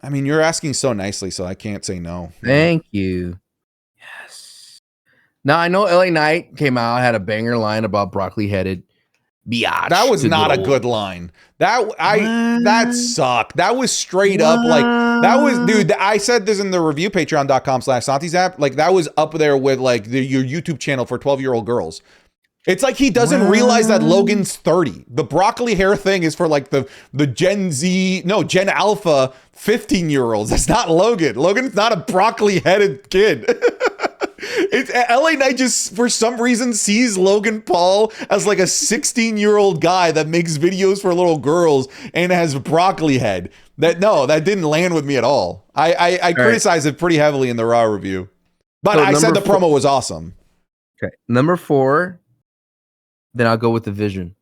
I mean, you're asking so nicely, so I can't say no. Thank you. Yes. Now, I know LA Knight came out, had a banger line about broccoli-headed biatch. That was not a good line. That sucked. That was straight up like, that was, dude, I said this in the review, patreon.com/Santi's app. Like, that was up there with like your YouTube channel for 12-year-old girls. It's like he doesn't realize that Logan's 30. The broccoli hair thing is for like the Gen Alpha 15-year-olds. That's not Logan. Logan's not a broccoli headed kid. It's LA Knight just for some reason sees Logan Paul as like a 16-year-old guy that makes videos for little girls and has broccoli head. That didn't land with me at all. I criticized it pretty heavily in the Raw review, but so I said the promo was awesome. Okay, number 4. Then I'll go with the Vision.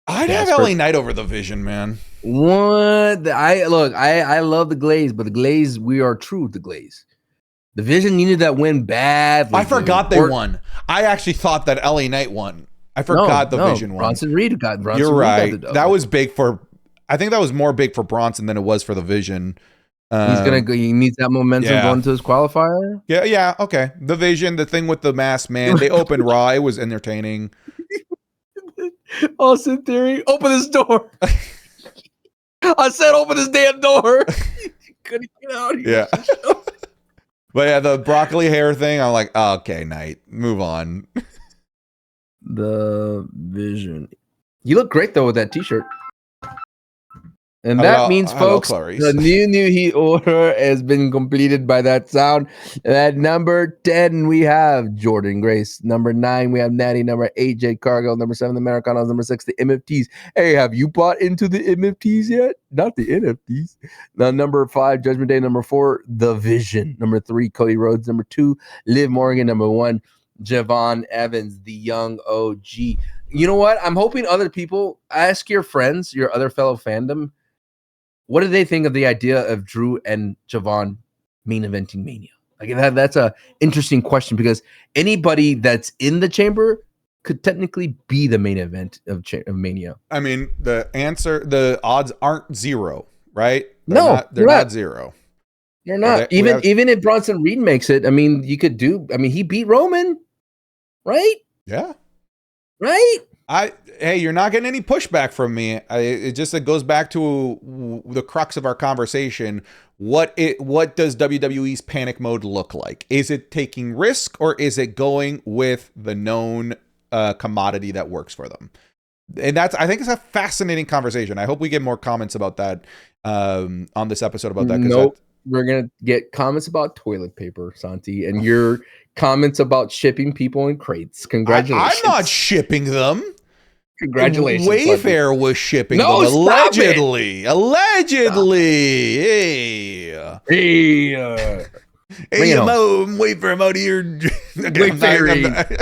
I'd have LA Knight over the Vision, man. What? I love the Glaze, but the Glaze, we are true with the Glaze. The Vision needed that win badly. I forgot they won. I actually thought that LA Knight won. I forgot the Vision won. Bronson Reed got. You're right. That was big for. I think that was more big for Bronson than it was for the Vision. He's gonna go. He needs that momentum going to his qualifier. Yeah. Okay. The Vision, the thing with the masked man. They opened Raw. It was entertaining. Austin Theory, open this door. I said, open this damn door. Couldn't get out here. Yeah. But yeah, the broccoli hair thing. I'm like, oh, okay, Knight, move on. The Vision. You look great though with that T-shirt. And that means, folks, the new heat order has been completed by that sound. And at number 10, we have Jordan Grace. Number 9, we have Natty. Number 8, Jade Cargill. Number 7, the Americanos. Number 6, the MFTs. Hey, have you bought into the MFTs yet? Not the NFTs. Now, number 5, Judgment Day. Number 4, The Vision. Number 3, Cody Rhodes. Number 2, Liv Morgan. Number 1, Javon Evans, the young OG. You know what? I'm hoping other people, ask your friends, your other fellow fandom, what do they think of the idea of Drew and Javon main eventing Mania? Like that's a interesting question because anybody that's in the chamber could technically be the main event of Mania. I mean, the odds aren't 0, right? They're not 0. They're not. Even if Bronson Reed makes it, I mean, he beat Roman, right? Yeah. Right? Hey, you're not getting any pushback from me. It goes back to the crux of our conversation. What does WWE's panic mode look like? Is it taking risk, or is it going with the known commodity that works for them? And I think it's a fascinating conversation. I hope we get more comments about that on this episode about that. Nope. We're gonna get comments about toilet paper, Santi, and your comments about shipping people in crates. Congratulations! I'm not shipping them. Congratulations. Wayfair was shipping them allegedly. Hey. Hey, wait for him out here.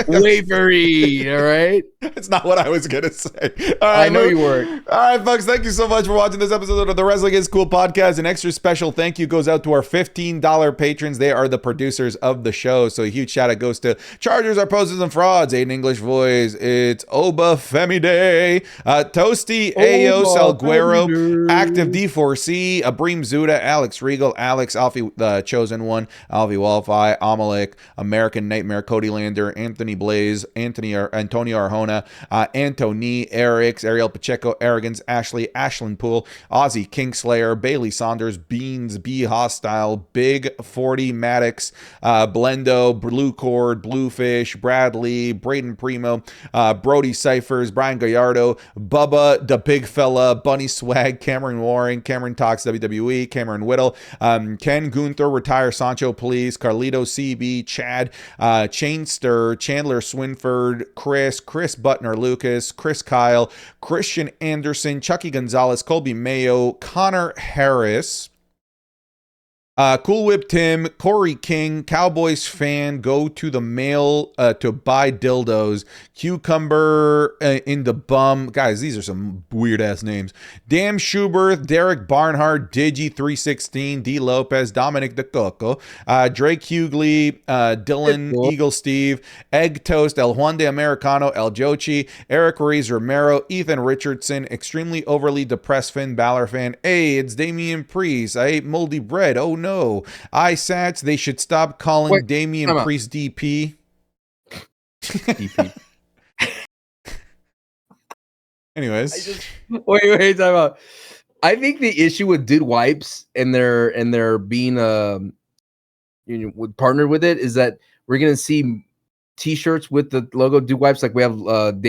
Wafery, all right? That's not what I was going to say. All right, I know you weren't. All right, folks, thank you so much for watching this episode of the Wrestling is Cool podcast. An extra special thank you goes out to our $15 patrons. They are the producers of the show. So a huge shout out goes to Chargers, Our Posters and Frauds, Aiden English Voice, it's Oba Femide, Toasty, Ayo, Salguero, Active D4C, Abreem Zuda, Alex Regal, Alex, Alfie, the Chosen One, Alvi Walfi, Amalek, American Nightmare, Cody Lander, Anthony Blaze, Antonio Arjona, Antony, Eric's, Ariel Pacheco, Arrogance, Ashley, Ashlyn Poole, Ozzy, Kingslayer, Bailey Saunders, Beans, B Hostile, Big 40, Maddox, Blendo, Blue Cord, Bluefish, Bradley, Braden Primo, Brody Cyphers, Brian Gallardo, Bubba, the Big Fella, Bunny Swag, Cameron Warren, Cameron Talks WWE, Cameron Whittle, Ken Gunther, Retire Sancho Please, Carlito CB, Chad, Chainster, Chandler Swinford, Chris Butner Lucas, Chris Kyle, Christian Anderson, Chucky Gonzalez, Colby Mayo, Connor Harris, Cool Whip Tim, Corey King, Cowboys fan, go to the mail to buy dildos, Cucumber in the bum. Guys, these are some weird ass names. Damn Schubert, Derek Barnhart, Digi316, D Lopez, Dominic DeCoco, Drake Hughley, Dylan Eagle Steve, Egg Toast, El Juan de Americano, El Jochi, Eric Ruiz Romero, Ethan Richardson, extremely overly depressed Finn Balor fan. Hey, it's Damian Priest. I ate moldy bread. Oh no. ISATs, they should stop calling Damian Priest DP. DP. Anyways. Wait, time out. I think the issue with Dude Wipes and their being partnered with it is that we're gonna see t-shirts with the logo Dude Wipes, like we have Dominic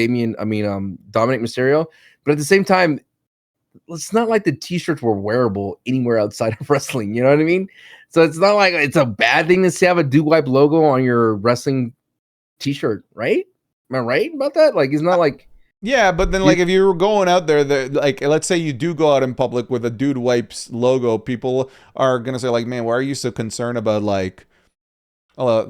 Mysterio, but at the same time, it's not like the t-shirts were wearable anywhere outside of wrestling. You know what I mean? So it's not like it's a bad thing to have a Dude Wipe logo on your wrestling t-shirt, right? Am I right about that? Like, it's not like... Yeah, but then like if you're going out there, like let's say you do go out in public with a Dude Wipes logo, people are gonna say like, man, why are you so concerned about like about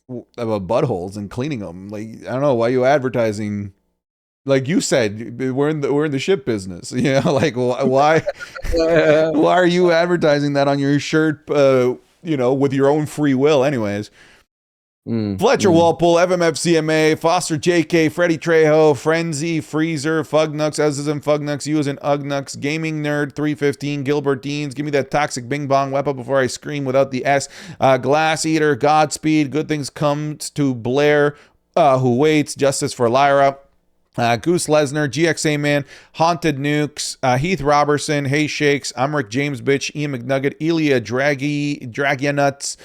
buttholes and cleaning them? Like, I don't know, why are you advertising? Like you said, we're in the ship business. You know, like why are you advertising that on your shirt? With your own free will, anyways. Fletcher Walpole, FMFCMA, Foster JK, Freddie Trejo, Frenzy, Freezer, Fugnux, Ezra Fugnux, you as an Ugnux, Gaming Nerd 315, Gilbert Deans, give me that toxic bing bong weapon before I scream without the S, Glass Eater, Godspeed, good things comes to Blair, who waits, Justice for Lyra. Goose Lesnar, GXA Man, Haunted Nukes, Heath Robertson, Hey Shakes, I'm Rick James Bitch, Ian McNugget, Elia Dragianuts,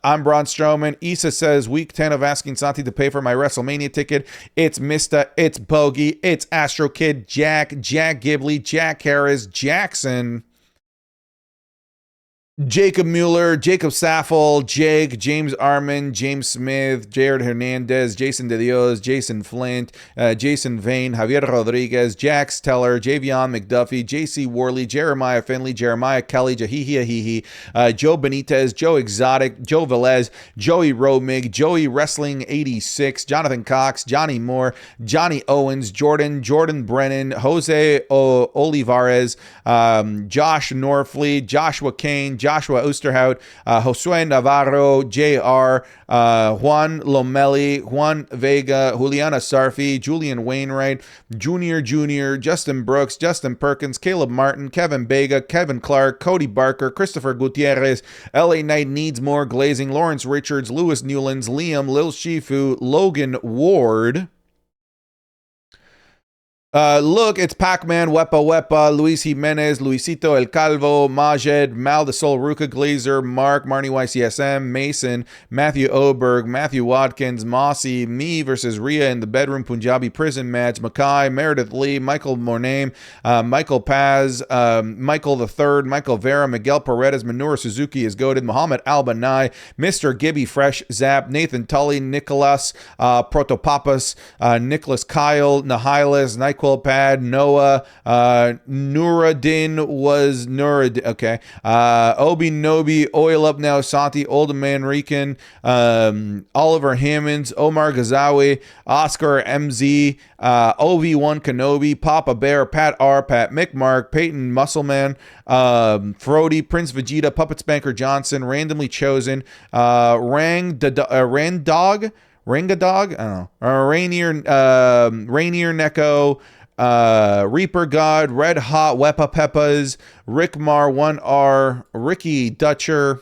I'm Braun Strowman. Issa says, week 10 of asking Santi to pay for my WrestleMania ticket. It's Mista, it's Bogey, it's Astro Kid, Jack Ghibli, Jack Harris, Jackson, Jacob Mueller, Jacob Saffel, Jake, James Arman, James Smith, Jared Hernandez, Jason De Dios, Jason Flint, Jason Vane, Javier Rodriguez, Jax Teller, Javion McDuffie, JC Worley, Jeremiah Finley, Jeremiah Kelly, Jahihi Ahihi, Joe Benitez, Joe Exotic, Joe Velez, Joey Romig, Joey Wrestling 86, Jonathan Cox, Johnny Moore, Johnny Owens, Jordan Brennan, Jose Olivares, Josh Norfleet, Joshua Kane, Joshua Oosterhout, Josue Navarro, JR, Juan Lomelli, Juan Vega, Juliana Sarfi, Julian Wainwright, Junior, Justin Brooks, Justin Perkins, Caleb Martin, Kevin Bega, Kevin Clark, Cody Barker, Christopher Gutierrez, LA Knight Needs More Glazing, Lawrence Richards, Lewis Newlands, Liam, Lil Shifu, Logan Ward, Look, it's Pac-Man, Wepa, Luis Jimenez, Luisito El Calvo, Majed, Mal de Sol, Ruka Glazer, Mark, Marnie YCSM, Mason, Matthew Oberg, Matthew Watkins, Mossy, me versus Rhea in the bedroom Punjabi prison match, Mackay, Meredith Lee, Michael Morname, Michael Paz, Michael the Third, Michael Vera, Miguel Paredes, Minoru Suzuki is goated, Muhammad Albanai, Mr. Gibby Fresh, Zap, Nathan Tully, Nicholas, Protopapas, Nicholas Kyle, Nahilas, NyQuil Pad, Noah, Nuruddin was Nuruddin, okay, Obi Nobi, Oil Up Now, Santi, Old Man Rican, Oliver Hammonds, Omar Ghazawi, Oscar MZ, OV1 Kenobi, Papa Bear, Pat R, Pat McMark, Peyton Muscleman, Frody, Prince Vegeta, Puppet Spanker Johnson, Randomly Chosen, Randog, Rangadog, I don't know, Rainier Neko, Reaper God, Red Hot Wepa Peppas, Rick Mar 1R, Ricky Dutcher,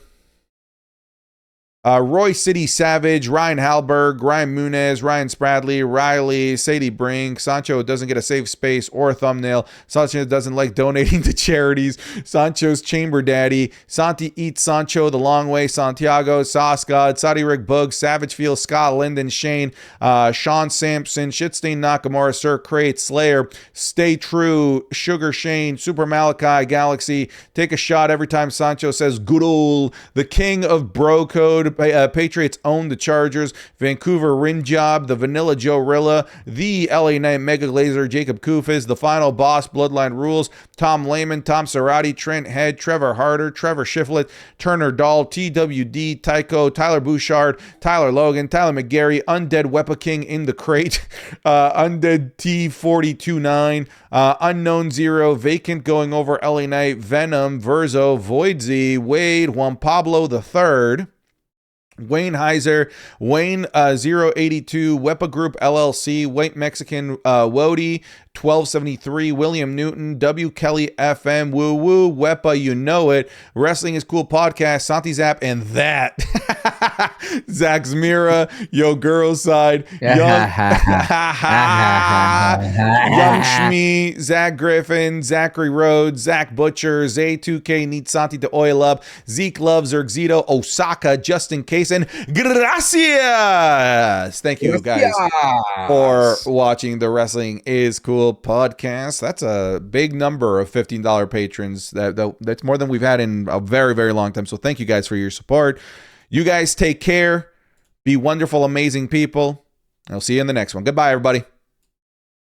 Roy City Savage, Ryan Halberg, Ryan Munez, Ryan Spradley, Riley, Sadie Brink, Sancho doesn't get a safe space or a thumbnail. Sancho doesn't like donating to charities. Sancho's Chamber Daddy, Santi Eats Sancho the Long Way, Santiago, Sauce God, Saudi Rick Bug, Savage Field, Scott Linden, Shane, Sean Sampson, Shitstain Nakamura, Sir Crate, Slayer, Stay True, Sugar Shane, Super Malachi, Galaxy, take a shot every time Sancho says good old, the king of bro code, Patriots own the Chargers, Vancouver Rim Job, the Vanilla Joe Rilla, the LA Knight Mega Glazer, Jacob Kufis, the Final Boss, Bloodline Rules, Tom Lehman, Tom Cerati, Trent Head, Trevor Harder, Trevor Shiflett, Turner Dahl, TWD, Tycho, Tyler Bouchard, Tyler Logan, Tyler McGarry, Undead Wepa King in the Crate, Undead T429, Unknown Zero, Vacant going over LA Knight, Venom, Verzo, Void Z, Wade, Juan Pablo the Third, Wayne Heiser, Wayne 082, Wepa Group LLC, White Mexican Wody, 1273, William Newton, W. Kelly FM, Woo Woo, Wepa, you know it, Wrestling is Cool Podcast, Santi Zap, and that. Zach Zmira, Yo Girls Side, Young Shmee, Zach Griffin, Zachary Rhodes, Zach Butcher, Zay2K needs Santi to oil up, Zeke loves Zergzito, Osaka, Justin Case, and gracias. Thank you guys for watching the Wrestling is Cool podcast. That's a big number of $15 patrons. That's more than we've had in a very, very long time. So thank you guys for your support. You guys take care. Be wonderful, amazing people. I'll see you in the next one. Goodbye, everybody.